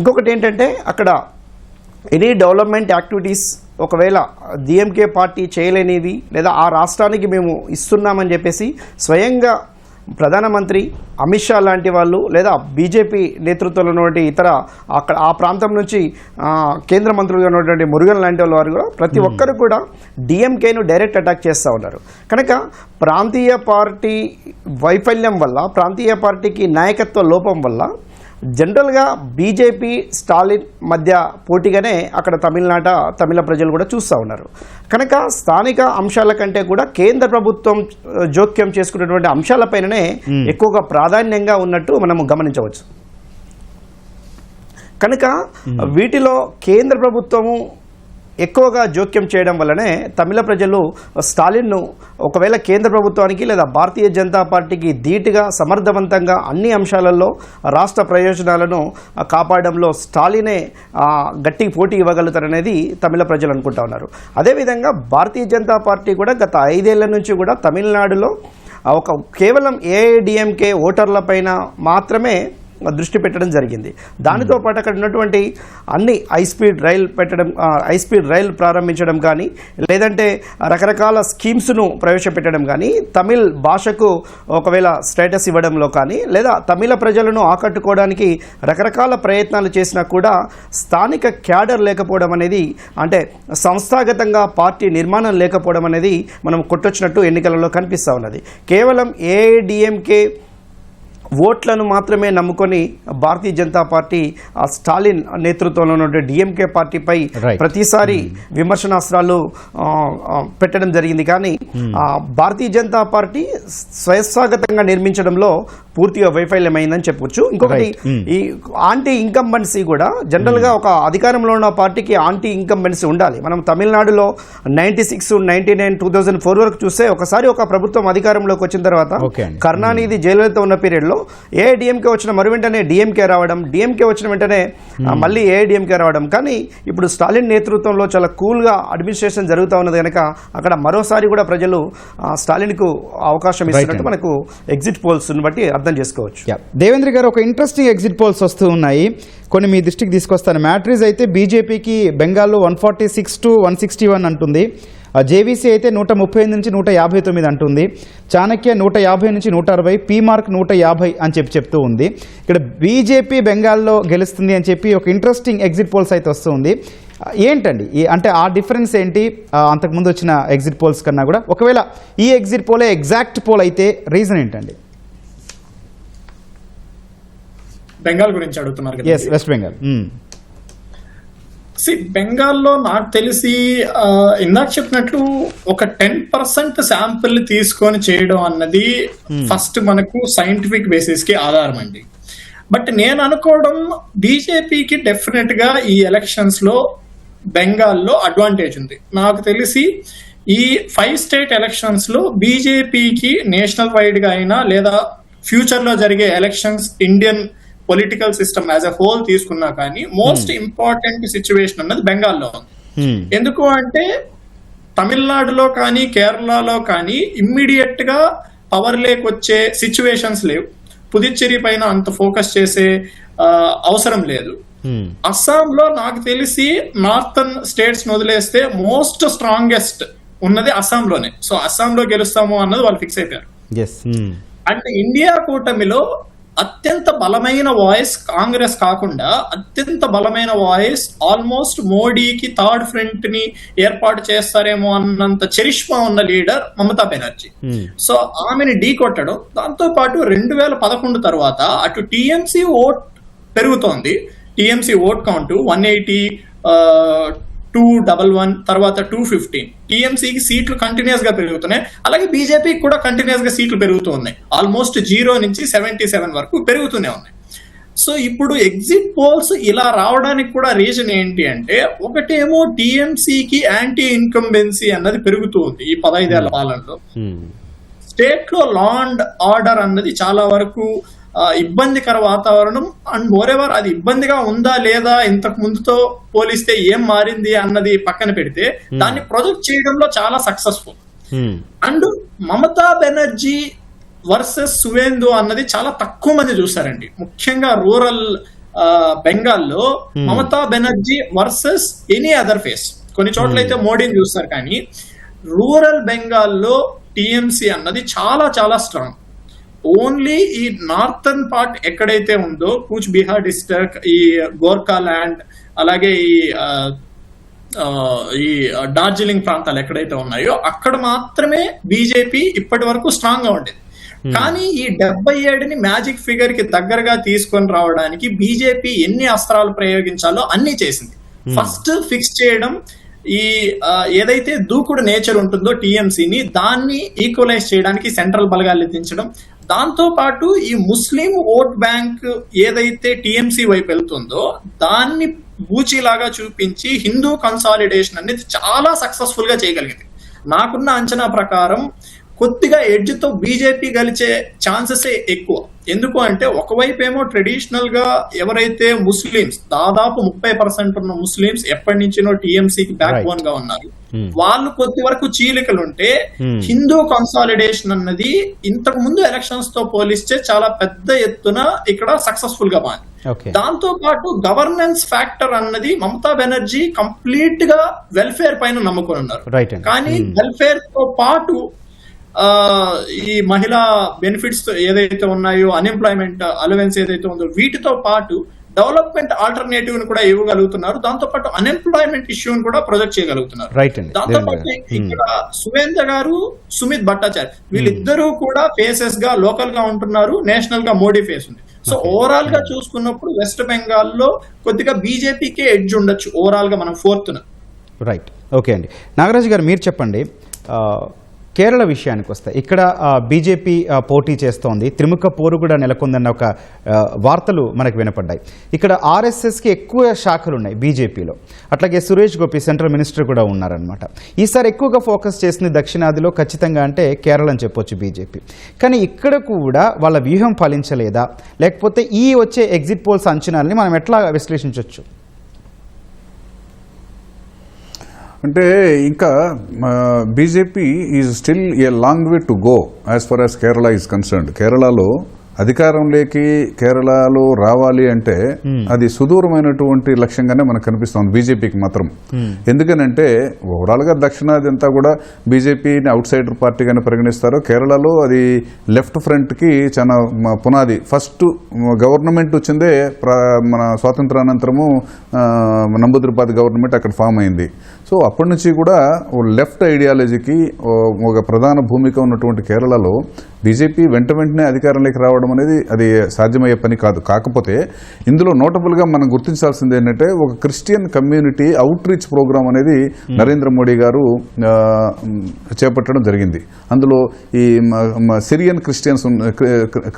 ఇంకొకటి ఏంటంటే అక్కడ ఎనీ డెవలప్మెంట్ యాక్టివిటీస్ ఒకవేళ డిఎంకే పార్టీ చేయలేనివి లేదా ఆ రాష్ట్రానికి మేము ఇస్తున్నామని చెప్పేసి స్వయంగా ప్రధానమంత్రి అమిత్ షా లాంటి వాళ్ళు లేదా బీజేపీ నేతృత్వంలో ఉన్నటువంటి ఇతర అక్కడ ఆ ప్రాంతం నుంచి కేంద్ర మంత్రులుగా ఉన్నటువంటి మురుగన్ లాంటి వారు కూడా ప్రతి ఒక్కరు కూడా డిఎంకేను డైరెక్ట్ అటాక్ చేస్తూ ఉన్నారు. కనుక ప్రాంతీయ పార్టీ వైఫల్యం వల్ల, ప్రాంతీయ పార్టీకి నాయకత్వ లోపం వల్ల జనరల్గా బీజేపీ స్టాలిన్ మధ్య పోటీగానే అక్కడ తమిళ ప్రజలు కూడా చూస్తూ ఉన్నారు. కనుక స్థానిక అంశాల కంటే కూడా కేంద్ర ప్రభుత్వం జోక్యం చేసుకున్నటువంటి అంశాలపైననే ఎక్కువగా ప్రాధాన్యంగా ఉన్నట్టు మనము గమనించవచ్చు. కనుక వీటిలో కేంద్ర ప్రభుత్వము ఎక్కువగా జోక్యం చేయడం వల్లనే తమిళ ప్రజలు స్టాలిన్ను ఒకవేళ కేంద్ర ప్రభుత్వానికి లేదా భారతీయ జనతా పార్టీకి ధీటుగా సమర్థవంతంగా అన్ని అంశాలలో రాష్ట్ర ప్రయోజనాలను కాపాడడంలో స్టాలినే గట్టి పోటీ ఇవ్వగలుగుతారనేది తమిళ ప్రజలు అనుకుంటా ఉన్నారు. అదేవిధంగా భారతీయ జనతా పార్టీ కూడా గత 5 ఏళ్ల నుంచి కూడా తమిళనాడులో కేవలం ఏఐడిఎంకే ఓటర్లపైన మాత్రమే దృష్టి పెట్టడం జరిగింది. దానితో పాటు అక్కడ ఉన్నటువంటి అన్ని హై స్పీడ్ రైల్ ప్రారంభించడం కానీ, లేదంటే రకరకాల స్కీమ్స్ను ప్రవేశపెట్టడం కానీ, తమిళ్ భాషకు ఒకవేళ స్టేటస్ ఇవ్వడంలో కానీ, లేదా తమిళ ప్రజలను ఆకట్టుకోవడానికి రకరకాల ప్రయత్నాలు చేసినా కూడా స్థానిక క్యాడర్ లేకపోవడం అనేది, అంటే సంస్థాగతంగా పార్టీ నిర్మాణం లేకపోవడం అనేది మనం కొట్టొచ్చినట్టు ఎన్నికలలో కనిపిస్తూ ఉన్నది. కేవలం ఏఐడిఎంకే ఓట్లను మాత్రమే నమ్ముకొని భారతీయ జనతా పార్టీ స్టాలిన్ నేతృత్వంలో ఉన్న డిఎంకే పార్టీపై ప్రతిసారి విమర్శనాస్త్రాలు పెట్టడం జరిగింది. కానీ భారతీయ జనతా పార్టీ స్వయస్వాగతంగా నిర్మించడంలో పూర్తిగా వైఫల్యమైందని చెప్పొచ్చు. ఇంకొకటి, ఈ యాంటీ ఇన్కంబెన్సీ కూడా జనరల్గా ఒక అధికారంలో ఉన్న పార్టీకి యాంటీ ఇన్కంబెన్సీ ఉండాలి. మనం తమిళనాడులో 96, 99, 2004 వరకు చూస్తే ఒకసారి ఒక ప్రభుత్వం అధికారంలోకి వచ్చిన తర్వాత కరుణానిధి, జయలలిత ఉన్న పీరియడ్లో ఏఐడిఎంకే వచ్చిన మరి వెంటనే డిఎంకే రావడం, డిఎంకే వచ్చిన వెంటనే మళ్ళీ ఏఐడిఎంకే రావడం. కానీ ఇప్పుడు స్టాలిన్ నేతృత్వంలో చాలా కూల్గా అడ్మినిస్ట్రేషన్ జరుగుతూ ఉన్నది కనుక అక్కడ మరోసారి కూడా ప్రజలు స్టాలిన్కు అవకాశం ఇస్తున్నట్టు మనకు ఎగ్జిట్ పోల్స్ బట్టి అర్థం చేసుకోవచ్చు. దేవేంద్ర గారు, ఒక ఇంట్రెస్టింగ్ ఎగ్జిట్ పోల్స్ వస్తూ ఉన్నాయి, కొన్ని మీ దృష్టికి తీసుకొస్తాను. మ్యాట్రిజ్ అయితే బీజేపీకి బెంగాల్లో 146 to 161 అంటుంది. జేవీసీ అయితే 138 నుంచి 159 అంటుంది. చాణక్య 150 నుంచి 160, పీమార్క్ 150 అని చెప్తూ ఉంది. ఇక్కడ బీజేపీ బెంగాల్లో గెలుస్తుంది అని చెప్పి ఒక ఇంట్రెస్టింగ్ ఎగ్జిట్ పోల్స్ అయితే వస్తుంది. ఏంటండి అంటే ఆ డిఫరెన్స్ ఏంటి అంతకుముందు వచ్చిన ఎగ్జిట్ పోల్స్ కన్నా కూడా? ఒకవేళ ఈ ఎగ్జిట్ పోలే ఎగ్జాక్ట్ పోల్ అయితే రీజన్ ఏంటండి? బెంగాల్ గురించి అడుగుతున్నారు కదా? వెస్ట్ బెంగాల్. బెంగాల్లో నాకు తెలిసి ఇందాక చెప్పినట్లు ఒక 10% శాంపిల్ తీసుకొని చేయడం అన్నది ఫస్ట్ మనకు సైంటిఫిక్ బేసిస్ కి ఆధారం అండి. బట్ నేను అనుకోవడం బీజేపీకి డెఫినెట్ గా ఈ ఎలక్షన్స్ లో బెంగాల్లో అడ్వాంటేజ్ ఉంది. నాకు తెలిసి ఈ 5 స్టేట్ ఎలక్షన్స్ లో బీజేపీకి నేషనల్ వైడ్ గా అయినా లేదా ఫ్యూచర్ లో జరిగే elections Indian political system as a whole తీసుకున్నా కానీ మోస్ట్ ఇంపార్టెంట్ సిచ్యువేషన్ అన్నది బెంగాల్లో ఉంది. ఎందుకు అంటే తమిళనాడులో కానీ కేరళలో కానీ ఇమ్మీడియట్ గా పవర్ లేకొచ్చే సిచ్యువేషన్స్ లేవు. పుదుచ్చేరి పైన అంత ఫోకస్ చేసే అవసరం లేదు. అస్సాంలో నాకు తెలిసి నార్థన్ స్టేట్స్ వదిలేస్తే మోస్ట్ స్ట్రాంగెస్ట్ ఉన్నది అస్సాంలోనే. సో అస్సాంలో గెలుస్తాము అన్నది వాళ్ళు ఫిక్స్ అయిపోయారు. అంటే ఇండియా కూటమిలో అత్యంత బలమైన వాయిస్ కాంగ్రెస్ కాకుండా అత్యంత బలమైన వాయిస్ ఆల్మోస్ట్ మోడీకి థర్డ్ ఫ్రంట్ ని ఏర్పాటు చేస్తారేమో అన్నంత చరిష్మా ఉన్న లీడర్ మమతా బెనర్జీ. సో ఆమెని ఢీ కొట్టడం, దాంతో పాటు 2011 తర్వాత అటు టీఎంసీ ఓట్ పెరుగుతోంది. టీఎంసీ ఓట్ కౌంట్ 211, తర్వాత 215. టీఎంసీకి సీట్లు కంటిన్యూస్ గా పెరుగుతున్నాయి, అలాగే బీజేపీకి కూడా కంటిన్యూస్ గా సీట్లు పెరుగుతూ ఉన్నాయి. ఆల్మోస్ట్ 0 నుంచి 77 వరకు పెరుగుతూనే ఉన్నాయి. సో ఇప్పుడు ఎగ్జిట్ పోల్స్ ఇలా రావడానికి కూడా రీజన్ ఏంటి అంటే, ఒకటేమో టీఎంసీకి యాంటీ ఇన్కంబెన్సీ అన్నది పెరుగుతూ ఉంది ఈ 15 ఏళ్ల పాలనలో. స్టేట్ లో లా అండ్ ఆర్డర్ అన్నది చాలా వరకు ఇబ్బందికర వాతావరణం. అండ్ మోరెవర్ అది ఇబ్బందిగా ఉందా లేదా, ఇంతకు ముందుతో పోలిస్తే ఏం మారింది అన్నది పక్కన పెడితే దాన్ని ప్రొజెక్ట్ చేయడంలో చాలా successful. And Mamata Banerjee versus Suvendu అన్నది చాలా తక్కువ మంది చూసారండి. ముఖ్యంగా రూరల్ బెంగాల్లో Mamata Banerjee versus any other face. కొన్ని చోట్ల అయితే మోడీని చూస్తారు, కానీ రూరల్ బెంగాల్లో టీఎంసీ అన్నది చాలా చాలా స్ట్రాంగ్. ఓన్లీ ఈ నార్థన్ పార్ట్ ఎక్కడైతే ఉందో, కూచ్ బిహార్ డిస్ట్రిక్ట్, ఈ గోర్ఖా ల్యాండ్, అలాగే ఈ డార్జిలింగ్ ప్రాంతాలు ఎక్కడైతే ఉన్నాయో అక్కడ మాత్రమే బీజేపీ ఇప్పటి వరకు స్ట్రాంగ్ గా ఉండేది. కానీ ఈ 77ని మ్యాజిక్ ఫిగర్ కి దగ్గరగా తీసుకొని రావడానికి బీజేపీ ఎన్ని అస్త్రాలు ప్రయోగించాలో అన్ని చేసింది. ఫస్ట్ ఫిక్స్ చేయడం, ఈ ఏదైతే దూకుడు నేచర్ ఉంటుందో టీఎంసీని, దాన్ని ఈక్వలైజ్ చేయడానికి సెంట్రల్ బలగాలు దించడం. దాంతో పాటు ఈ ముస్లిం ఓట్ బ్యాంక్ ఏదైతే టీఎంసీ వైపు వెళ్తుందో దాన్ని బూచీలాగా చూపించి హిందూ కన్సాలిడేషన్ అనేది చాలా సక్సెస్ఫుల్ గా చేయగలిగింది. నాకున్న అంచనా ప్రకారం కొద్దిగా ఎడ్జ్ తో బీజేపీ గెలిచే ఛాన్సెస్ ఎక్కువ. ఎందుకు అంటే, ఒకవైపు ఏమో ట్రెడిషనల్ గా ఎవరైతే ముస్లిమ్స్, దాదాపు 30% ఉన్న ముస్లిమ్స్ ఎప్పటి నుంచినో టీఎంసీకి బ్యాక్ బోన్ గా ఉన్నారు, వాళ్ళు కొద్ది వరకు చీలికలుంటే హిందూ కన్సాలిడేషన్ అన్నది ఇంతకు ముందు ఎలక్షన్స్ తో పోలిస్తే చాలా పెద్ద ఎత్తున ఇక్కడ సక్సెస్ఫుల్ గా మారింది. దాంతో పాటు గవర్నెన్స్ ఫ్యాక్టర్ అన్నది మమతా బెనర్జీ కంప్లీట్ గా వెల్ఫేర్ పైన నమ్ముకొని ఉన్నారు. కానీ వెల్ఫేర్ తో పాటు ఈ మహిళా బెనిఫిట్స్ ఏదైతే ఉన్నాయో, అన్ఎంప్లాయ్మెంట్ అలవెన్స్ ఏదైతే ఉందో, వీటితో పాటు డెవలప్మెంట్ ఆల్టర్నేటివ్ ని కూడా ఇవ్వగలుగుతున్నారు. దాంతో పాటు అన్ఎంప్లాయ్మెంట్ ఇష్యూని కూడా ప్రొజెక్ట్ చేయగలుగుతున్నారు. దాంతో పాటు ఇక్కడ సువేంద్ర గారు, సుమిత్ భట్టాచార్య, వీళ్ళిద్దరూ కూడా ఫేసెస్ గా లోకల్ గా ఉంటున్నారు, నేషనల్ గా మోడీ ఫేస్ ఉంది. సో ఓవరాల్ గా చూసుకున్నప్పుడు వెస్ట్ బెంగాల్ లో కొద్దిగా బీజేపీకే ఎడ్జ్ ఉండొచ్చు ఓవరాల్ గా మనం 4th. రైట్, ఓకే అండి. నాగరాజు గారు మీరు చెప్పండి, కేరళ విషయానికి వస్తే ఇక్కడ బీజేపీ పోటీ చేస్తోంది, త్రిముఖ పోరు కూడా నెలకొందన్న ఒక వార్తలు మనకు వినపడ్డాయి. ఇక్కడ ఆర్ఎస్ఎస్కి ఎక్కువ శాఖలు ఉన్నాయి బీజేపీలో, అట్లాగే సురేష్ గోపి సెంట్రల్ మినిస్టర్ కూడా ఉన్నారనమాట. ఈసారి ఎక్కువగా ఫోకస్ చేసింది దక్షిణాదిలో ఖచ్చితంగా అంటే కేరళ అని చెప్పొచ్చు బీజేపీ. కానీ ఇక్కడ కూడా వాళ్ళ వ్యూహం ఫలించలేదా, లేకపోతే ఈ వచ్చే ఎగ్జిట్ పోల్స్ అంచనాలని మనం ఎట్లా విశ్లేషించవచ్చు? అంటే ఇంకా BJP is still a long way to go as for as Kerala is concerned. కేరళలో అధికారంలోకి కేరళలో రావాలి అంటే అది సుదూరమైనటువంటి లక్ష్యంగానే మనకు కనిపిస్తుంది బీజేపీకి మాత్రం. ఎందుకనంటే ఓవరాల్గా దక్షిణాది అంతా కూడా బీజేపీని అవుట్ సైడర్ పార్టీగానే పరిగణిస్తారు. కేరళలో అది లెఫ్ట్ ఫ్రంట్కి చాలా పునాది. ఫస్ట్ గవర్నమెంట్ వచ్చిందే మన స్వాతంత్రానంతరము నంబూద్రిపాద్ గవర్నమెంట్ అక్కడ ఫామ్ అయింది. సో అప్పటి నుంచి కూడా లెఫ్ట్ ఐడియాలజీకి ఒక ప్రధాన భూమిక ఉన్నటువంటి కేరళలో బీజేపీ వెంటనే అధికారంలోకి రావడం అనేది అది సాధ్యమయ్యే పని కాదు. కాకపోతే ఇందులో నోటబుల్గా మనం గుర్తించాల్సింది ఏంటంటే, ఒక Christian community outreach program అనేది నరేంద్ర మోడీ గారు చేపట్టడం జరిగింది. అందులో ఈ సిరియన్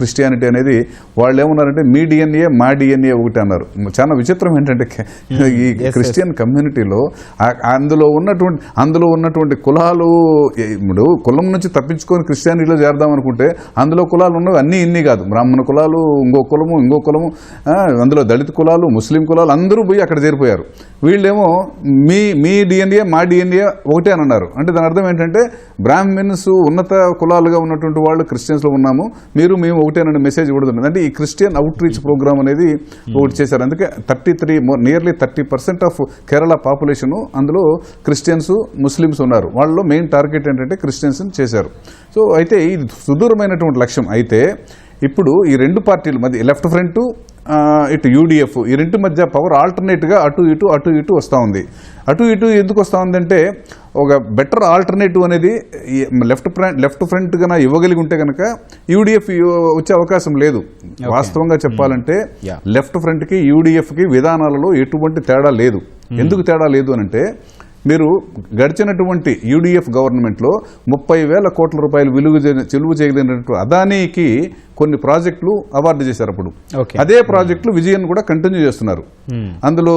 క్రిస్టియానిటీ అనేది వాళ్ళు ఏమన్నారంటే, మీ డిఎన్ఏ మా డిఎన్ఏ ఒకటి అన్నారు. చాలా విచిత్రం ఏంటంటే, ఈ క్రిస్టియన్ కమ్యూనిటీలో అందులో ఉన్నటువంటి కులాలు, ఇప్పుడు కులం నుంచి తప్పించుకొని క్రిస్టియానిటీలో చేరదాం అనుకుంటే అందులో కులాలు ఉన్నవి అన్నీ ఇన్ని కాదు. బ్రాహ్మణ కులాలు, ఇంకో కులము, అందులో దళిత కులాలు, ముస్లిం కులాలు అందరూ పోయి అక్కడ చేరిపోయారు. వీళ్ళేమో మీ డిఎన్ఏ మా డిఎన్ఏ ఒకటే అని అన్నారు. అంటే దాని అర్థం ఏంటంటే, బ్రాహ్మిన్స్ ఉన్నత కులాలుగా ఉన్నటువంటి వాళ్ళు క్రిస్టియన్స్లో ఉన్నాము, మేము ఒకటేనని మెసేజ్ కూడా ఉంది. అంటే ఈ క్రిస్టియన్ అవుట్ రీచ్ ప్రోగ్రామ్ అనేది ఒకటి చేశారు. అందుకే నియర్లీ 30% ఆఫ్ కేరళ పాపులేషన్ అందులో క్రిస్టియన్స్, ముస్లిమ్స్ ఉన్నారు. వాళ్ళలో మెయిన్ టార్గెట్ ఏంటంటే క్రిస్టియన్స్ని చేశారు. సో అయితే ఇది సుదూరమైనటువంటి లక్ష్యం. అయితే ఇప్పుడు ఈ రెండు పార్టీలు మధ్య లెఫ్ట్ ఫ్రంట్ ఇటు యూడిఎఫ్ ఈ రెంటి మధ్య పవర్ ఆల్టర్నేట్గా అటు ఇటు వస్తూ ఉంది. అటు ఇటు ఎందుకు వస్తూ ఉందంటే ఒక బెటర్ ఆల్టర్నేటివ్ అనేది లెఫ్ట్ ఫ్రంట్ కన్నా ఇవ్వగలిగి ఉంటే కనుక యూడిఎఫ్ వచ్చే అవకాశం లేదు. వాస్తవంగా చెప్పాలంటే లెఫ్ట్ ఫ్రంట్కి యూడిఎఫ్కి విధానాలలో ఎటువంటి తేడా లేదు. ఎందుకు తేడా లేదు అనంటే మీరు గడిచినటువంటి యూడిఎఫ్ గవర్నమెంట్లో 30,000 కోట్ల రూపాయలు చెలువు చేయగలిగినట్టు అదానీకి కొన్ని ప్రాజెక్టులు అవార్డు చేశారు. అప్పుడు అదే ప్రాజెక్టులు విజయన్ కూడా కంటిన్యూ చేస్తున్నారు. అందులో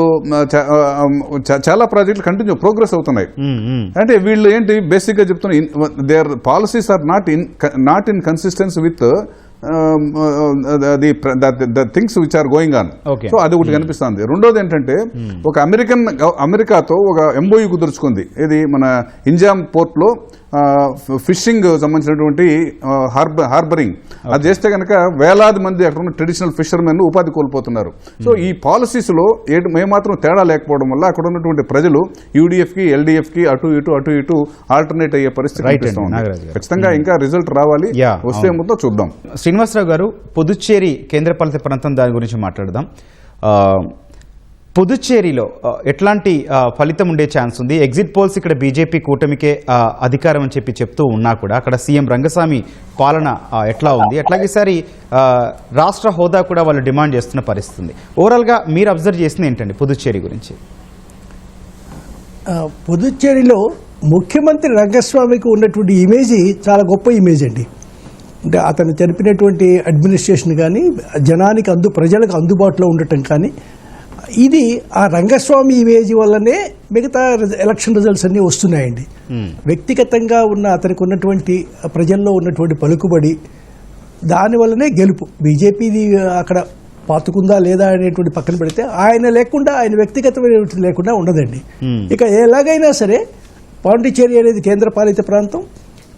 చాలా ప్రాజెక్టులు కంటిన్యూ ప్రోగ్రెస్ అవుతున్నాయి. అంటే వీళ్ళు ఏంటి బేసిక్ గా చెప్తున్నారు, their policies are not in consistency with the things which are going on. So అది ఒకటి కనిపిస్తుంది. రెండోది ఏంటంటే ఒక అమెరికాతో ఒక ఎంఓయూ కుదుర్చుకుంది. ఇది మన ఇంజామ్ పోర్ట్ లో ఫిషింగ్ సంబంధించినటువంటి హార్బరింగ్ అది చేస్తే కనుక వేలాది మంది అక్కడ ఉన్న ట్రెడిషనల్ ఫిషర్మెన్ ఉపాధి కోల్పోతున్నారు. సో ఈ పాలసీస్ లో ఏమాత్రం తేడా లేకపోవడం వల్ల అక్కడ ఉన్నటువంటి ప్రజలు యూడిఎఫ్ కి ఎల్డిఎఫ్ కి అటు ఇటు ఆల్టర్నేట్ అయ్యే పరిస్థితి ఖచ్చితంగా ఇంకా రిజల్ట్ రావాలి. వస్తే మొత్తం చూద్దాం. శ్రీనివాసరావు గారు, పుదుచ్చేరి కేంద్రపాలిత ప్రాంతం దాని గురించి మాట్లాడదాం. పుదుచ్చేరిలో ఎట్లాంటి ఫలితం ఉండే ఛాన్స్ ఉంది? ఎగ్జిట్ పోల్స్ ఇక్కడ బీజేపీ కూటమికే అధికారం అని చెప్తూ ఉన్నా కూడా అక్కడ సీఎం రంగస్వామి పాలన ఎట్లా ఉంది? అట్లాగే ఈసారి రాష్ట్ర హోదా కూడా వాళ్ళు డిమాండ్ చేస్తున్న పరిస్థితి ఉంది. ఓవరాల్గా మీరు అబ్జర్వ్ చేసింది ఏంటండి పుదుచ్చేరి గురించి? పుదుచ్చేరిలో ముఖ్యమంత్రి రంగస్వామికి ఉన్నటువంటి ఇమేజ్ చాలా గొప్ప ఇమేజ్ అండి. అంటే అతను జరిపినటువంటి అడ్మినిస్ట్రేషన్ కానీ జనానికి ప్రజలకు అందుబాటులో ఉండటం కానీ ఇది ఆ రంగస్వామి ఇమేజ్ వల్లనే మిగతా ఎలక్షన్ రిజల్ట్స్ అన్నీ వస్తున్నాయండి. వ్యక్తిగతంగా అతనికి ఉన్నటువంటి ప్రజల్లో ఉన్నటువంటి పలుకుబడి దానివల్లనే గెలుపు. బీజేపీది అక్కడ పాతుకుందా లేదా అనేటువంటి పక్కన పెడితే ఆయన లేకుండా, ఆయన వ్యక్తిగతమైన లేకుండా ఉండదండి. ఇక ఎలాగైనా సరే పాండిచ్చేరి అనేది కేంద్రపాలిత ప్రాంతం,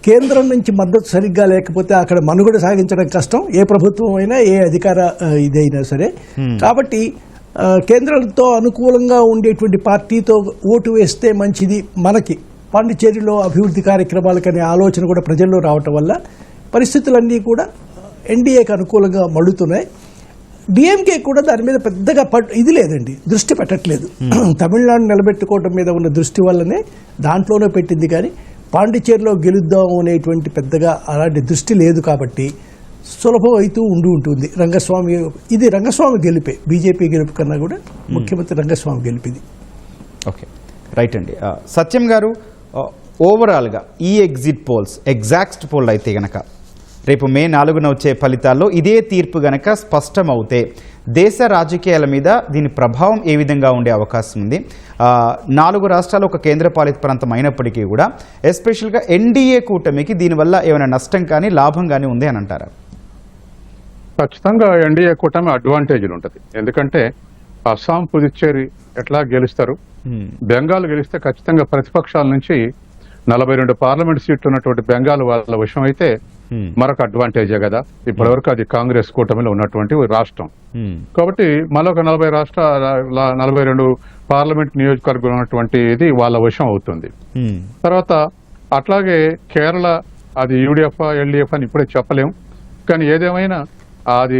కేంద్రం నుంచి మద్దతు సరిగ్గా లేకపోతే అక్కడ మనుగడ సాగించడం కష్టం, ఏ ప్రభుత్వం అయినా ఏ అధికార ఇదైనా సరే. కాబట్టి కేంద్రంతో అనుకూలంగా ఉండేటువంటి పార్టీతో ఓటు వేస్తే మంచిది మనకి, పాండిచ్చేరిలో అభివృద్ధి కార్యక్రమాలకనే ఆలోచన కూడా ప్రజల్లో రావటం వల్ల పరిస్థితులన్నీ కూడా ఎన్డీఏకి అనుకూలంగా మళ్ళుతున్నాయి. డిఎంకే కూడా దాని మీద పెద్దగా ఇది లేదండి, దృష్టి పెట్టట్లేదు. తమిళనాడు నిలబెట్టుకోవడం మీద ఉన్న దృష్టి వల్లనే దాంట్లోనే పెట్టింది, కానీ పాండిచ్చేరిలో గెలుద్దాం అనేటువంటి పెద్దగా అలాంటి దృష్టి లేదు. కాబట్టి సులభం అవుతూ ఉంటుంది. ఇది రంగస్వామి గెలిపే, బీజేపీ గెలుపు కన్నా కూడా ముఖ్యమంత్రి రంగస్వామి గెలిపింది. ఓకే, రైట్ అండి. సత్యం గారు, ఓవరాల్గా ఈ ఎగ్జిట్ పోల్స్ ఎగ్జాక్ట్ పోల్ అయితే గనక రేపు మే 4న వచ్చే ఫలితాల్లో ఇదే తీర్పు గనక స్పష్టమవుతే దేశ రాజకీయాల మీద దీని ప్రభావం ఏ విధంగా ఉండే అవకాశం ఉంది? 4 రాష్ట్రాలు ఒక కేంద్రపాలిత ప్రాంతం అయినప్పటికీ కూడా ఎస్పెషల్గా ఎన్డీఏ కూటమికి దీనివల్ల ఏమైనా నష్టం కానీ లాభం కానీ ఉంది అని అంటారా? ఖచ్చితంగా ఎన్డీఏ కూటమి అడ్వాంటేజ్లు ఉంటుంది. ఎందుకంటే అస్సాం, పుదుచ్చేరి ఎట్లా గెలుస్తారు, బెంగాల్ గెలిస్తే ఖచ్చితంగా ప్రతిపక్షాల నుంచి 42 పార్లమెంట్ సీట్లు ఉన్నటువంటి బెంగాల్ వాళ్ళ విషయం అయితే మరొక అడ్వాంటేజే కదా. ఇప్పటివరకు అది కాంగ్రెస్ కూటమిలో ఉన్నటువంటి రాష్ట్రం కాబట్టి మరొక 42 పార్లమెంట్ నియోజకవర్గం ఉన్నటువంటి ఇది వాళ్ళ విషయం అవుతుంది. తర్వాత అట్లాగే కేరళ, అది యూడిఎఫ్ ఎల్డిఎఫ్ అని ఇప్పుడే చెప్పలేము, కానీ ఏదేమైనా అది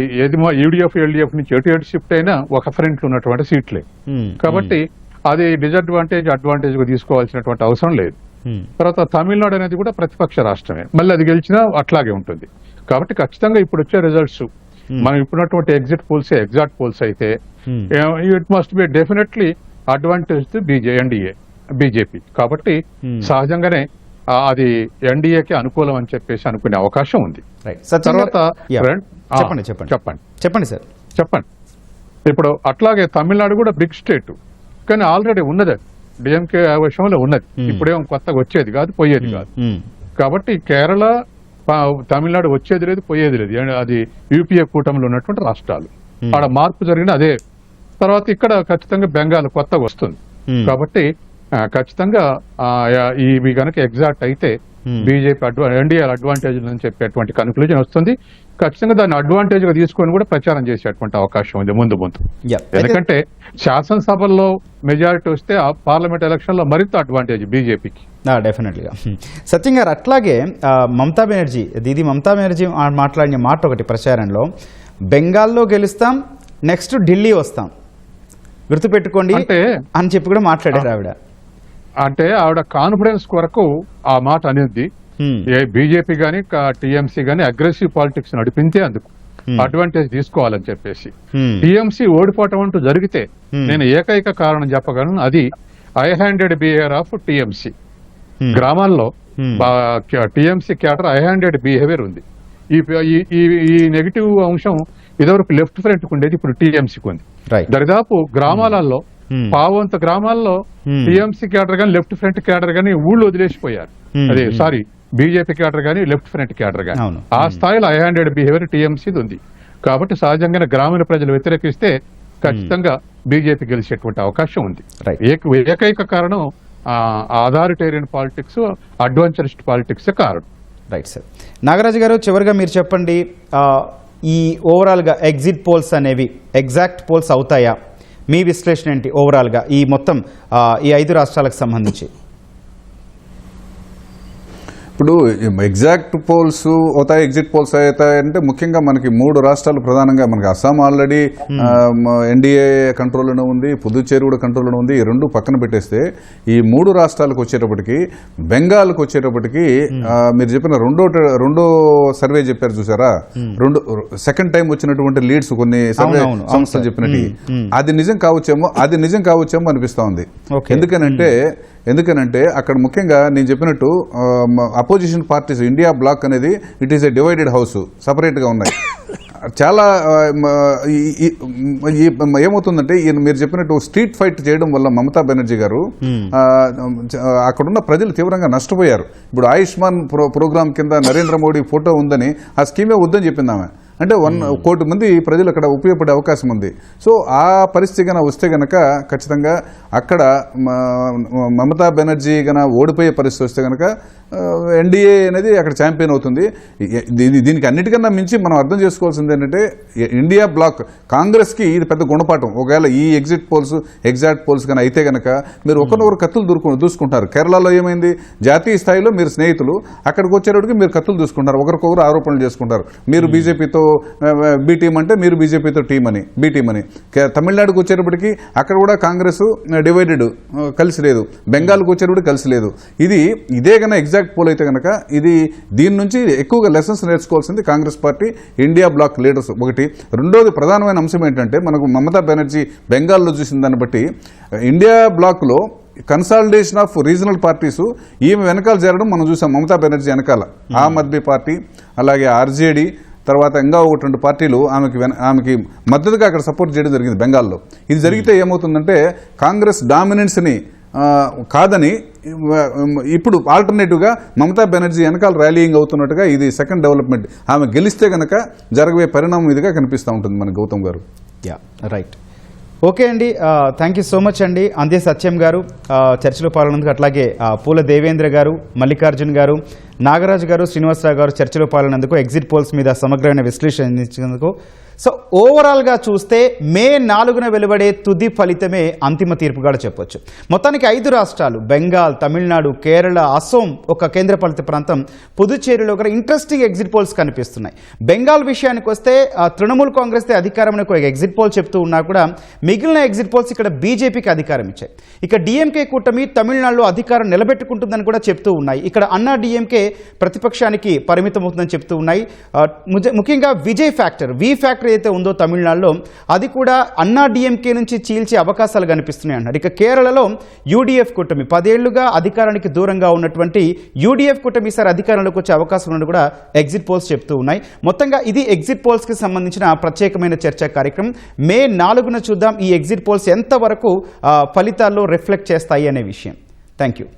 యూడిఎఫ్ ఎల్డిఎఫ్ నుంచి ఎటు షిఫ్ట్ అయినా ఒక ఫ్రంట్ ఉన్నటువంటి సీట్లే కాబట్టి అది అడ్వాంటేజ్ గా తీసుకోవాల్సినటువంటి అవసరం లేదు. తర్వాత తమిళనాడు అనేది కూడా ప్రతిపక్ష రాష్ట్రమే, మళ్ళీ అది గెలిచినా అట్లాగే ఉంటుంది. కాబట్టి ఖచ్చితంగా ఇప్పుడు వచ్చే రిజల్ట్స్ మనం ఇప్పుడున్నటువంటి ఎగ్జిట్ పోల్స్ ఎగ్జాక్ట్ పోల్స్ అయితే it must be definitely advantage to NDA BJP. కాబట్టి సహజంగానే అది ఎన్డీఏకి అనుకూలం అని చెప్పేసి అనుకునే అవకాశం ఉంది. తర్వాత చెప్పండి సార్. ఇప్పుడు అట్లాగే తమిళనాడు కూడా బిగ్ స్టేట్, కానీ ఆల్రెడీ ఉన్నది డిఎంకే విషయంలో ఉన్నది, ఇప్పుడేమో కొత్తగా వచ్చేది కాదు, పోయేది కాదు. కాబట్టి కేరళ, తమిళనాడు వచ్చేది లేదు, పోయేది లేదు. అది యూపీఏ కూటమిలో ఉన్నటువంటి రాష్ట్రాలు, ఆడ మార్పు జరిగిన అదే. తర్వాత ఇక్కడ ఖచ్చితంగా బెంగాల్ కొత్తగా వస్తుంది. కాబట్టి ఖచ్చితంగా ఇవి కనుక ఎగ్జాక్ట్ అయితే బీజేపీ ఎన్డీఏ అడ్వాంటేజ్ అని చెప్పేటువంటి కన్క్లూజన్ వస్తుంది. ఖచ్చితంగా దాన్ని అడ్వాంటేజ్ గా తీసుకొని కూడా ప్రచారం చేసేటువంటి అవకాశం ఉంది ముందు. ఎందుకంటే శాసనసభల్లో మెజారిటీ వస్తే ఆ పార్లమెంట్ ఎలక్షన్ లో మరింత అడ్వాంటేజ్ బీజేపీకి. డెఫినెట్లీగా. సత్యం గారు, అట్లాగే మమతా బెనర్జీ మాట్లాడిన మాట ఒకటి ప్రచారంలో, బెంగాల్లో గెలుస్తాం, నెక్స్ట్ ఢిల్లీ వస్తాం, గుర్తుపెట్టుకోండి అని చెప్పి కూడా మాట్లాడారు ఆవిడ. అంటే ఆవిడ కాన్ఫిడెన్స్ కొరకు ఆ మాట అనేది. ఏ బీజేపీ గానీ టీఎంసీ గానీ అగ్రెసివ్ పాలిటిక్స్ నడిపించే అందుకు అడ్వాంటేజ్ తీసుకోవాలని చెప్పేసి. టీఎంసీ ఓడిపోవటం అంటూ జరిగితే నేను ఏకైక కారణం చెప్పగలను, అది high handed behaviour of TMC. గ్రామాల్లో TMC cadre high handed behaviour ఉంది. ఈ నెగిటివ్ అంశం ఇదివరకు లెఫ్ట్ ఫ్రంట్ కు ఉండేది, ఇప్పుడు టీఎంసీకి ఉంది. దరిదాపు గ్రామాలలో పావంత గ్రామాల్లో టీఎంసీ క్యాడర్ గానీ లెఫ్ట్ ఫ్రంట్ క్యాడర్ గానీ ఊళ్ళో వదిలేసిపోయారు. అదే సారీ బీజేపీ క్యాడర్ గానీ లెఫ్ట్ ఫ్రంట్ క్యాడర్ గానీ ఆ స్థాయిలో ఐ హ్యాండెడ్ బిహేవియర్ టీఎంసీది ఉంది. కాబట్టి సహజంగానే గ్రామీణ ప్రజలు వ్యతిరేకిస్తే ఖచ్చితంగా బీజేపీ గెలిచేటువంటి అవకాశం ఉంది. ఏకైక కారణం అథారిటేరియన్ పాలిటిక్స్, అడ్వెంచరిస్ట్ పాలిటిక్స్ కారణం. Right sir. నాగరాజు గారు, చివరిగా మీరు చెప్పండి, ఈ ఓవరాల్గా ఎగ్జిట్ పోల్స్ అనేవి ఎగ్జాక్ట్ పోల్స్ అవుతాయా? మీ విశ్లేషణ ఏంటి ఓవరాల్గా ఈ మొత్తం ఈ 5 రాష్ట్రాలకు సంబంధించి? ఇప్పుడు ఎగ్జాక్ట్ పోల్స్ అవుతాయి, ఎగ్జిట్ పోల్స్ అవుతాయంటే ముఖ్యంగా మనకి 3 రాష్ట్రాలు ప్రధానంగా, మనకి అస్సాం ఆల్రెడీ ఎన్డీఏ కంట్రోల్లోనే ఉంది, పుదుచ్చేరి కూడా కంట్రోల్లోనే ఉంది. ఈ 2 పక్కన పెట్టేస్తే ఈ 3 రాష్ట్రాలకు వచ్చేటప్పటికి, బెంగాల్కి వచ్చేటప్పటికి మీరు చెప్పిన రెండో సర్వే చెప్పారు చూసారా, సెకండ్ టైం వచ్చినటువంటి లీడ్స్ కొన్ని సర్వే సంస్థలు చెప్పినట్టు అది నిజం కావచ్చేమో అనిపిస్తా ఉంది. ఎందుకనంటే అక్కడ ముఖ్యంగా నేను చెప్పినట్టు అపోజిషన్ పార్టీస్, ఇండియా బ్లాక్ అనేది it is a divided house, సపరేట్గా ఉన్నాయి. చాలా ఏమవుతుందంటే మీరు చెప్పినట్టు స్ట్రీట్ ఫైట్ చేయడం వల్ల మమతా బెనర్జీ గారు అక్కడున్న ప్రజలు తీవ్రంగా నష్టపోయారు. ఇప్పుడు ఆయుష్మాన్ ప్రోగ్రామ్ కింద నరేంద్ర మోడీ ఫోటో ఉందని ఆ స్కీమే వద్దని చెప్పింది ఆమె. అంటే 1 కోటి మంది ప్రజలు అక్కడ ఉపయోగపడే అవకాశం ఉంది. సో ఆ పరిస్థితి కనుక వస్తే గనక ఖచ్చితంగా అక్కడ మమతా బెనర్జీ కనుక ఓడిపోయే పరిస్థితి వస్తే కనుక ఎన్డీఏ అనేది అక్కడ ఛాంపియన్ అవుతుంది. దీనికి అన్నిటికన్నా మించి మనం అర్థం చేసుకోవాల్సింది ఏంటంటే, ఇండియా బ్లాక్ కాంగ్రెస్కి ఇది పెద్ద గుణపాఠం. ఒకవేళ ఈ ఎగ్జిట్ పోల్స్ ఎగ్జాక్ట్ పోల్స్ కానీ అయితే కనుక మీరు ఒకరినొకరు కత్తులు దూసుకుంటారు. కేరళలో ఏమైంది, జాతీయ స్థాయిలో మీరు స్నేహితులు, అక్కడికి వచ్చేటప్పటికి మీరు కత్తులు దూసుకుంటారు, ఒకరికొకరు ఆరోపణలు చేసుకుంటారు. మీరు బీజేపీతో బి టీం అంటే మీరు బీజేపీతో బి టీం అని. తమిళనాడుకు వచ్చేటప్పటికి అక్కడ కూడా కాంగ్రెస్ డివైడెడ్, కలిసి లేదు. బెంగాల్కి వచ్చేటప్పటికి కలిసి లేదు. ఇదే కన్నా ఎగ్జాక్ట్ పోల్ అయితే కనుక దీని నుంచి ఎక్కువగా లెసన్స్ నేర్చుకోవాల్సింది Congress party, India bloc leaders. ఒకటి. రెండోది ప్రధానమైన అంశం ఏంటంటే, మనకు మమతా బెనర్జీ బెంగాల్లో చూసిన దాన్ని బట్టి ఇండియా బ్లాక్లో కన్సాలిడేషన్ ఆఫ్ రీజనల్ పార్టీస్ ఈమె వెనకాల చేరడం మనం చూసాం. మమతా బెనర్జీ వెనకాల ఆమ్ ఆద్మీ పార్టీ, అలాగే ఆర్జేడీ, తర్వాత ఇంకా 2 పార్టీలు ఆమెకి మద్దతుగా అక్కడ సపోర్ట్ చేయడం జరిగింది బెంగాల్లో. ఇది జరిగితే ఏమవుతుందంటే, కాంగ్రెస్ డామినెన్స్ని కాదని ఇప్పుడు ఆల్టర్నేటివ్గా మమతా బెనర్జీ వెనకాల ర్యాలీయింగ్ అవుతున్నట్టుగా ఇది సెకండ్ డెవలప్మెంట్. ఆమె గెలిస్తే కనుక జరగబోయే పరిణామం ఇదిగా కనిపిస్తూ ఉంటుంది మన గౌతమ్ గారు. రైట్. ఓకే అండి, థ్యాంక్ యూ సో మచ్ అండి. అందే సత్యం గారు చర్చలో పాల్గొన్నందుకు, అట్లాగే పూల దేవేంద్ర గారు, మల్లికార్జున్ గారు, నాగరాజు గారు, శ్రీనివాసరావు గారు చర్చలో పాల్గొన్నందుకు, ఎగ్జిట్ పోల్స్ మీద సమగ్రమైన విశ్లేషణ ఇచ్చినందుకు. సో ఓవరాల్గా చూస్తే మే 4న వెలువడే తుది ఫలితమే అంతిమ తీర్పుగా చెప్పొచ్చు. మొత్తానికి 5 రాష్ట్రాలు, బెంగాల్, తమిళనాడు, కేరళ, అసోం, ఒక కేంద్రపాలిత ప్రాంతం పుదుచ్చేరిలో కూడా ఇంట్రెస్టింగ్ ఎగ్జిట్ పోల్స్ కనిపిస్తున్నాయి. బెంగాల్ విషయానికి వస్తే తృణమూల్ కాంగ్రెస్ అధికారంలో ఒక ఎగ్జిట్ పోల్ చెప్తూ ఉన్నా కూడా మిగిలిన ఎగ్జిట్ పోల్స్ ఇక్కడ బీజేపీకి అధికారం ఇచ్చాయి. ఇక డిఎంకే కూటమి తమిళనాడులో అధికారం నిలబెట్టుకుంటుందని కూడా చెప్తూ ఉన్నాయి. ఇక్కడ అన్నా డిఎంకే ప్రతిపక్షానికి పరిమితం అవుతుందని చెప్తూ ఉన్నాయి. ముఖ్యంగా విజయ్ ఫ్యాక్టర్, వి ఫ్యాక్టర్ ఏదైతే ఉందో తమిళనాడులో, అది కూడా అన్నా డిఎంకే నుంచి చీల్చే అవకాశాలు కనిపిస్తున్నాయి అన్నారు. ఇక కేరళలో యూడీఎఫ్ కూటమి 10 ఏళ్లుగా అధికారానికి దూరంగా ఉన్నటువంటి యూడీఎఫ్ కూటమి ఈసారి అధికారంలోకి వచ్చే అవకాశం ఉన్నట్టు కూడా ఎగ్జిట్ పోల్స్ చెప్తూ ఉన్నాయి. మొత్తంగా ఇది ఎగ్జిట్ పోల్స్కి సంబంధించిన ప్రత్యేకమైన చర్చా కార్యక్రమం. మే 4న చూద్దాం ఈ ఎగ్జిట్ పోల్స్ ఎంతవరకు ఫలితాల్లో రిఫ్లెక్ట్ చేస్తాయి అనే విషయం. Thank you.